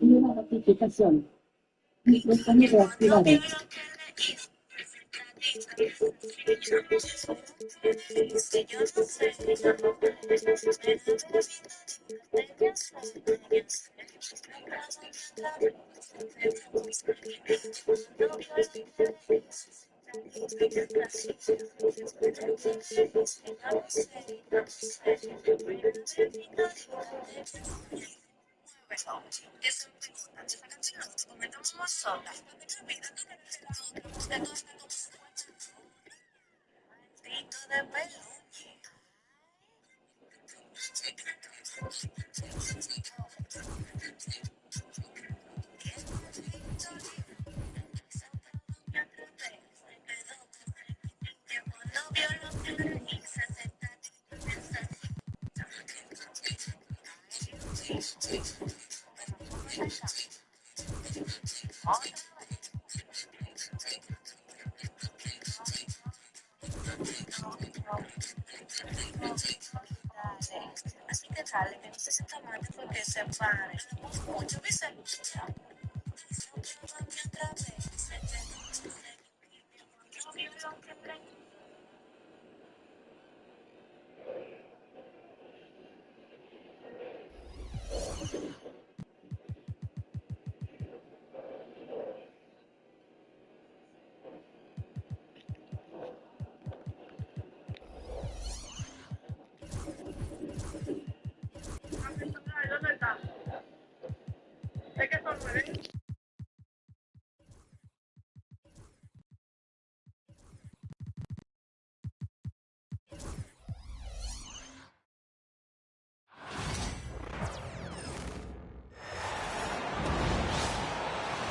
Una notificación. Micrófono reactivado.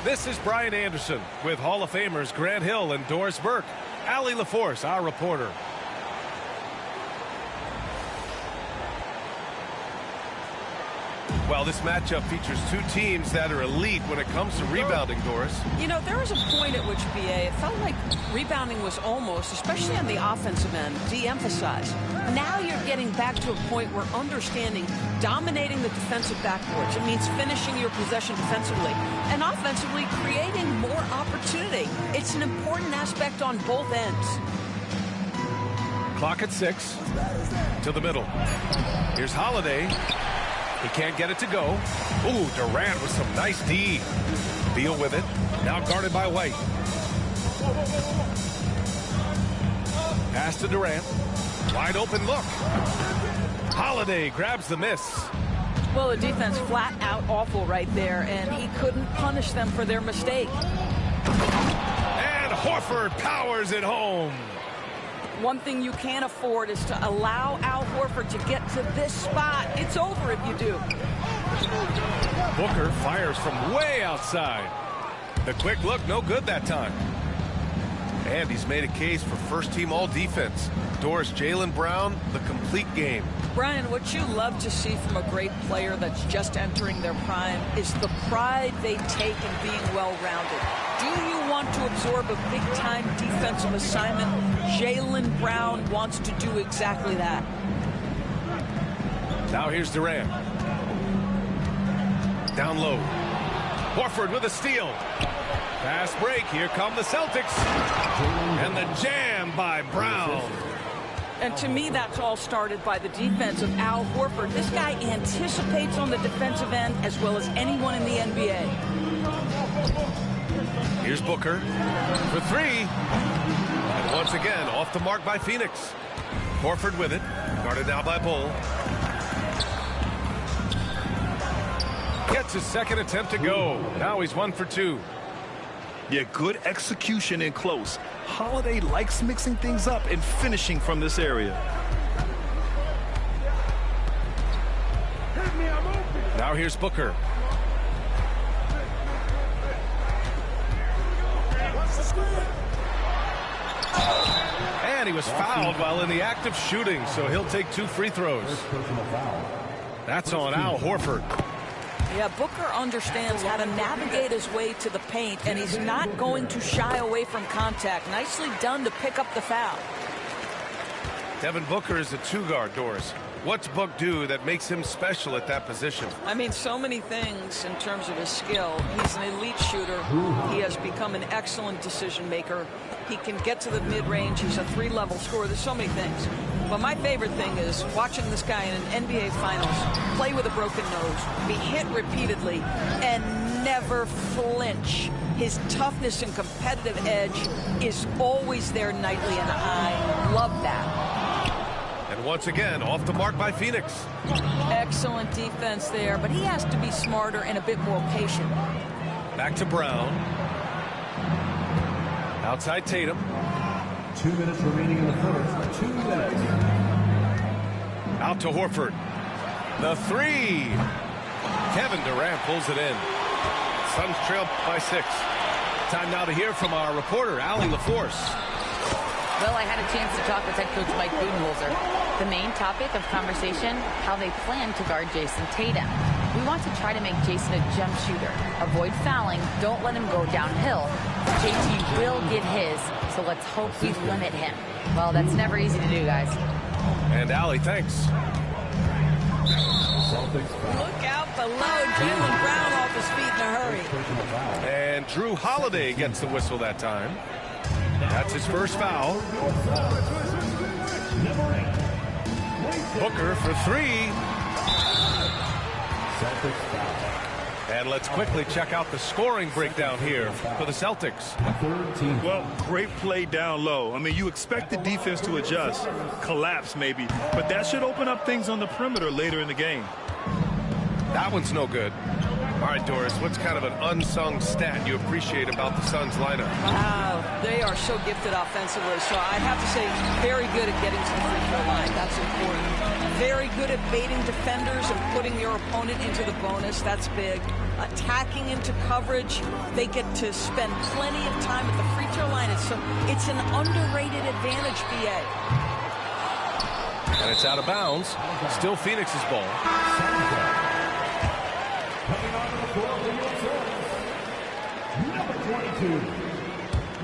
This is Brian Anderson with Hall of Famers Grant Hill and Doris Burke. Allie LaForce, our reporter. Well, this matchup features two teams that are elite when it comes to rebounding, Doris. You know, there was a point at which, BA, it felt like rebounding was almost, especially on the offensive end, de-emphasized. Now you're getting back to a point where understanding dominating the defensive backboards. It means finishing your possession defensively and offensively creating more opportunity. It's an important aspect on both ends. Clock at 6 to the middle. Here's Holiday. He can't get it to go. Ooh, Durant with some nice D. Beal with it. Now guarded by White. Pass to Durant. Wide open look. Holiday grabs the miss. Well, the defense flat out awful right there, and he couldn't punish them for their mistake. And Horford powers it home. One thing you can't afford is to allow Al Horford to get to this spot. It's over if you do. Booker fires from way outside. The quick look, no good that time. And he's made a case for first-team all-defense. Doris, Jaylen Brown, the complete game. Brian, what you love to see from a great player that's just entering their prime is the pride they take in being well-rounded. Do you want to absorb a big-time defensive assignment? Jaylen Brown wants to do exactly that. Now here's Durant. Down low. Horford with a steal. Fast break. Here come the Celtics. And the jam by Brown. And to me, that's all started by the defense of Al Horford. This guy anticipates on the defensive end as well as anyone in the NBA. Here's Booker for three. And once again, off the mark by Phoenix. Horford with it. Guarded now by Bull. Gets his second attempt to go. Now he's 1 for 2. Yeah, good execution in close. Holiday likes mixing things up and finishing from this area. Now here's Booker. And he was fouled while in the act of shooting, so he'll take 2 free throws. That's on Al Horford. Yeah, Booker understands how to navigate his way to the paint, and he's not going to shy away from contact. Nicely done to pick up the foul. Devin Booker is a 2-guard, Doris. What's Book do that makes him special at that position? I mean, so many things in terms of his skill. He's an elite shooter. He has become an excellent decision maker. He can get to the mid-range. He's a 3-level scorer. There's so many things. But my favorite thing is watching this guy in an NBA Finals play with a broken nose, be hit repeatedly, and never flinch. His toughness and competitive edge is always there nightly, and I love that. And once again, off the mark by Phoenix. Excellent defense there, but he has to be smarter and a bit more patient. Back to Brown. Outside Tatum. 2 minutes remaining in the first. 2 minutes. Out to Horford. The three. Kevin Durant pulls it in. Suns trail by 6. Time now to hear from our reporter, Allie LaForce. Well, I had a chance to talk with head coach Mike Budenholzer. The main topic of conversation, how they plan to guard Jason Tatum. We want to try to make Jason a jump shooter. Avoid fouling. Don't let him go downhill. JT will get his, so let's hope we limit him. Well, that's never easy to do, guys. And Allie, thanks. Look out below. Jaylen Brown off his feet in a hurry. And Drew Holiday gets the whistle that time. That's his first foul. Booker for 3. And let's quickly check out the scoring breakdown here for the Celtics. Well, great play down low. I mean, you expect the defense to adjust, collapse maybe, but that should open up things on the perimeter later in the game. That one's no good. All right, Doris, what's kind of an unsung stat you appreciate about the Suns lineup? Wow, they are so gifted offensively. So I have to say, very good at getting to the free throw line. That's important. Very good at baiting defenders and putting your opponent into the bonus. That's big. Attacking into coverage. They get to spend plenty of time at the free throw line. It's an underrated advantage, BA. And it's out of bounds. Still Phoenix's ball. Coming on to the floor for your Suns, number 22,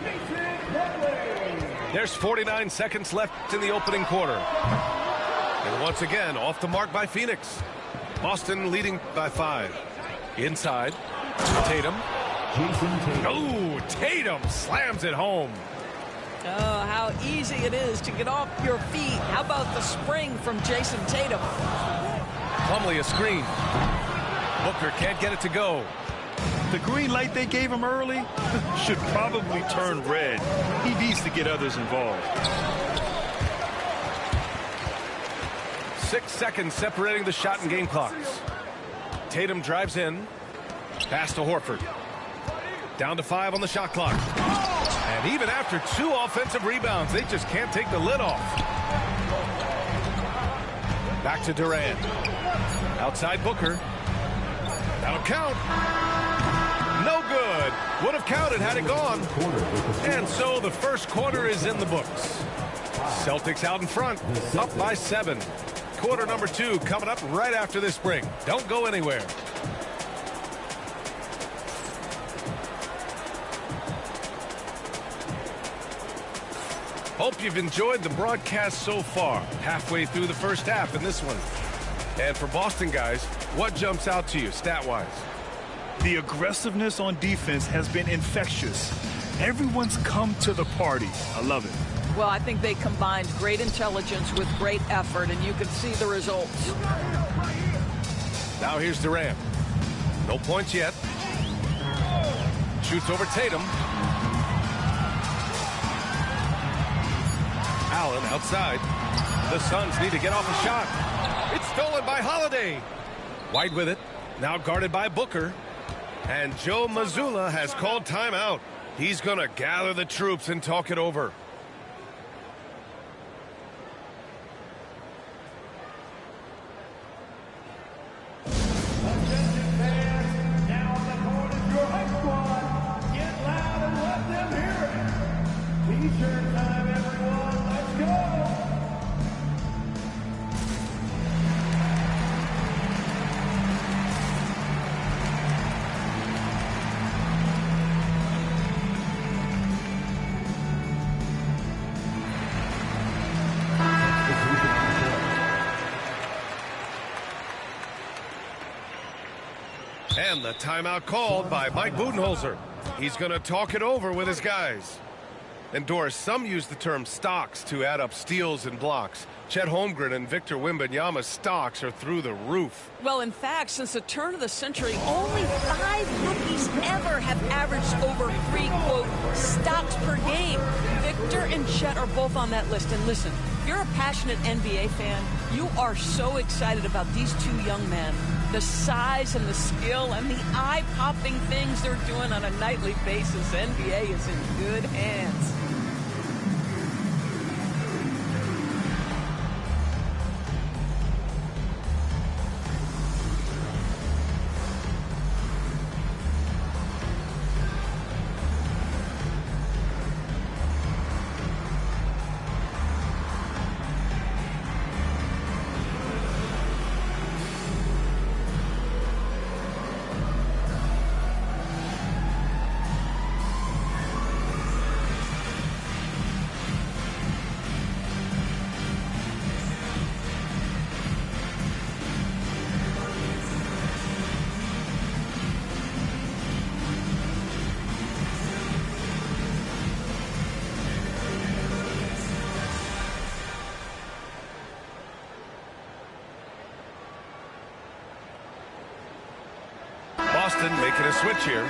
Mason Plumlee. There's 49 seconds left in the opening quarter. And once again, off the mark by Phoenix. Boston leading by 5. Inside, Tatum. Jason Tatum. Oh, Tatum slams it home. Oh, how easy it is to get off your feet. How about the spring from Jason Tatum? Plumlee a screen. Booker can't get it to go. The green light they gave him early should probably turn red. He needs to get others involved. 6 seconds separating the shot and game clocks. Tatum drives in. Pass to Horford. Down to 5 on the shot clock. And even after 2 offensive rebounds, they just can't take the lid off. Back to Durant. Outside Booker. That'll count. No good. Would have counted had it gone. And so the first quarter is in the books. Celtics out in front, up by 7. Quarter number 2 coming up right after this break. Don't go anywhere. Hope you've enjoyed the broadcast so far. Halfway through the first half in this one. And for Boston guys, what jumps out to you stat-wise? The aggressiveness on defense has been infectious. Everyone's come to the party. I love it. Well, I think they combined great intelligence with great effort, and you can see the results. Now here's Durant. No points yet. Shoots over Tatum. Allen outside. The Suns need to get off a shot. It's stolen by Holiday. White with it. Now guarded by Booker. And Joe Mazzulla has called timeout. He's going to gather the troops and talk it over. T-shirt time, everyone. Let's go. And the timeout called by Mike Budenholzer. He's going to talk it over with his guys. And Doris, some use the term stocks to add up steals and blocks. Chet Holmgren and Victor Wembanyama's stocks are through the roof. Well, in fact, since the turn of the century, only 5 rookies ever have averaged over 3, quote, stocks per game. Victor and Chet are both on that list. And listen, if you're a passionate NBA fan, you are so excited about these 2 young men. The size and the skill and the eye-popping things they're doing on a nightly basis. NBA is in good hands. Boston making a switch here.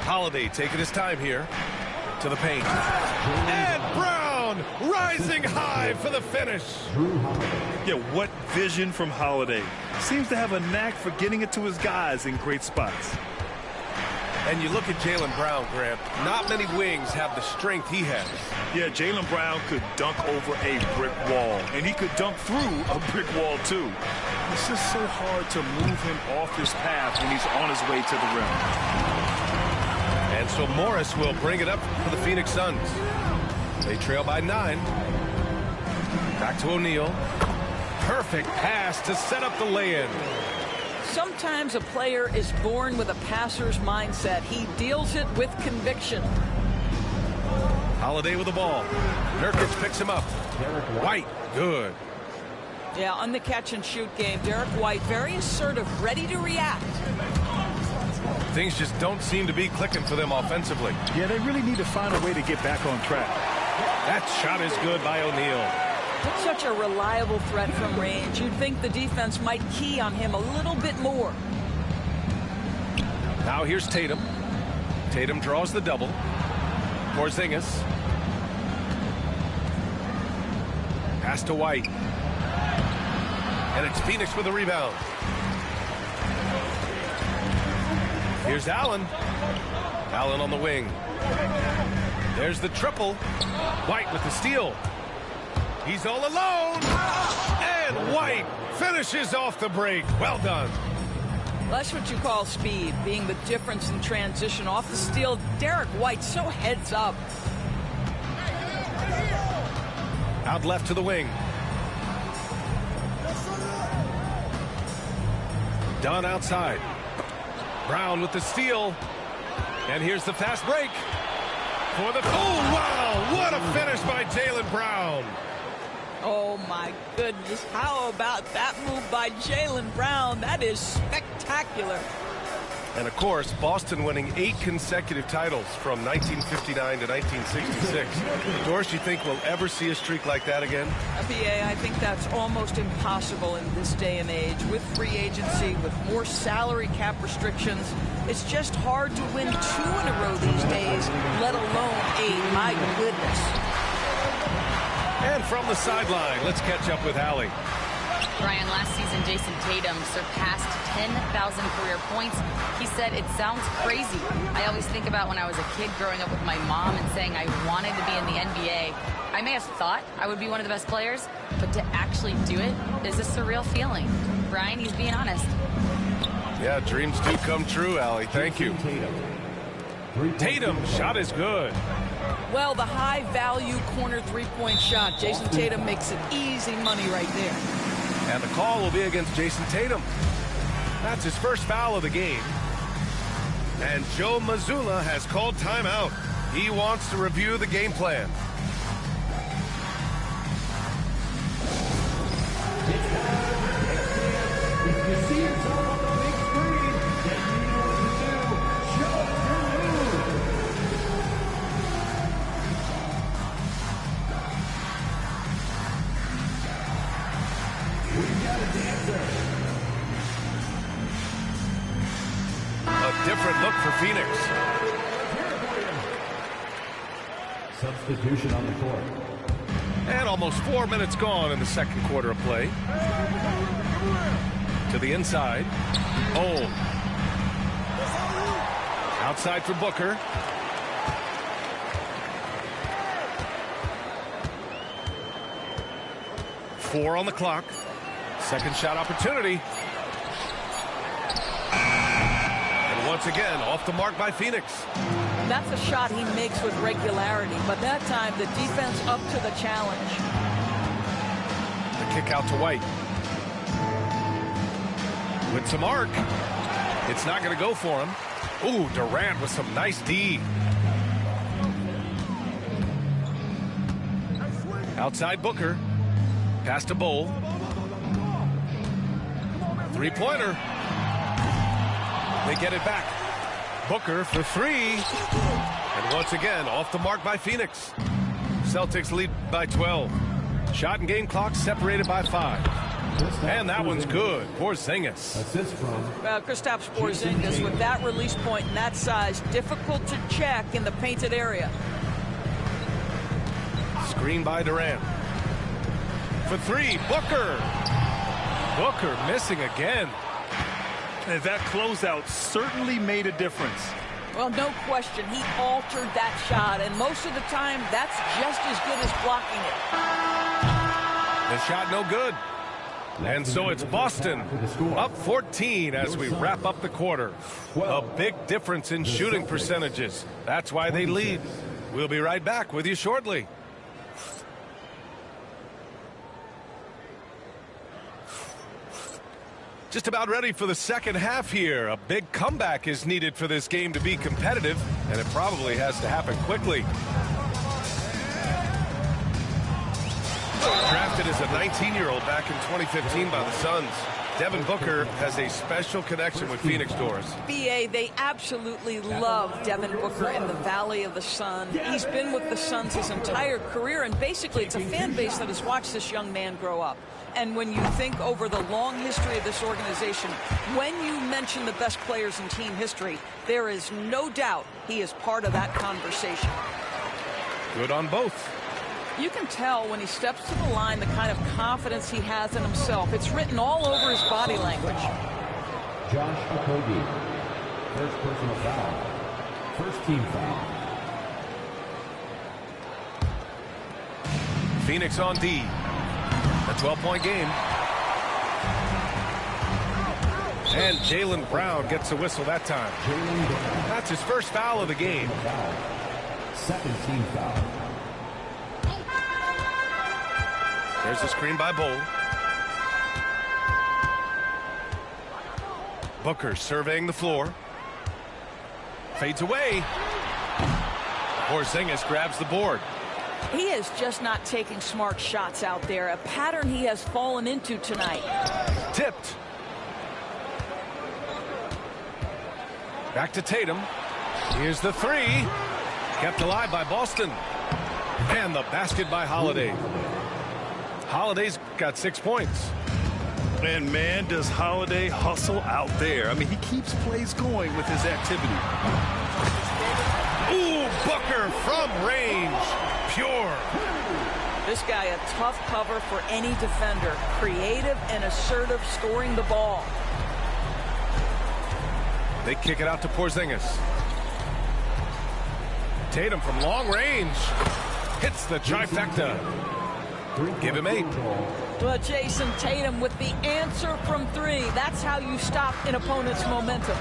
Holiday taking his time here to the paint. And Brown rising high for the finish. Yeah, what vision from Holiday. Seems to have a knack for getting it to his guys in great spots. And you look at Jaylen Brown, Grant, not many wings have the strength he has. Yeah, Jaylen Brown could dunk over a brick wall, and he could dunk through a brick wall, too. It's just so hard to move him off his path when he's on his way to the rim. And so Morris will bring it up for the Phoenix Suns. They trail by 9. Back to O'Neal. Perfect pass to set up the lay-in. Sometimes a player is born with a passer's mindset. He deals it with conviction. Holiday with the ball. Nurkic picks him up. White, good. Yeah, on the catch-and-shoot game, Derek White, very assertive, ready to react. Things just don't seem to be clicking for them offensively. Yeah, they really need to find a way to get back on track. That shot is good by O'Neal. Such a reliable threat from range. You'd think the defense might key on him a little bit more. Now here's Tatum. Tatum draws the double. Porzingis. Pass to White. And it's Phoenix with a rebound. Here's Allen. Allen on the wing. There's the triple. White with the steal. He's all alone. And White finishes off the break. Well done. That's what you call speed, being the difference in transition. Off the steal, Derek White so heads up. Out left to the wing. Dunn outside. Brown with the steal. And here's the fast break. For the... Oh, wow! What a finish by Jaylen Brown. Oh, my goodness. How about that move by Jaylen Brown? That is spectacular. And, of course, Boston winning 8 consecutive titles from 1959 to 1966. Doris, you think we'll ever see a streak like that again? BA, I think that's almost impossible in this day and age. With free agency, with more salary cap restrictions, it's just hard to win 2 in a row these days, let alone 8. My goodness. And from the sideline, let's catch up with Allie. Brian, last season, Jason Tatum surpassed 10,000 career points. He said, it sounds crazy. I always think about when I was a kid growing up with my mom and saying I wanted to be in the NBA. I may have thought I would be one of the best players, but to actually do it is a surreal feeling. Brian, he's being honest. Yeah, dreams do come true, Allie. Thank you. Tatum, shot is good. Well, the high-value corner three-point shot. Jason Tatum makes it easy money right there. And the call will be against Jason Tatum. That's his first foul of the game. And Joe Mazzulla has called timeout. He wants to review the game plan. If you see yourself on the big screen, then you know what to do. Show us your move. We got a dancer. A different look for Phoenix. Substitution on the court. And almost 4 minutes gone in the second quarter of play. To the inside. Oh. Outside for Booker. Four on the clock. Second shot opportunity. And once again, off the mark by Phoenix. That's a shot he makes with regularity, but that time the defense up to the challenge. The kick out to White. With some arc. It's not going to go for him. Ooh, Durant with some nice D. Outside Booker. Pass to Bowl. Three-pointer. They get it back. Booker for three. And once again, off the mark by Phoenix. Celtics lead by 12. Shot and game clock separated by 5. And that one's good. Porzingis. Assist from Kristaps Porzingis with that release point and that size, difficult to check in the painted area. Screen by Durant. For three, Booker. Booker missing again. And that closeout certainly made a difference. Well, no question, he altered that shot, and most of the time, that's just as good as blocking it. The shot no good. And so it's Boston up 14 as we wrap up the quarter. A big difference in shooting percentages. That's why they lead. We'll be right back with you shortly. Just about ready for the second half here. A big comeback is needed for this game to be competitive, and it probably has to happen quickly. Drafted as a 19-year-old back in 2015 by the Suns, Devin Booker has a special connection with Phoenix Doors. BA, they absolutely love Devin Booker in the Valley of the Sun. He's been with the Suns his entire career, and basically it's a fan base that has watched this young man grow up. And when you think over the long history of this organization, when you mention the best players in team history, there is no doubt he is part of that conversation. Good on both. You can tell when he steps to the line the kind of confidence he has in himself. It's written all over his body language. Josh Okogie. First personal foul. First team foul. Phoenix on D. A 12-point game. And Jaylen Brown gets a whistle that time. That's his first foul of the game. Second team foul. There's a screen by Bowl. Booker surveying the floor. Fades away. Porzingis grabs the board. He is just not taking smart shots out there, a pattern he has fallen into tonight. Tipped. Back to Tatum. Here's the three. Kept alive by Boston. And the basket by Holiday. Holiday's got 6 points. And man, does Holiday hustle out there. I mean, he keeps plays going with his activity. Ooh, Booker from range. Pure. This guy a tough cover for any defender. Creative and assertive scoring the ball. They kick it out to Porzingis. Tatum from long range. Hits the trifecta. Give him 8. But Jason Tatum with the answer from 3. That's how you stop an opponent's momentum.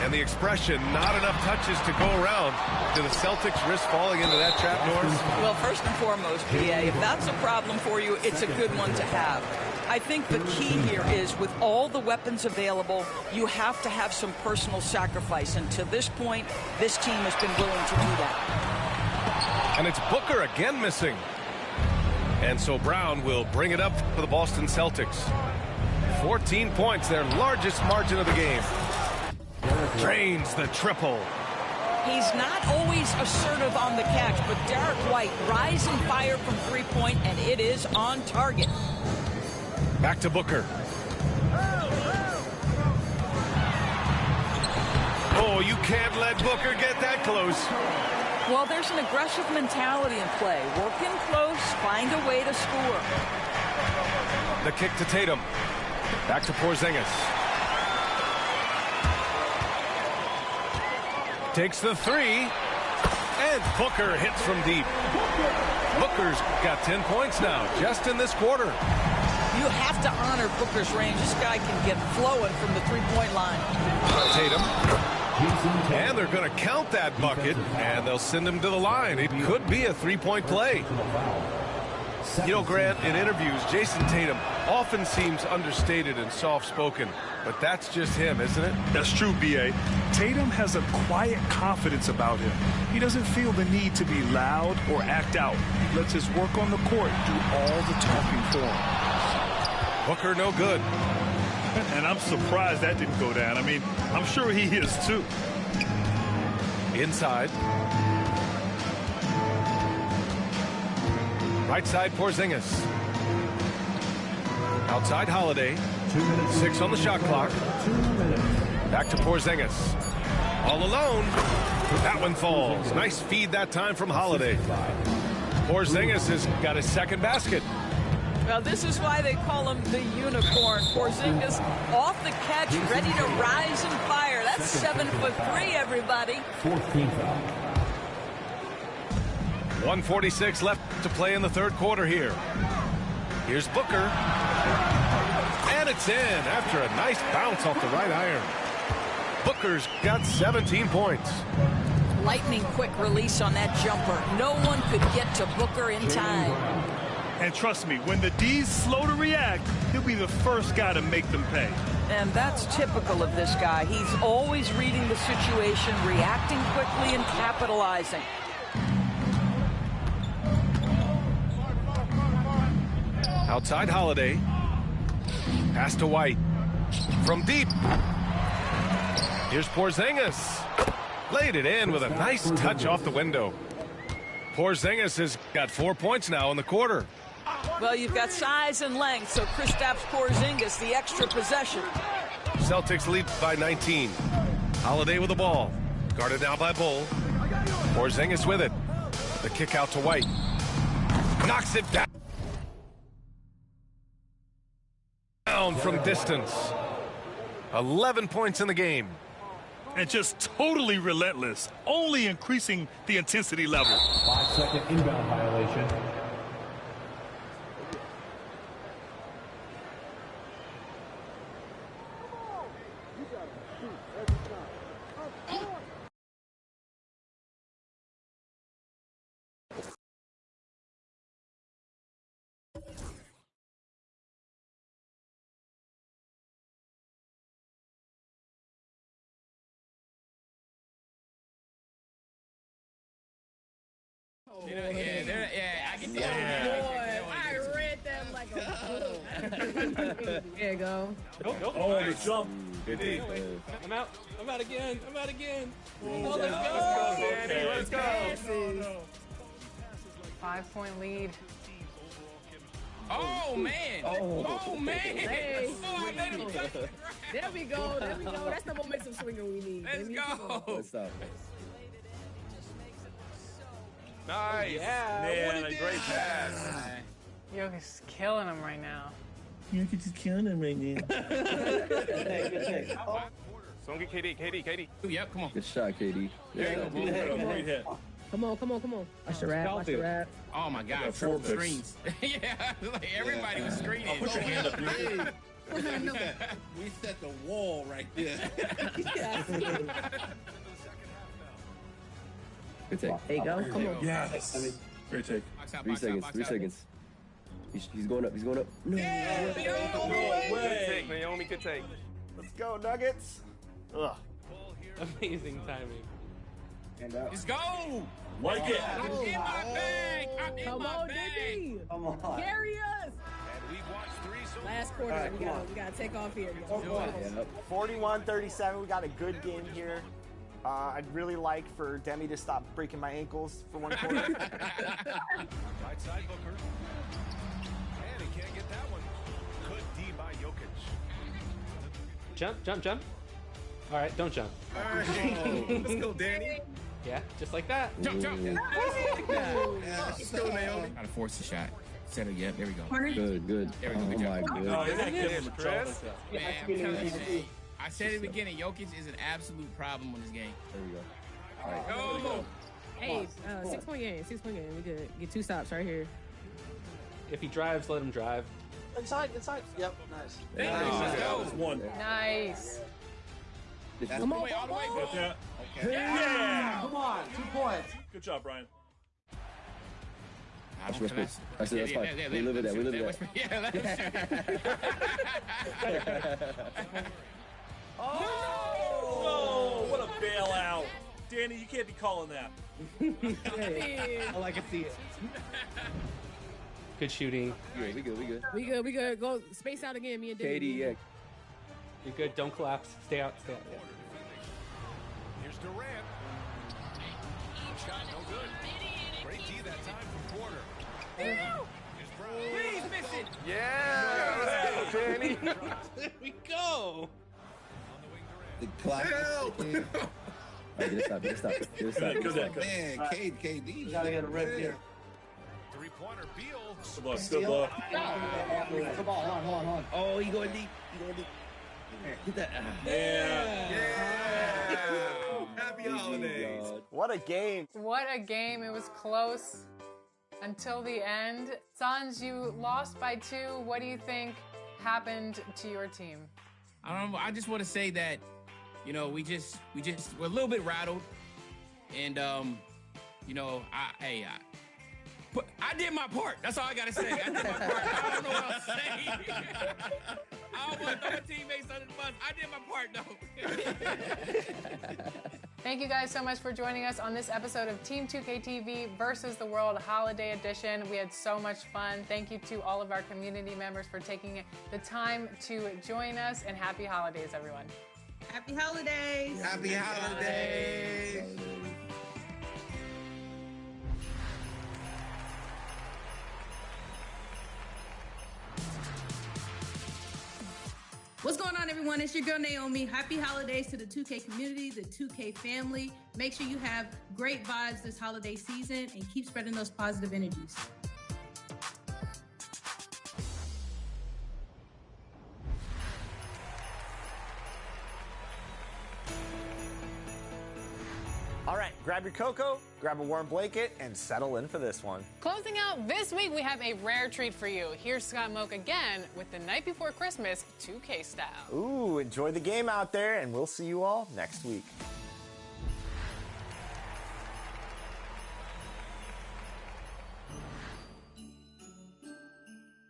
And the expression, not enough touches to go around. Do the Celtics risk falling into that trap, Norris? Well, first and foremost, PA, if that's a problem for you, it's a good one to have. I think the key here is with all the weapons available, you have to have some personal sacrifice. And to this point, this team has been willing to do that. And it's Booker again missing. And so Brown will bring it up for the Boston Celtics. 14 points, their largest margin of the game. Drains the triple. He's not always assertive on the catch, but Derek White rise and fire from three-point, and it is on target. Back to Booker. Oh, you can't let Booker get that close. Well, there's an aggressive mentality in play. Work in close, find a way to score. The kick to Tatum. Back to Porzingis. Takes the three. And Booker hits from deep. Booker's got 10 points now, just in this quarter. You have to honor Booker's range. This guy can get flowing from the three-point line. Tatum. And they're going to count that bucket, and they'll send him to the line. It could be a three-point play. You know, Grant, in interviews, Jason Tatum often seems understated and soft-spoken, but that's just him, isn't it? That's true, B.A. Tatum has a quiet confidence about him. He doesn't feel the need to be loud or act out. He lets his work on the court do all the talking for him. Booker no good. And I'm surprised that didn't go down. I mean, I'm sure he is too. Inside. Right side, Porzingis. Outside, Holiday. 6 on the shot clock. Back to Porzingis. All alone. That one falls. Nice feed that time from Holiday. Porzingis has got his second basket. Well, this is why they call him the unicorn. Porzingis off the catch, ready to rise and fire. That's 7'3", everybody. 1:46 left to play in the third quarter here. Here's Booker. And it's in after a nice bounce off the right iron. Booker's got 17 points. Lightning quick release on that jumper. No one could get to Booker in time. And trust me, when the D's slow to react, he'll be the first guy to make them pay. And that's typical of this guy. He's always reading the situation, reacting quickly, and capitalizing. Outside Holiday. Pass to White. From deep. Here's Porzingis. Laid it in with a nice touch off the window. Porzingis has got 4 points now in the quarter. Well, you've got size and length, so Kristaps Porzingis, the extra possession. Celtics lead by 19. Holiday with the ball. Guarded now by Bull. Porzingis with it. The kick out to White. Knocks it down from distance. 11 points in the game. And just totally relentless, only increasing the intensity level. 5-second inbound violation. I can I read that like a book. There you go. Oh, the jump. I'm out. I'm out again. Oh, let's go, Danny. Let's go. 5-point lead. Oh, man. Oh, man. Hey. Oh, I let him touch the ground. There we go. That's the momentum swinger we need. Let's go. What's up? Nice. Yeah. Man, a great pass. Jokic's killing him right now. Jokic is killing him right now. Someone get KD. Yep, come on. Good shot, KD. Great hit. Come on. Watch the wrap. Oh, my God. Triple screens. Yeah, like everybody was screening. Put your hand up here. We set the wall right there. Good take. Hey, go. Come on. Yes. Great take. 3 seconds. 3 seconds. He's going up. He's going up. No. Good take, Naomi. Good take. Let's go, Nuggets. Ugh. Amazing timing. Let's go. Like it. I'm in my bag. I'm in Come my on, bag. Diddy. Come on. Carry us. And we've watched 3 so Last quarter, All right, we gotta take off here. Yep. 41-37. We got a good game here. I'd really like for Demi to stop breaking my ankles for one quarter. right side Booker. And he can't get that one. Good D by Jokic. Jump, jump, jump. All right, don't jump. Let's go, Danny. Yeah, just like that. Jump, jump. Let's go, Naomi. Gotta force the shot. Settle, yeah, there we go. Good, good. There we go. Good Oh, my job. God. Oh, you're not giving him a Chris. Man, I'm telling you, man. I said at the beginning, Jokic is an absolute problem on this game. There we go. Go. Hey, 6-point game. 6-point game. We good. Get 2 stops right here. If he drives, let him drive. Inside. Yep, nice. Let's go. One. Nice. Come on, All the way, Got go. that? Yeah! Come on, 2 points. Good job, Brian. That's respect. That's fine. We live with that. We live with that. Yeah, Oh, what a bailout. Danny, you can't be calling that. All I can see it. Good shooting. We good. We good. Go space out again, me and Diddy. Katie, yeah. You're good. Don't collapse. Stay out. Yeah. Here's Durant. Shot no good. Great D that time from Porter. Here's Brown. Please miss it. Yeah! Danny. There we go. The clock. All right, get it stop. Man, KD. Gotta get a rip here. 3-pointer. Beal. Good luck. Good luck. Come on, hold on. Oh, he going deep. Get that. Yeah. Happy holidays. What a game. What a game. It was close until the end. Sanj, you lost by 2. What do you think happened to your team? I don't know. I just want to say that, we're a little bit rattled, and I did my part. That's all I gotta say. I did my part. I don't know what else to say. I don't want to throw my teammates under the bus. I did my part though. Thank you guys so much for joining us on this episode of Team 2K TV versus the World Holiday Edition. We had so much fun. Thank you to all of our community members for taking the time to join us, and happy holidays, everyone. Happy holidays. Happy holidays. What's going on, everyone? It's your girl, Naomi. Happy holidays to the 2K community, the 2K family. Make sure you have great vibes this holiday season and keep spreading those positive energies. All right, grab your cocoa, grab a warm blanket, and settle in for this one. Closing out this week, we have a rare treat for you. Here's Scott Moak again with the Night Before Christmas 2K style. Ooh, enjoy the game out there, and we'll see you all next week.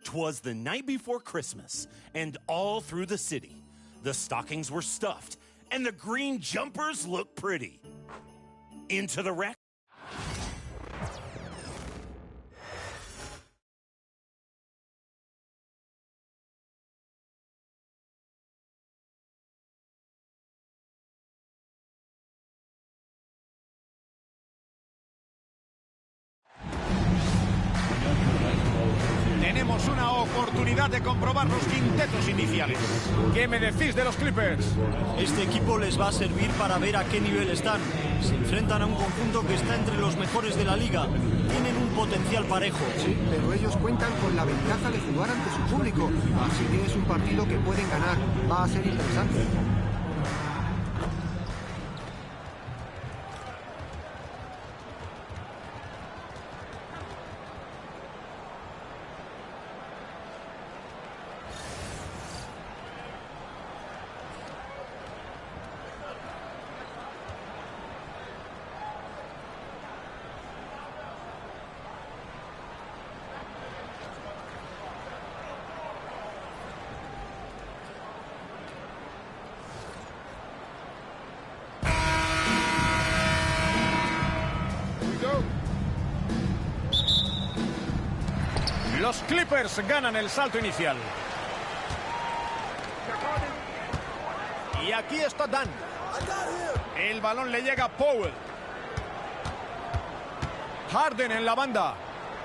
Twas the night before Christmas, and all through the city, the stockings were stuffed, and the green jumpers looked pretty. Into the wreck. Tenemos una oportunidad de comprobar los quintetos iniciales. ¿Qué me decís de los Clippers? Este equipo les va a servir para ver a qué nivel están. Se enfrentan a un conjunto que está entre los mejores de la liga. Tienen un potencial parejo. Sí, pero ellos cuentan con la ventaja de jugar ante su público. Así que es un partido que pueden ganar. Va a ser interesante. Los Clippers ganan el salto inicial. Y aquí está Dan. El balón le llega a Powell. Harden en la banda.